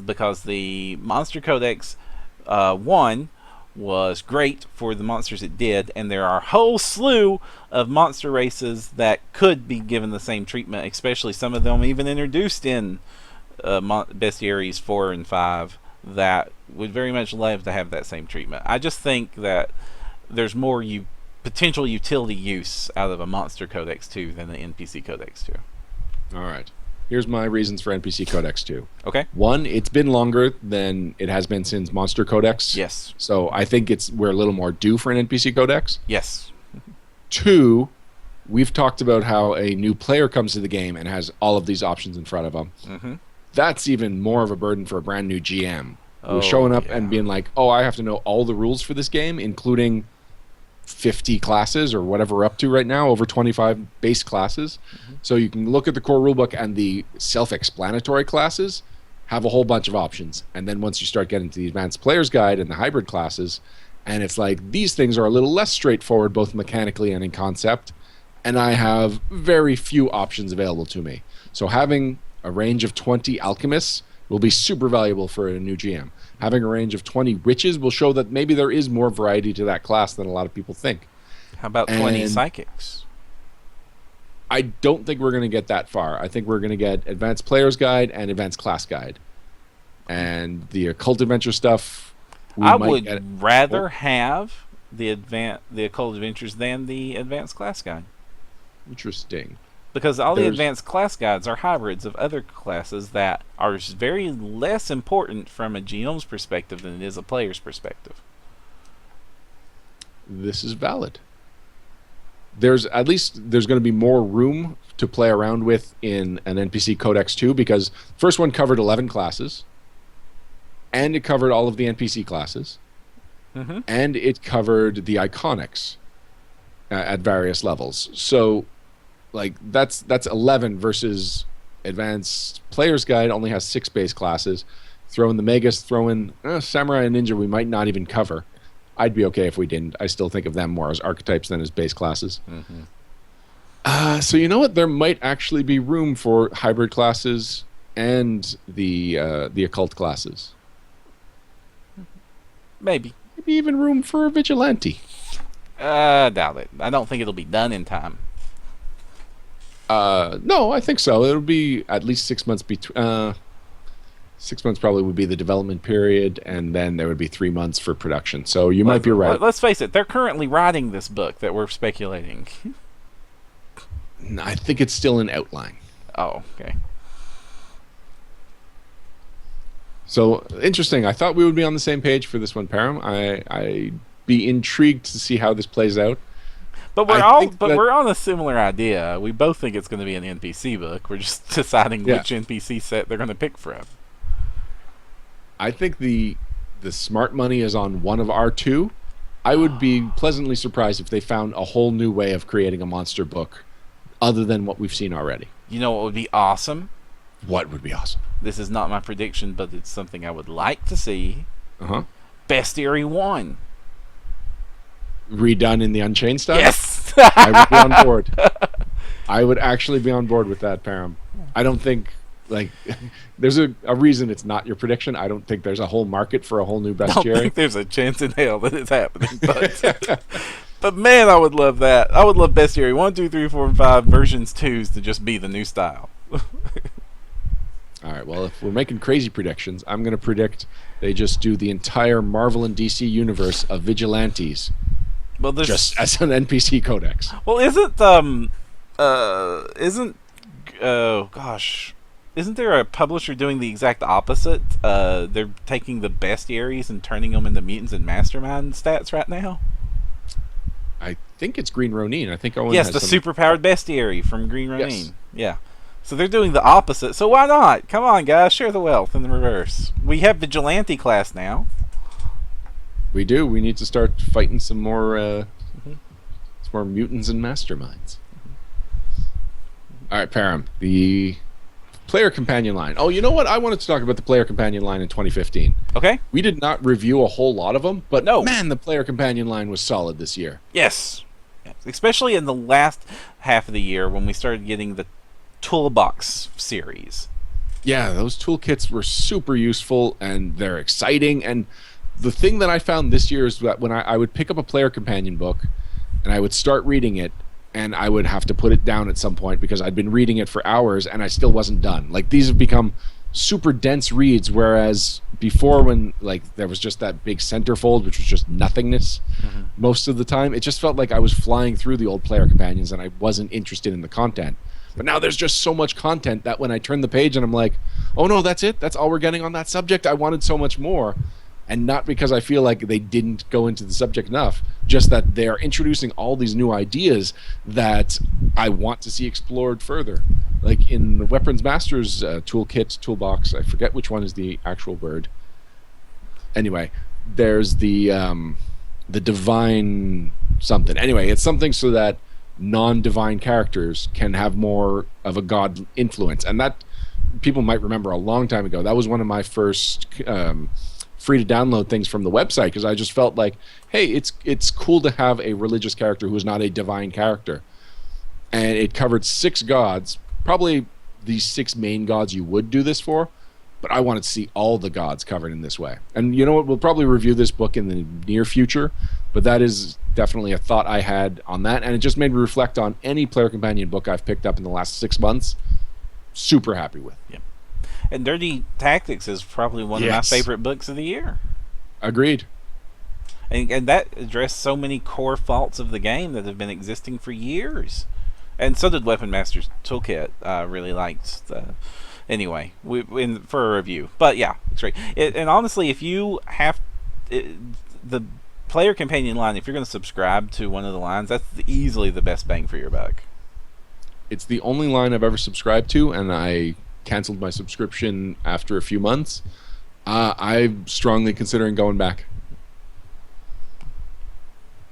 because the Monster Codex 1 was great for the monsters it did, and there are a whole slew of monster races that could be given the same treatment, especially some of them even introduced in Bestiaries 4 and 5 that would very much love to have that same treatment. I just think that there's more potential utility use out of a Monster Codex 2 than an NPC Codex 2. All right. Here's my reasons for NPC Codex 2. Okay. 1, it's been longer than it has been since Monster Codex. Yes. So I think we're a little more due for an NPC Codex. Yes. 2, we've talked about how a new player comes to the game and has all of these options in front of them. Mm-hmm. That's even more of a burden for a brand new GM. Who's showing up and being like, oh, I have to know all the rules for this game, including 50 classes or whatever we're up to right now, over 25 base classes. Mm-hmm. So you can look at the core rulebook and the self-explanatory classes have a whole bunch of options. And then once you start getting to the advanced player's guide and the hybrid classes, and it's like these things are a little less straightforward both mechanically and in concept, and I have very few options available to me. So having a range of 20 alchemists will be super valuable for a new GM. Having a range of 20 witches will show that maybe there is more variety to that class than a lot of people think. How about 20 psychics? I don't think we're going to get that far. I think we're going to get Advanced Player's Guide and Advanced Class Guide. And the Occult Adventure stuff, I would rather have the Occult Adventures than the Advanced Class Guide. Interesting. Because all the advanced class guides are hybrids of other classes that are very less important from a GM's perspective than it is a player's perspective. This is valid. There's going to be more room to play around with in an NPC Codex 2 because the first one covered 11 classes, and it covered all of the NPC classes, and it covered the iconics at various levels. So like that's 11 versus Advanced Player's Guide only has 6 base classes. Throw in the Magus, throw in Samurai and Ninja we might not even cover. I'd be okay if we didn't. I still think of them more as archetypes than as base classes. Mm-hmm. So you know what? There might actually be room for hybrid classes and the occult classes. Maybe even room for a vigilante. Doubt it. I don't think it'll be done in time. No, I think so. It'll be at least 6 months. 6 months probably would be the development period, and then there would be 3 months for production. So you might be right. Let's face it. They're currently writing this book that we're speculating. I think it's still in outline. Oh, okay. So interesting. I thought we would be on the same page for this one, Param. I'd be intrigued to see how this plays out. But we're on a similar idea. We both think it's going to be an NPC book. We're just deciding which NPC set they're going to pick from. I think the smart money is on one of our two. I would be pleasantly surprised if they found a whole new way of creating a monster book other than what we've seen already. You know what would be awesome? What would be awesome? This is not my prediction, but it's something I would like to see. Bestiary 1. Redone in the Unchained style? Yes! I would be on board. I would actually be on board with that, Param. I don't think, there's a reason it's not your prediction. I don't think there's a whole market for a whole new Bestiary. I don't think there's a chance in hell that it's happening. But man, I would love that. I would love Bestiary 1, 2, 3, 4, and 5 versions 2s to just be the new style. All right, well, if we're making crazy predictions, I'm going to predict they just do the entire Marvel and DC universe of vigilantes. Well, just as an NPC codex. Well, isn't there a publisher doing the exact opposite? They're taking the bestiaries and turning them into mutants and mastermind stats right now. I think it's Green Ronin. I think Owen has the superpowered bestiary from Green Ronin. Yes. Yeah. So they're doing the opposite. So why not? Come on, guys, share the wealth in the reverse. We have vigilante class now. We do. We need to start fighting some more mutants and masterminds. All right, Param, the player companion line. Oh, you know what? I wanted to talk about the player companion line in 2015. Okay. We did not review a whole lot of them, but man, the player companion line was solid this year. Yes. Especially in the last half of the year when we started getting the Toolbox series. Yeah, those toolkits were super useful, and they're exciting, and The thing that I found this year is that when I would pick up a player companion book and I would start reading it, and I would have to put it down at some point because I'd been reading it for hours and I still wasn't done. Like, these have become super dense reads, whereas before, when like there was just that big centerfold, which was just nothingness most of the time, it just felt like I was flying through the old player companions and I wasn't interested in the content. But now there's just so much content that when I turn the page and I'm like, oh no, that's it? That's all we're getting on that subject? I wanted so much more. And not because I feel like they didn't go into the subject enough, just that they're introducing all these new ideas that I want to see explored further. Like in the Weapons Masters toolbox, I forget which one is the actual word. Anyway, there's the divine something. Anyway, it's something so that non-divine characters can have more of a god influence. And that, people might remember a long time ago, that was one of my first free to download things from the website, because I just felt like, hey, it's cool to have a religious character who is not a divine character. And it covered 6 gods, probably the 6 main gods you would do this for, but I wanted to see all the gods covered in this way. And you know what, we'll probably review this book in the near future, but that is definitely a thought I had on that, and it just made me reflect on any player companion book I've picked up in the last 6 months. Super happy with. Yep. And Dirty Tactics is probably one of my favorite books of the year. Agreed. And that addressed so many core faults of the game that have been existing for years. And so did Weapon Master's Toolkit. I really liked anyway, for a review. But yeah, it's great. And honestly, if you have the player companion line, if you're going to subscribe to one of the lines, that's easily the best bang for your buck. It's the only line I've ever subscribed to, and I canceled my subscription after a few months. I'm strongly considering going back.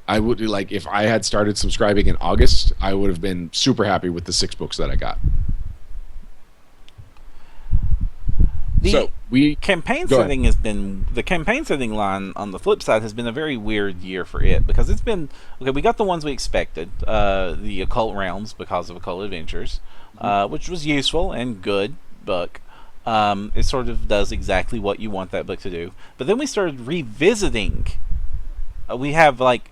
I would, like, if I had started subscribing in August, I would have been super happy with the 6 books that I got. The campaign setting line on the flip side has been a very weird year for it, because it's been okay. We got the ones we expected, the Occult Realms because of Occult Adventures, which was useful and good book. It sort of does exactly what you want that book to do. But then we started revisiting. We have like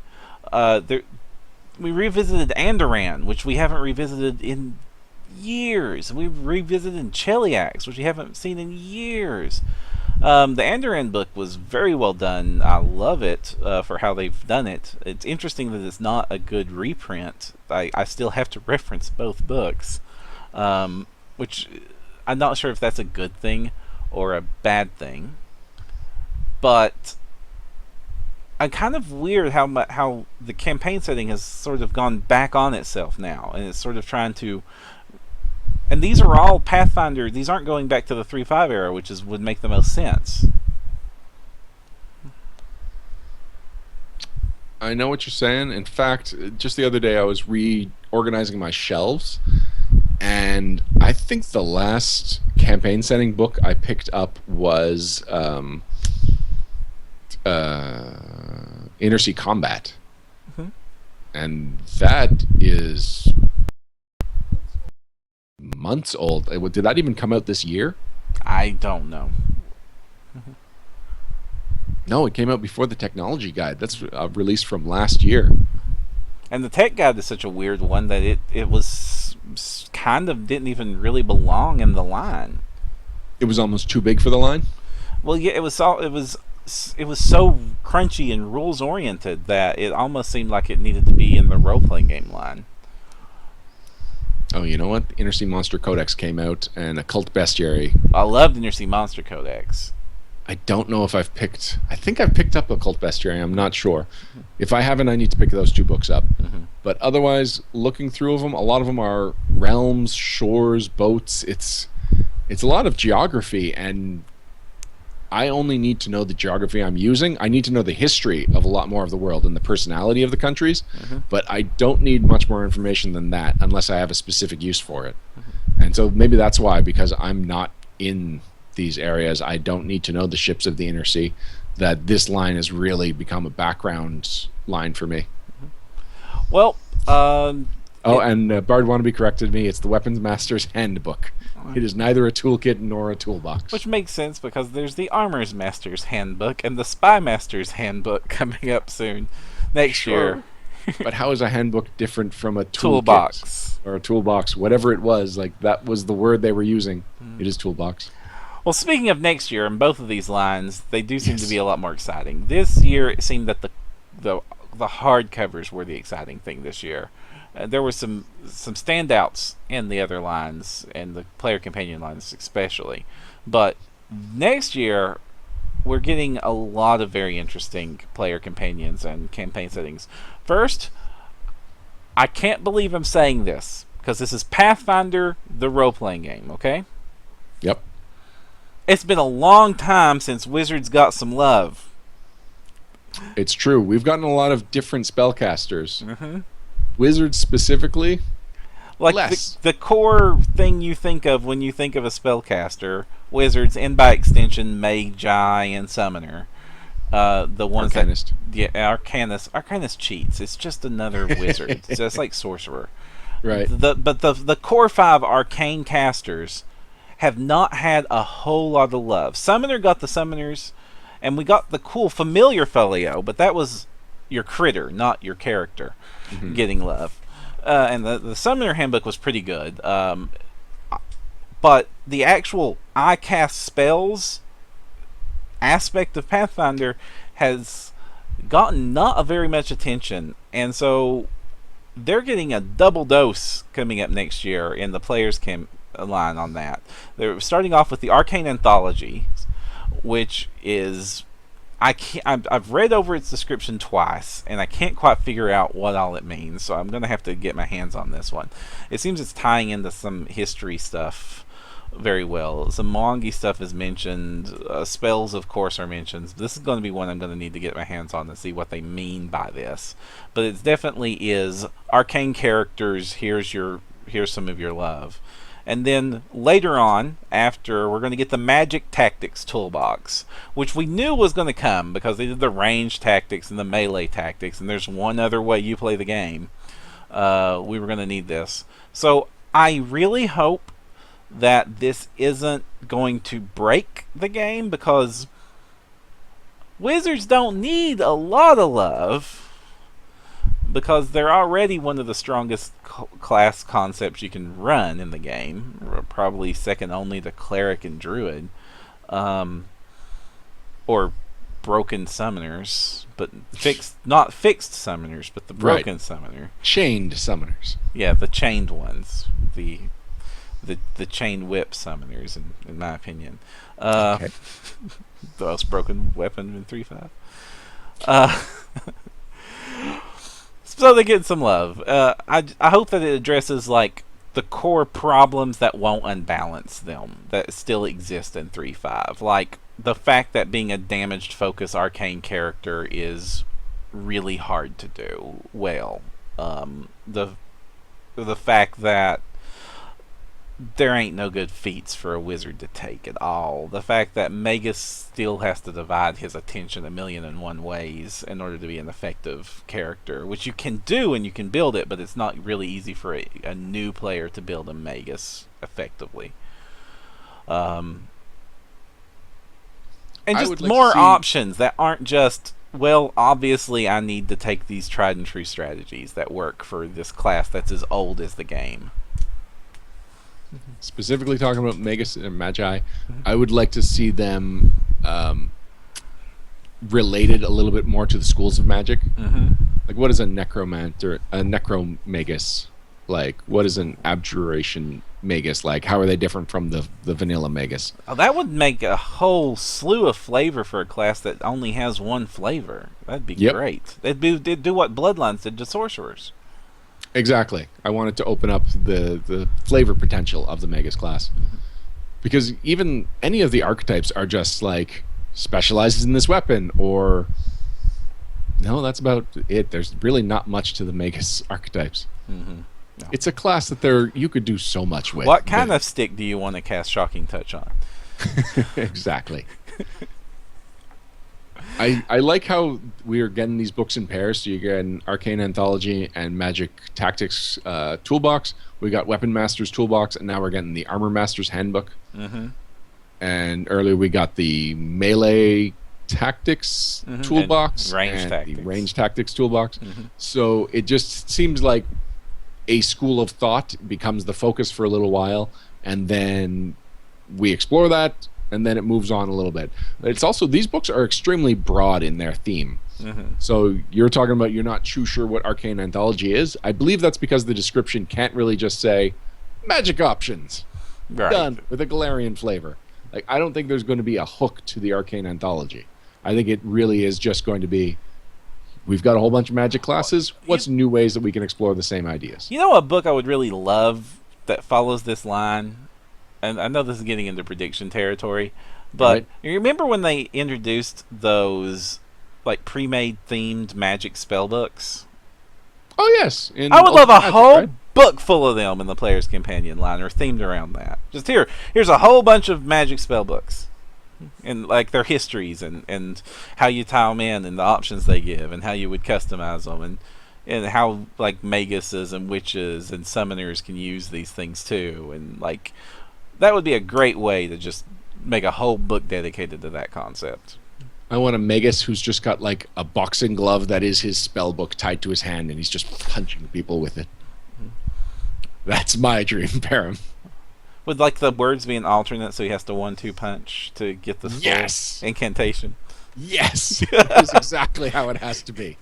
we revisited Andoran, which we haven't revisited in years. We've revisited Cheliax, which we haven't seen in years. The Andoran book was very well done. I love it for how they've done it. It's interesting that it's not a good reprint. I still have to reference both books, which I'm not sure if that's a good thing or a bad thing. But I'm kind of weird how the campaign setting has sort of gone back on itself now, and it's sort of trying to. And these are all Pathfinder. These aren't going back to the 3.5 era, which would make the most sense. I know what you're saying. In fact, just the other day I was reorganizing my shelves, and I think the last campaign setting book I picked up was Inner Sea Combat. And that is months old. Did that even come out this year? I don't know. No, it came out before the technology guide. That's a release from last year. And the tech guide is such a weird one that it was kind of didn't even really belong in the line. It was almost too big for the line? Well, yeah, it was so crunchy and rules oriented that it almost seemed like it needed to be in the role playing game line. Oh, you know what? Inner Sea Monster Codex came out, and Occult Bestiary. I loved Inner Sea Monster Codex. I don't know if I've picked. I think I've picked up Occult Bestiary. I'm not sure. If I haven't, I need to pick those 2 books up. But otherwise, looking through them, a lot of them are realms, shores, boats. It's a lot of geography, and I only need to know the geography I'm using. I need to know the history of a lot more of the world and the personality of the countries, but I don't need much more information than that unless I have a specific use for it. And so maybe that's why, because I'm not in these areas, I don't need to know the ships of the Inner Sea, that this line has really become a background line for me. Well, Oh, and Bard Wannabe corrected me. It's the Weapons Master's Handbook. It is neither a toolkit nor a toolbox. Which makes sense because there's the Armor's Master's Handbook and the Spy Master's Handbook coming up soon next year. But how is a handbook different from a toolbox or a toolbox? Whatever it was, like that was the word they were using. It is toolbox. Well, speaking of next year, in both of these lines, they do seem to be a lot more exciting. This year, it seemed that the hardcovers were the exciting thing this year. There were some standouts in the other lines, and the player companion lines especially. But next year, we're getting a lot of very interesting player companions and campaign settings. First, I can't believe I'm saying this, because this is Pathfinder, the role-playing game, okay? Yep. It's been a long time since Wizards got some love. It's true. We've gotten a lot of different spellcasters. Mm-hmm. Wizards specifically, like less. The core thing you think of when you think of a spellcaster, Wizards, and by extension, Magi and Summoner. The ones Arcanist. Arcanist cheats. It's just another wizard. It's just like sorcerer. Right. But the core 5 arcane casters have not had a whole lot of love. Summoner got the summoners, and we got the cool familiar folio, but that was your critter, not your character, getting love. And the Summoner Handbook was pretty good. But the actual I cast spells aspect of Pathfinder has gotten not a very much attention. And so they're getting a double dose coming up next year in the players' line on that. They're starting off with the Arcane Anthology, which is... I've read over its description twice, and I can't quite figure out what all it means, so I'm going to have to get my hands on this one. It seems it's tying into some history stuff very well. Some Mongi stuff is mentioned. Spells, of course, are mentioned. This is going to be one I'm going to need to get my hands on to see what they mean by this. But it definitely is arcane characters, here's some of your love. And then later on, after, we're going to get the Magic Tactics Toolbox, which we knew was going to come because they did the range tactics and the melee tactics, and there's one other way you play the game. We were going to need this. So I really hope that this isn't going to break the game, because Wizards don't need a lot of love, because they're already one of the strongest class concepts you can run in the game, probably second only to Cleric and Druid, or Broken Summoners, but not fixed Summoners, but the Broken Summoner. Chained Summoners. Yeah, the chained ones, the chain whip Summoners, in my opinion. Okay. The most broken weapon in 3.5. So they get some love. I hope that it addresses like the core problems that won't unbalance them, that still exist in 3.5. Like the fact that being a damaged focus arcane character is really hard to do well. The fact that there ain't no good feats for a wizard to take at all. The fact that Magus still has to divide his attention 1,000,001 ways in order to be an effective character, which you can do and you can build it, but it's not really easy for a new player to build a Magus effectively. And just more options that aren't just, well, obviously I need to take these tried and true strategies that work for this class that's as old as the game. Specifically talking about Magus and Magi, I would like to see them related a little bit more to the schools of magic. Like, what is a necromancer, a necromagus? Like, what is an abjuration magus? Like, how are they different from the vanilla magus? Oh, that would make a whole slew of flavor for a class that only has one flavor. That'd be great. They'd do what Bloodlines did to sorcerers. Exactly. I wanted to open up the flavor potential of the Magus class. Because even any of the archetypes are just like specializes in this weapon, or no, that's about it. There's really not much to the Magus archetypes. No. It's a class that you could do so much with. What kind of stick do you want to cast Shocking Touch on? Exactly. I like how we are getting these books in pairs. So you get an Arcane Anthology and Magic Tactics toolbox. We got Weapon Master's toolbox, and now we're getting the Armor Master's handbook. Mm-hmm. And earlier we got the Melee Tactics toolbox and the Range Tactics toolbox. Mm-hmm. So it just seems like a school of thought becomes the focus for a little while, and then we explore that, and then it moves on a little bit. It's also, these books are extremely broad in their theme. Mm-hmm. So you're talking about you're not too sure what Arcane Anthology is. I believe that's because the description can't really just say magic options. Right. Done with a Galarian flavor. Like, I don't think there's going to be a hook to the Arcane Anthology. I think it really is just going to be, we've got a whole bunch of magic classes. What's new ways that we can explore the same ideas? You know, a book I would really love that follows this line, and I know this is getting into prediction territory, but you remember when they introduced those like pre-made themed magic spell books? Oh yes, I would love a whole book full of them in the Player's Companion line, or themed around that. Just here's a whole bunch of magic spell books, and like their histories and how you tie them in and the options they give and how you would customize them and how like maguses and witches and summoners can use these things too, and like that would be a great way to just make a whole book dedicated to that concept. I want a magus who's just got like a boxing glove that is his spell book tied to his hand, and he's just punching people with it. That's my dream, Param. With like the words being alternate, so he has to 1-2 punch to get the full incantation. Yes, that's exactly how it has to be.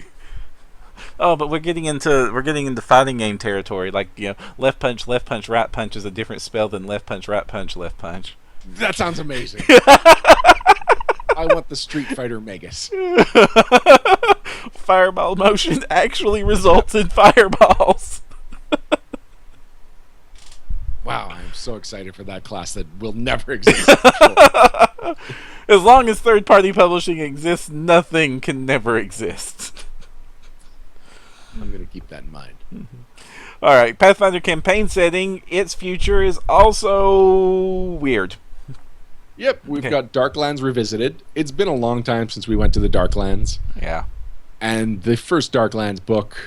Oh, but we're getting into fighting game territory. Like, you know, left punch, right punch is a different spell than left punch, right punch, left punch. That sounds amazing. I want the Street Fighter Magus. Fireball motion actually results in fireballs. Wow, I'm so excited for that class that will never exist. As long as third-party publishing exists, nothing can never exist. I'm going to keep that in mind. Mm-hmm. All right, Pathfinder campaign setting. Its future is also weird. Yep, we've got Darklands Revisited. It's been a long time since we went to the Darklands. Yeah. And the first Darklands book,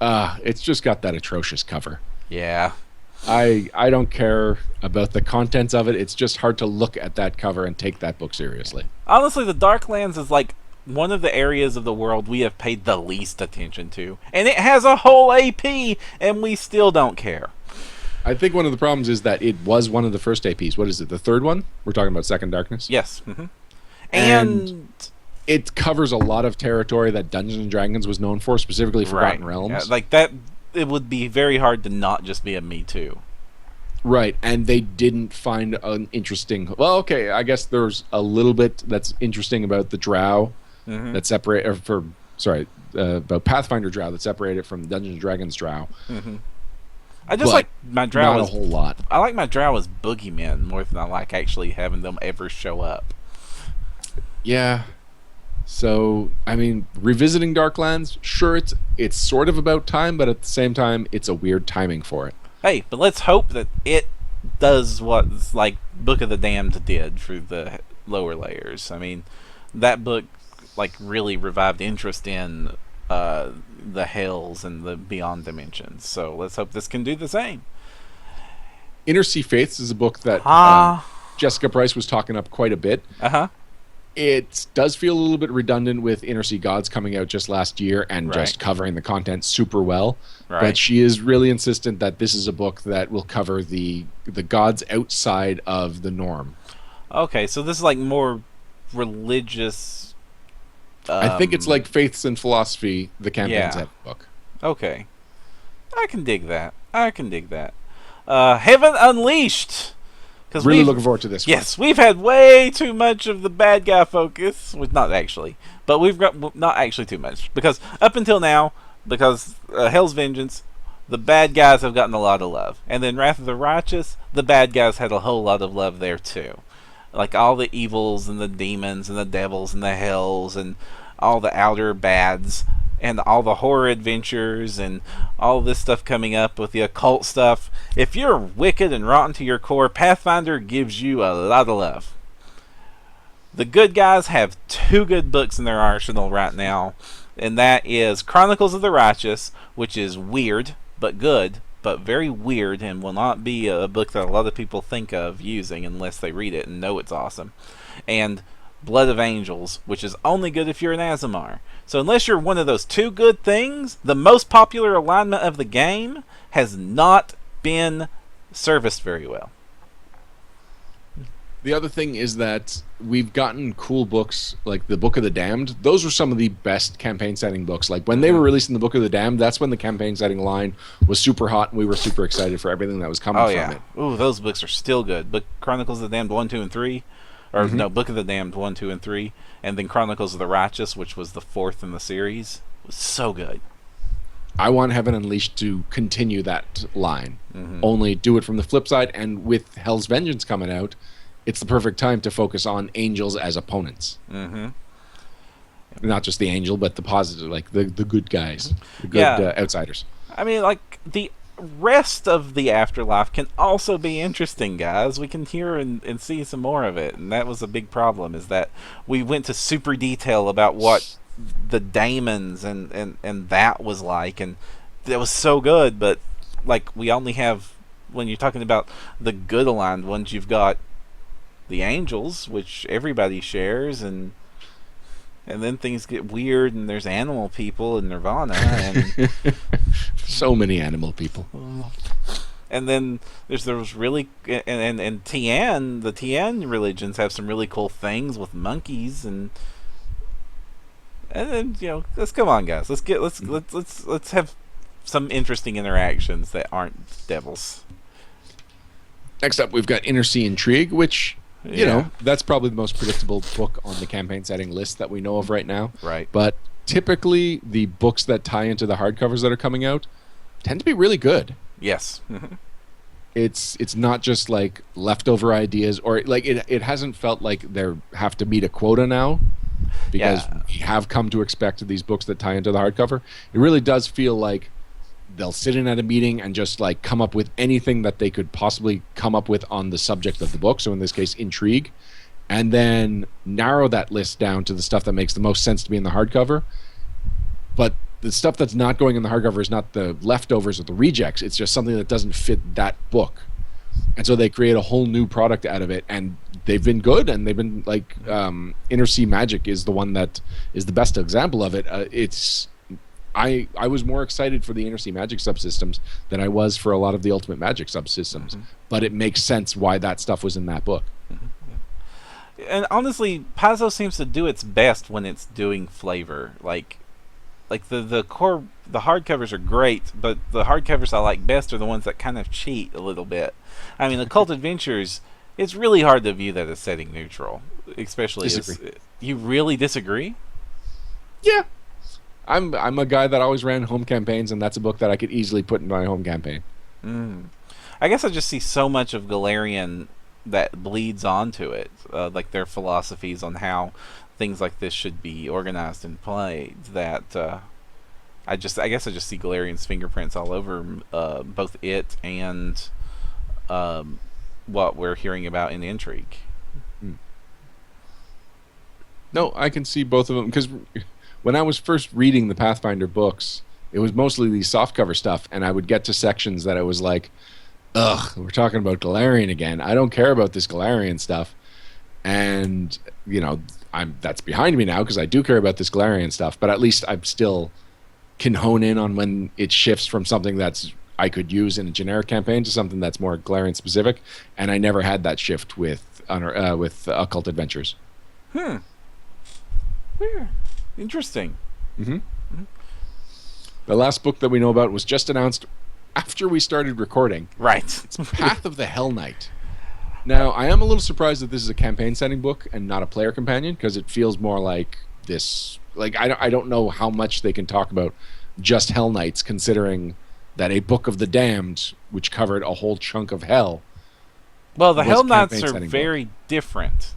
it's just got that atrocious cover. Yeah. I don't care about the contents of it. It's just hard to look at that cover and take that book seriously. Honestly, the Darklands is like one of the areas of the world we have paid the least attention to. And it has a whole AP, and we still don't care. I think one of the problems is that it was one of the first APs. What is it, the third one? We're talking about Second Darkness? Yes. Mm-hmm. And it covers a lot of territory that Dungeons & Dragons was known for, specifically Forgotten Realms. Yeah, like that, it would be very hard to not just be a Me Too. Right, and they didn't find an interesting... Well, okay, I guess there's a little bit that's interesting about the Drow that separate... about Pathfinder Drow that separated from Dungeons & Dragons Drow. Mm-hmm. I just like my Drow. Not a whole lot. I like my Drow as boogeymen more than I like actually having them ever show up. Yeah. So, I mean, revisiting Darklands, sure, it's sort of about time, but at the same time, it's a weird timing for it. Hey, but let's hope that it does what like Book of the Damned did for the lower layers. I mean, that book like really revived interest in the Hells and the Beyond Dimensions. So let's hope this can do the same. Inner Sea Faiths is a book that Jessica Price was talking up quite a bit. It does feel a little bit redundant with Inner Sea Gods coming out just last year and just covering the content super well. Right. But she is really insistent that this is a book that will cover the gods outside of the norm. Okay, so this is like more religious... I think it's like Faiths and Philosophy, the campaign's book. Okay. I can dig that. Heaven Unleashed! Really looking forward to this one. Yes, we've had way too much of the bad guy focus. Well, not actually. But we've got... Not actually too much. Because up until now, because Hell's Vengeance, the bad guys have gotten a lot of love. And then Wrath of the Righteous, the bad guys had a whole lot of love there too. Like all the evils and the demons and the devils and the hells and all the outer bads and all the horror adventures and all this stuff coming up with the occult stuff. If you're wicked and rotten to your core, Pathfinder gives you a lot of love. The good guys have two good books in their arsenal right now, and that is Chronicles of the Righteous, which is weird but good, but very weird, and will not be a book that a lot of people think of using unless they read it and know it's awesome. And Blood of Angels, which is only good if you're an Aasimar. So unless you're one of those two good things, the most popular alignment of the game has not been serviced very well. The other thing is that we've gotten cool books like the Book of the Damned. Those were some of the best campaign setting books. Like when they were releasing the Book of the Damned, that's when the campaign setting line was super hot, and we were super excited for everything that was coming from it. Ooh, those books are still good. Book Chronicles of the Damned 1, 2, and 3. Or no, Book of the Damned 1, 2, and 3. And then Chronicles of the Righteous, which was the fourth in the series. Was so good. I want Heaven Unleashed to continue that line. Only do it from the flip side, and with Hell's Vengeance coming out, it's the perfect time to focus on angels as opponents. Not just the angel, but the positive, like the good guys, the good outsiders. I mean, like, the rest of the afterlife can also be interesting, guys. We can hear and see some more of it, and that was a big problem, is that we went to super detail about what the daemons and that was like, and that was so good, but, like, we only have, when you're talking about the good aligned ones, you've got the angels, which everybody shares, and then things get weird, and there's animal people in Nirvana, and so many animal people. And then there's those really and Tian, the Tian religions have some really cool things with monkeys, and then let's come on, guys, let's have some interesting interactions that aren't devils. Next up, we've got Inner Sea Intrigue, which you know, that's probably the most predictable book on the campaign setting list that we know of right now. Right. But typically, the books that tie into the hardcovers that are coming out tend to be really good. Yes. It's not just like leftover ideas, or like it hasn't felt like they have to meet a quota now, because we have come to expect these books that tie into the hardcover. It really does feel like they'll sit in at a meeting and just like come up with anything that they could possibly come up with on the subject of the book, so in this case intrigue, and then narrow that list down to the stuff that makes the most sense to be in the hardcover. But the stuff that's not going in the hardcover is not the leftovers or the rejects, it's just something that doesn't fit that book, and so they create a whole new product out of it, and they've been good, and they've been like Inner Sea Magic is the one that is the best example of it. I was more excited for the Inner Sea Magic subsystems than I was for a lot of the Ultimate Magic subsystems. But it makes sense why that stuff was in that book. And honestly, Paizo seems to do its best when it's doing flavor. Like the core, the hardcovers are great, but the hardcovers I like best are the ones that kind of cheat a little bit. I mean, Occult Adventures, it's really hard to view that as setting neutral, especially as you really disagree. Yeah. I'm a guy that always ran home campaigns, and that's a book that I could easily put in my home campaign. I guess I just see so much of Galarian that bleeds onto it, like their philosophies on how things like this should be organized and played, that I guess I just see Galarian's fingerprints all over both it and what we're hearing about in Intrigue. No, I can see both of them, because when I was first reading the Pathfinder books, it was mostly the softcover stuff, and I would get to sections that I was like, ugh, we're talking about Galarian again. I don't care about this Galarian stuff. And, that's behind me now, because I do care about this Galarian stuff, but at least I still can hone in on when it shifts from something that's I could use in a generic campaign to something that's more Galarian specific, and I never had that shift with Occult Adventures. Weird. Interesting. The last book that we know about was just announced after we started recording. Right. It's Path of the Hell Knight. Now, I am a little surprised that this is a campaign setting book and not a player companion, because it feels more like this. Like, I don't know how much they can talk about just Hell Knights, considering that a Book of the Damned, which covered a whole chunk of hell. Well, the Hell Knights are very different.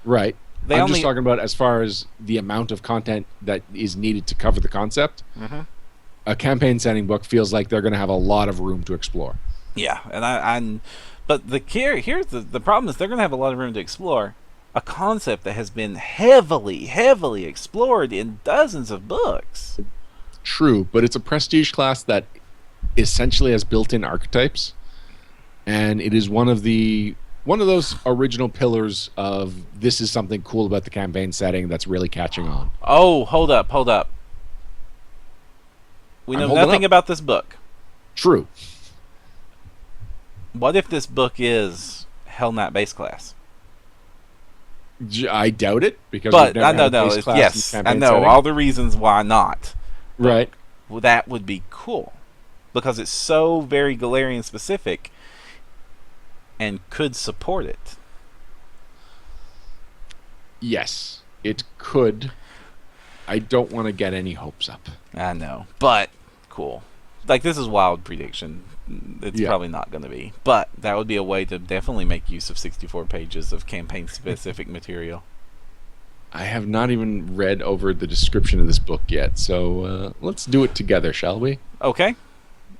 Right. I'm just talking about as far as the amount of content that is needed to cover the concept. A campaign setting book feels like they're going to have a lot of room to explore. Yeah, and but here's the problem is they're going to have a lot of room to explore, a concept that has been heavily, heavily explored in dozens of books. True, but it's a prestige class that essentially has built-in archetypes, and it is one of those original pillars of this is something cool about the campaign setting that's really catching on. Oh, hold up. We know nothing about this book. True. What if this book is Hell Knight base class? I doubt it, because but we've never had a base class yes, in I campaign know setting. all the reasons why not. Right. Well, that would be cool because it's so very Galarian specific and could support it. Yes, it could. I don't want to get any hopes up. I know, but cool. Like, this is wild prediction. It's probably not going to be, but that would be a way to definitely make use of 64 pages of campaign-specific material. I have not even read over the description of this book yet, so let's do it together, shall we? Okay.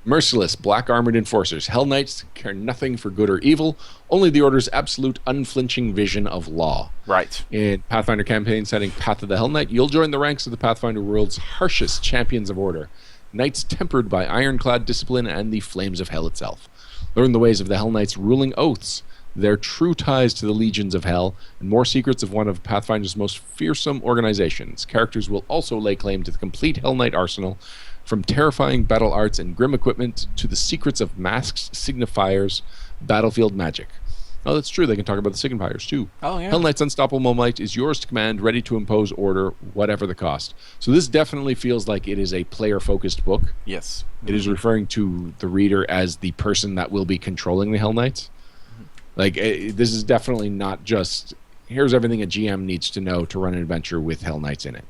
Merciless, black-armored enforcers. Hell Knights care nothing for good or evil, only the Order's absolute, unflinching vision of law. Right. In Pathfinder campaign setting Path of the Hell Knight, you'll join the ranks of the Pathfinder world's harshest champions of order. Knights tempered by ironclad discipline and the flames of hell itself. Learn the ways of the Hell Knights' ruling oaths, their true ties to the legions of hell, and more secrets of one of Pathfinder's most fearsome organizations. Characters will also lay claim to the complete Hell Knight arsenal, from terrifying battle arts and grim equipment to the secrets of masks, signifiers, battlefield magic. Oh, that's true. They can talk about the signifiers, too. Oh, yeah. Hell Knight's unstoppable might is yours to command, ready to impose order, whatever the cost. So this definitely feels like it is a player-focused book. Yes. It is referring to the reader as the person that will be controlling the Hell Knights. Like, this is definitely not just, here's everything a GM needs to know to run an adventure with Hell Knights in it.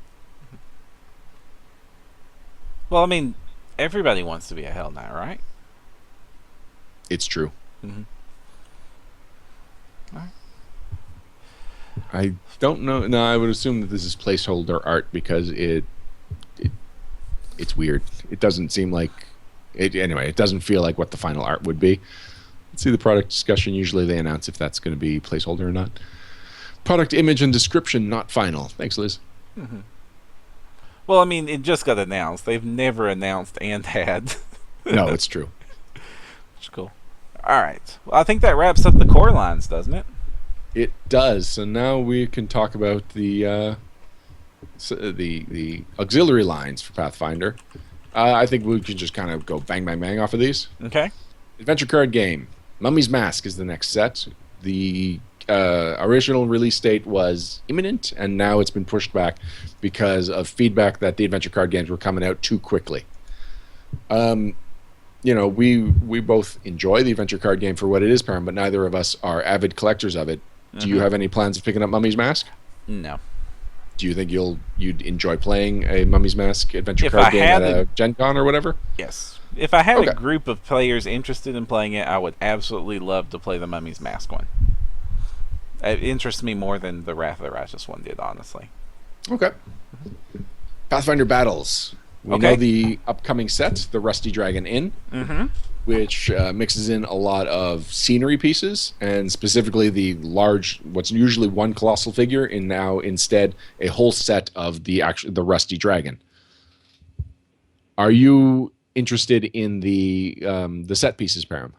Well, I mean, everybody wants to be a Hell Knight, right? It's true. Mm-hmm. All right. I don't know. No, I would assume that this is placeholder art because it's weird. It doesn't seem like it. Anyway, it doesn't feel like what the final art would be. Let's see the product discussion. Usually they announce if that's going to be placeholder or not. Product image and description not final. Thanks, Liz. Mm-hmm. Well, I mean, it just got announced. They've never announced and had. No, it's true. Which is cool. All right. Well, I think that wraps up the core lines, doesn't it? It does. So now we can talk about the auxiliary lines for Pathfinder. I think we can just kind of go bang, bang, bang off of these. Okay. Adventure card game. Mummy's Mask is the next set. The original release date was imminent, and now it's been pushed back because of feedback that the adventure card games were coming out too quickly. We both enjoy the adventure card game for what it is, Param, but neither of us are avid collectors of it. Do you have any plans of picking up Mummy's Mask? No. Do you think you'd enjoy playing a Mummy's Mask adventure card game at a Gen Con or whatever? Yes. If I had a group of players interested in playing it, I would absolutely love to play the Mummy's Mask one. It interests me more than the Wrath of the Righteous one did, honestly. Okay. Pathfinder Battles. We know the upcoming set, the Rusty Dragon Inn, which mixes in a lot of scenery pieces, and specifically the large, what's usually one colossal figure, and now instead a whole set of the Rusty Dragon. Are you interested in the set pieces, Param?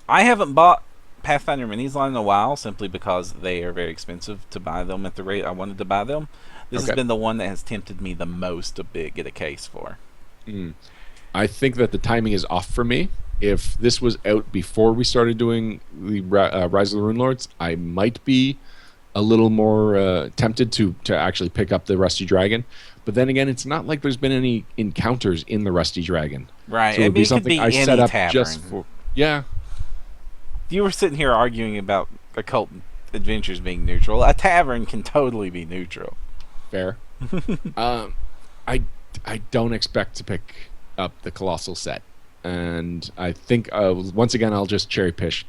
I haven't bought Pathfinder Minis line in a while, simply because they are very expensive to buy them at the rate I wanted to buy them. This has been the one that has tempted me the most to get a case for. I think that the timing is off for me. If this was out before we started doing the Rise of the Rune Lords, I might be a little more tempted to actually pick up the Rusty Dragon. But then again, it's not like there's been any encounters in the Rusty Dragon. Right. So it would be something I set up tavern. just for... Yeah. You were sitting here arguing about Occult Adventures being neutral. A tavern can totally be neutral. Fair. I don't expect to pick up the Colossal set. And I think, once again, I'll just cherry pick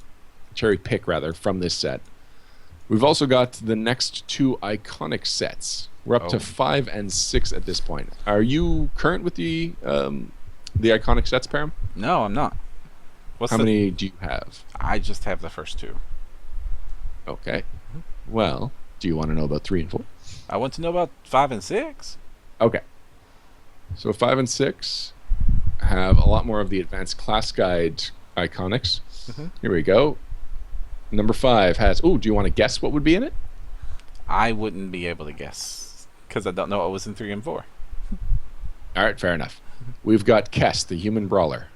from this set. We've also got the next two iconic sets. We're up to 5 and 6 at this point. Are you current with the iconic sets, Param? No, I'm not. How many do you have? I just have the first two. Okay. Well, do you want to know about 3 and 4? I want to know about 5 and 6. Okay. So 5 and 6 have a lot more of the advanced class guide iconics. Here we go. Number 5 has... Oh, do you want to guess what would be in it? I wouldn't be able to guess because I don't know what was in 3 and 4. All right, fair enough. We've got Kess, the human brawler.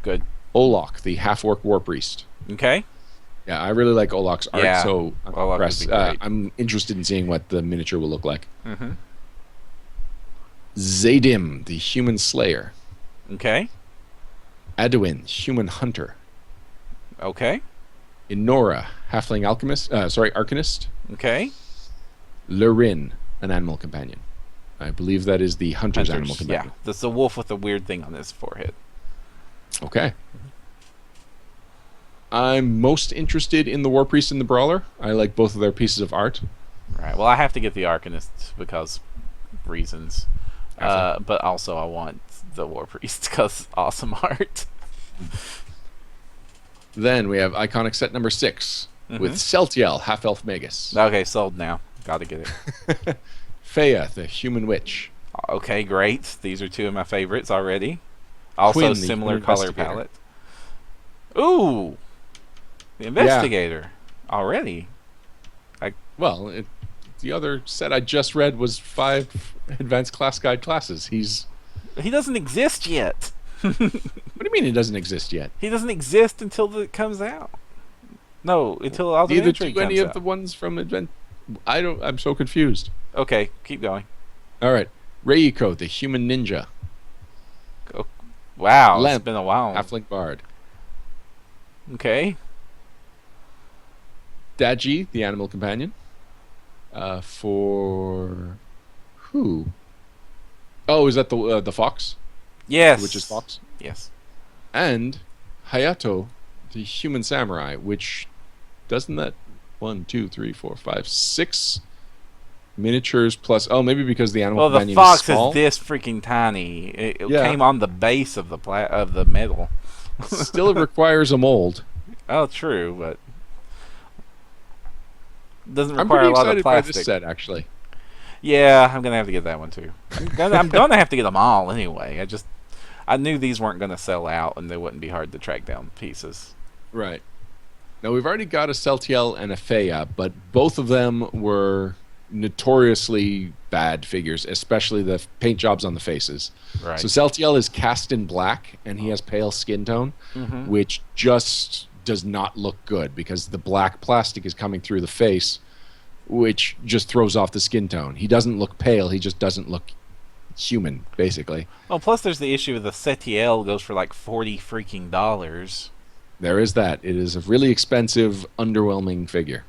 Good. Olok, the half-orc war priest. Okay. Yeah, I really like Olok's art, Yeah, so Olok would be great. I'm interested in seeing what the miniature will look like. Zadim, the human slayer. Okay. Adwin, human hunter. Okay. Inora, halfling arcanist. Okay. Lurin, an animal companion. I believe that is the hunter's animal companion. Yeah, that's the wolf with the weird thing on his forehead. Okay. I'm most interested in the war priest and the brawler. I like both of their pieces of art. Right. Well, I have to get the arcanist because reasons. But also I want the war priest because awesome art. Then we have iconic set number 6 with Celtiel, half-elf magus. Okay, sold now. Got to get it. Feya, the human witch. Okay, great. These are 2 of my favorites already. Also, Quinn, similar color palette. Ooh! The investigator. Already. Well, the other set I just read was 5 advanced class guide classes. He doesn't exist yet. What do you mean he doesn't exist yet? He doesn't exist until it comes out. No, until all the Neither entry do any comes of out. the ones from Advent. I'm so confused. Okay, keep going. All right. Reiko, the human ninja. Oh, wow, Lamp, it's been a while. halfling bard. Okay. Daji, the animal companion. For who? Oh, is that the fox? Yes. The witch's fox? Yes. And Hayato, the human samurai, which doesn't that 1, 2, 3, 4, 5, 6 miniatures plus maybe because the animal companion the fox is small. is this freaking tiny. It Yeah. came on the base of the metal. Still requires a mold. Oh, true, but doesn't I'm require pretty a lot of excited by plastic. this set, actually. Yeah, I'm gonna have to get that one too. I'm gonna have to get them all anyway. I knew these weren't gonna sell out, and they wouldn't be hard to track down pieces. Right. Now, we've already got a Celtiel and a Feya, but both of them were notoriously bad figures, especially the paint jobs on the faces. Right. So Celtiel is cast in black, and he has pale skin tone, which just does not look good because the black plastic is coming through the face, which just throws off the skin tone. He doesn't look pale, he just doesn't look human, basically. Well, plus there's the issue of the Setiel goes for like $40 freaking dollars. There is that. It is a really expensive, underwhelming figure.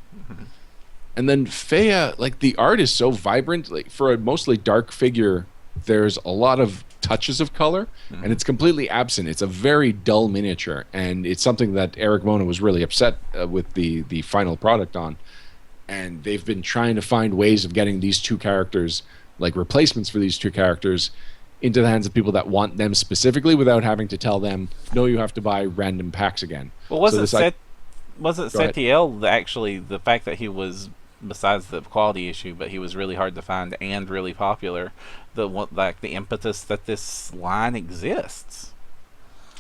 And then Feya, like, the art is so vibrant. Like, for a mostly dark figure, there's a lot of touches of color, and it's completely absent. It's a very dull miniature, and it's something that Eric Mona was really upset with the final product on. And they've been trying to find ways of getting these 2 characters, like replacements for these 2 characters, into the hands of people that want them specifically without having to tell them, no, you have to buy random packs again. Well, wasn't Go ahead. Setiel actually the fact that he was, besides the quality issue, but he was really hard to find and really popular, the impetus that this line exists?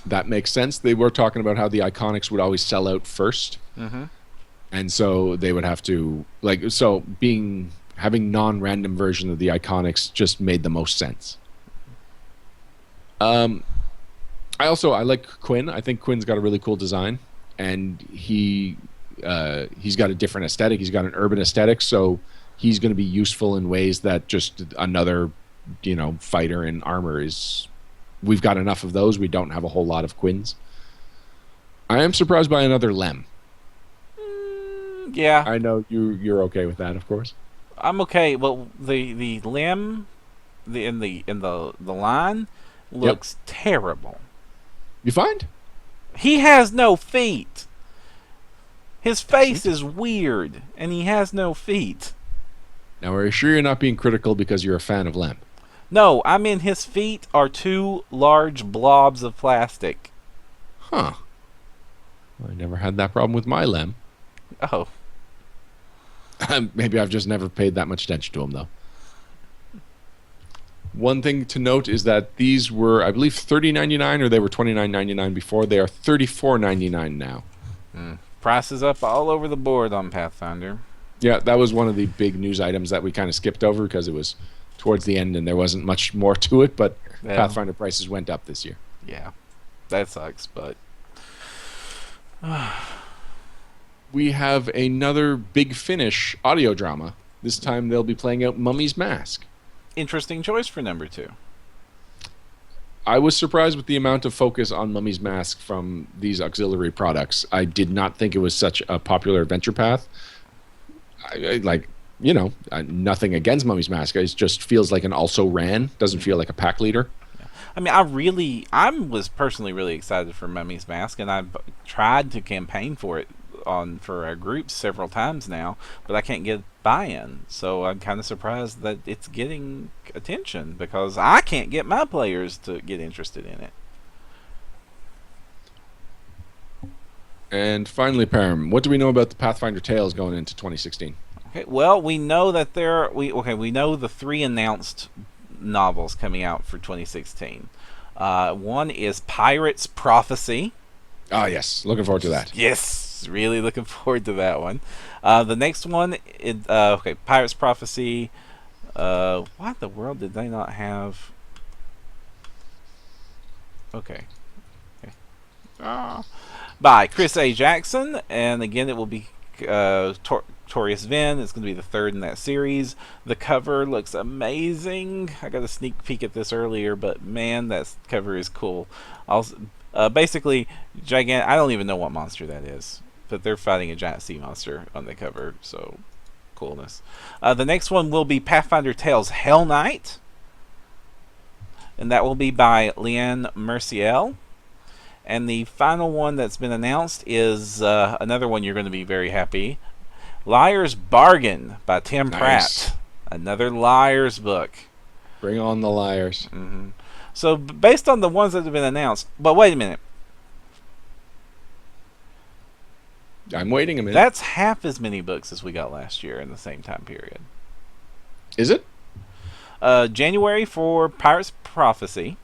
That makes sense. They were talking about how the Iconics would always sell out first. And so they would have to, having non-random version of the Iconics just made the most sense. I like Quinn. I think Quinn's got a really cool design, and he's got a different aesthetic. He's got an urban aesthetic, so he's going to be useful in ways that just another, fighter in armor is. We've got enough of those. We don't have a whole lot of Quinns. I am surprised by another Lem. Yeah, I know you're okay with that, of course. I'm okay. Well, the Lem, in the line looks terrible. You find? He has no feet. His face is weird, and he has no feet. Now, are you sure you're not being critical because you're a fan of Lem? No, I mean his feet are 2 large blobs of plastic. Huh. I never had that problem with my Lem. Oh. Maybe I've just never paid that much attention to them, though. One thing to note is that these were, I believe, $30.99, or they were $29.99 before. They are $34.99 now. Prices up all over the board on Pathfinder. Yeah, that was one of the big news items that we kind of skipped over because it was towards the end and there wasn't much more to it, but Pathfinder prices went up this year. Yeah, that sucks, but... We have another Big Finish audio drama. This time they'll be playing out Mummy's Mask. Interesting choice for number 2. I was surprised with the amount of focus on Mummy's Mask from these auxiliary products. I did not think it was such a popular adventure path. Nothing against Mummy's Mask. It just feels like an also ran. Doesn't feel like a pack leader. I mean, I was personally really excited for Mummy's Mask, and I've tried to campaign for it for our groups several times now, but I can't get buy-in. So I'm kind of surprised that it's getting attention because I can't get my players to get interested in it. And finally, Param, what do we know about the Pathfinder Tales going into 2016? Okay, well, we know that we know the 3 announced novels coming out for 2016. One is Pirate's Prophecy. Ah, yes. Looking forward to that. Yes, really looking forward to that one. The next one is Pirate's Prophecy. Why in the world did they not have... Okay. By Chris A. Jackson, and again it will be Torius Venn. It's going to be the 3rd in that series. The cover looks amazing. I got a sneak peek at this earlier, but man, that cover is cool. Basically, gigantic. I don't even know what monster that is, but they're fighting a giant sea monster on the cover, so coolness. The next one will be Pathfinder Tales Hell Knight, and that will be by Leanne Merciel. And the final one that's been announced is another one you're going to be very happy. Liar's Bargain by Tim Pratt. Another Liar's book. Bring on the liars. Mm-hmm. So based on the ones that have been announced, but wait a minute. I'm waiting a minute. That's half as many books as we got last year in the same time period. Is it? January for Pirate's Prophecy.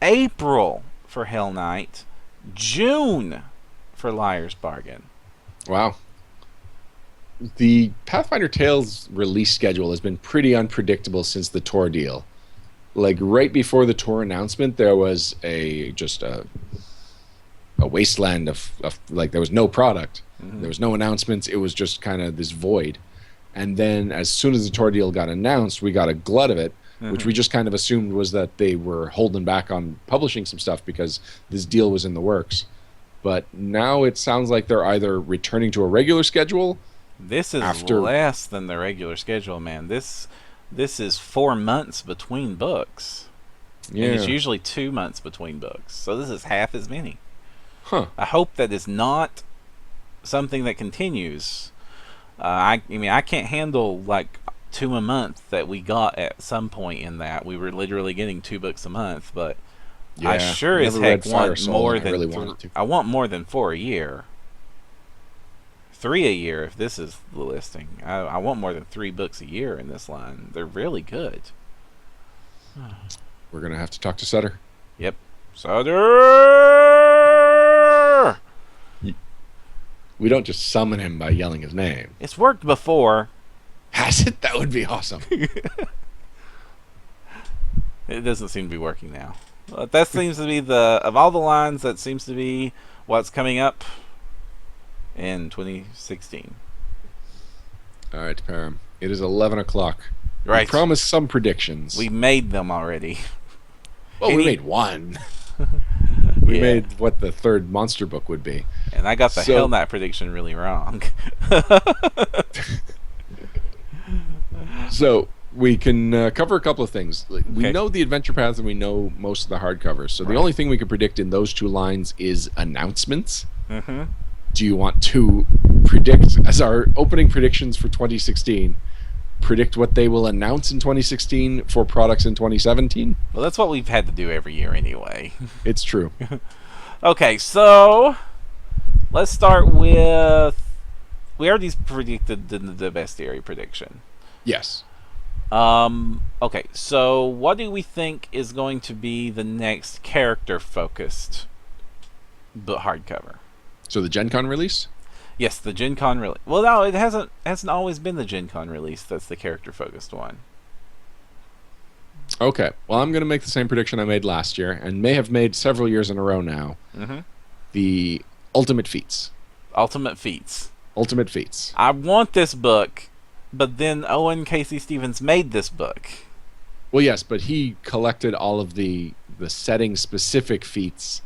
April for Hell Knight. June for Liar's Bargain. Wow. The Pathfinder Tales release schedule has been pretty unpredictable since the Tor deal. Like right before the Tor announcement, there was a wasteland of like there was no product, there was no announcements. It was just kind of this void. And then as soon as the Tor deal got announced, we got a glut of it, which we just kind of assumed was that they were holding back on publishing some stuff because this deal was in the works. But now it sounds like they're either returning to a regular schedule. This is less than the regular schedule, man. This is 4 months between books. Yeah. And it's usually 2 months between books. So this is half as many. Huh. I hope that is not something that continues. I can't handle like 2 a month that we got at some point in that. We were literally getting 2 books a month, but yeah, I sure as heck want more than I want more than 4 a year. 3 a year if this is the listing. I want more than 3 books a year in this line. They're really good. We're gonna have to talk to Sutter. Yep. Sutter! We don't just summon him by yelling his name. It's worked before. Has it? That would be awesome. It doesn't seem to be working now. That seems to be of all the lines, that seems to be what's coming up in 2016. All right, Param. It is 11 o'clock. Right. We promised some predictions. We made them already. Well, we made one. We made what the 3rd monster book would be. And I got the Hell Knight prediction really wrong. So we can cover a couple of things. We know the adventure paths and we know most of the hardcovers. So the only thing we can predict in those 2 lines is announcements. Mm-hmm. Do you want to predict, as our opening predictions for 2016, predict what they will announce in 2016 for products in 2017? Well, that's what we've had to do every year anyway. It's true. Okay, so let's start with we already predicted the Bestiary prediction. Yes. Okay, so what do we think is going to be the next character-focused hardcover? So the Gen Con release? Yes, the Gen Con release. Well, no, it hasn't always been the Gen Con release that's the character-focused one. Okay. Well, I'm going to make the same prediction I made last year, and may have made several years in a row now. Mm-hmm. The Ultimate Feats. Ultimate Feats. Ultimate Feats. I want this book, but then Owen Casey Stevens made this book. Well, yes, but he collected all of the setting-specific feats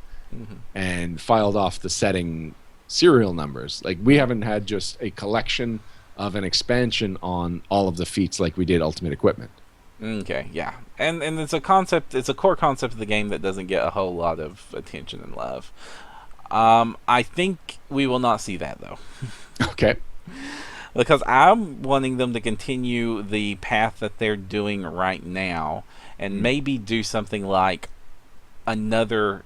and filed off the setting serial numbers. Like, we haven't had just a collection of an expansion on all of the feats like we did Ultimate Equipment. Okay, yeah. And it's a concept, it's a core concept of the game that doesn't get a whole lot of attention and love. I think we will not see that, though. Okay. Because I'm wanting them to continue the path that they're doing right now and maybe do something like another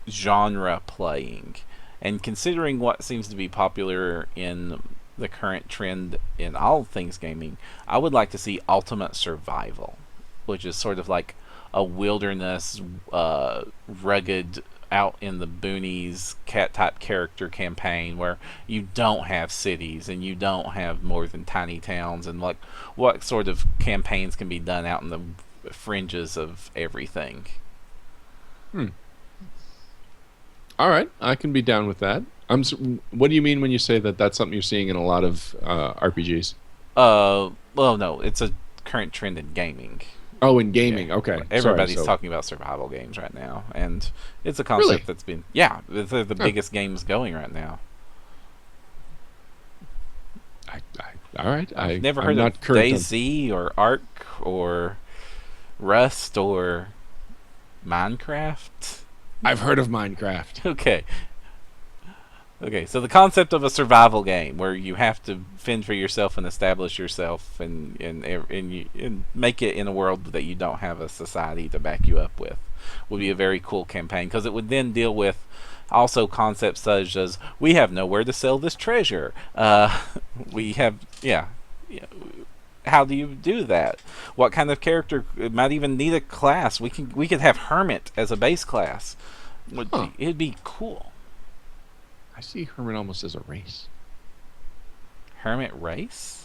genre playing. And considering what seems to be popular in the current trend in all things gaming, I would like to see Ultimate Survival, which is sort of like a wilderness, rugged, out in the boonies cat-type character campaign where you don't have cities and you don't have more than tiny towns, and like what sort of campaigns can be done out in the fringes of everything. All right, I can be down with that. What do you mean when you say that that's something you're seeing in a lot of RPGs? Well, no, it's a current trend in gaming. Oh, in gaming, yeah. Okay. Everybody's talking about survival games right now, and it's a concept that's been... Yeah, they're the biggest games going right now. All right. I've never heard of DayZ or Ark or Rust or Minecraft. I've heard of Minecraft. Okay, so the concept of a survival game where you have to fend for yourself and establish yourself and make it in a world that you don't have a society to back you up with would be a very cool campaign, because it would then deal with also concepts such as we have nowhere to sell this treasure. We have, how do you do that? What kind of character? It might even need a class. We could have Hermit as a base class. It'd be cool. I see Hermit almost as a race. Hermit race?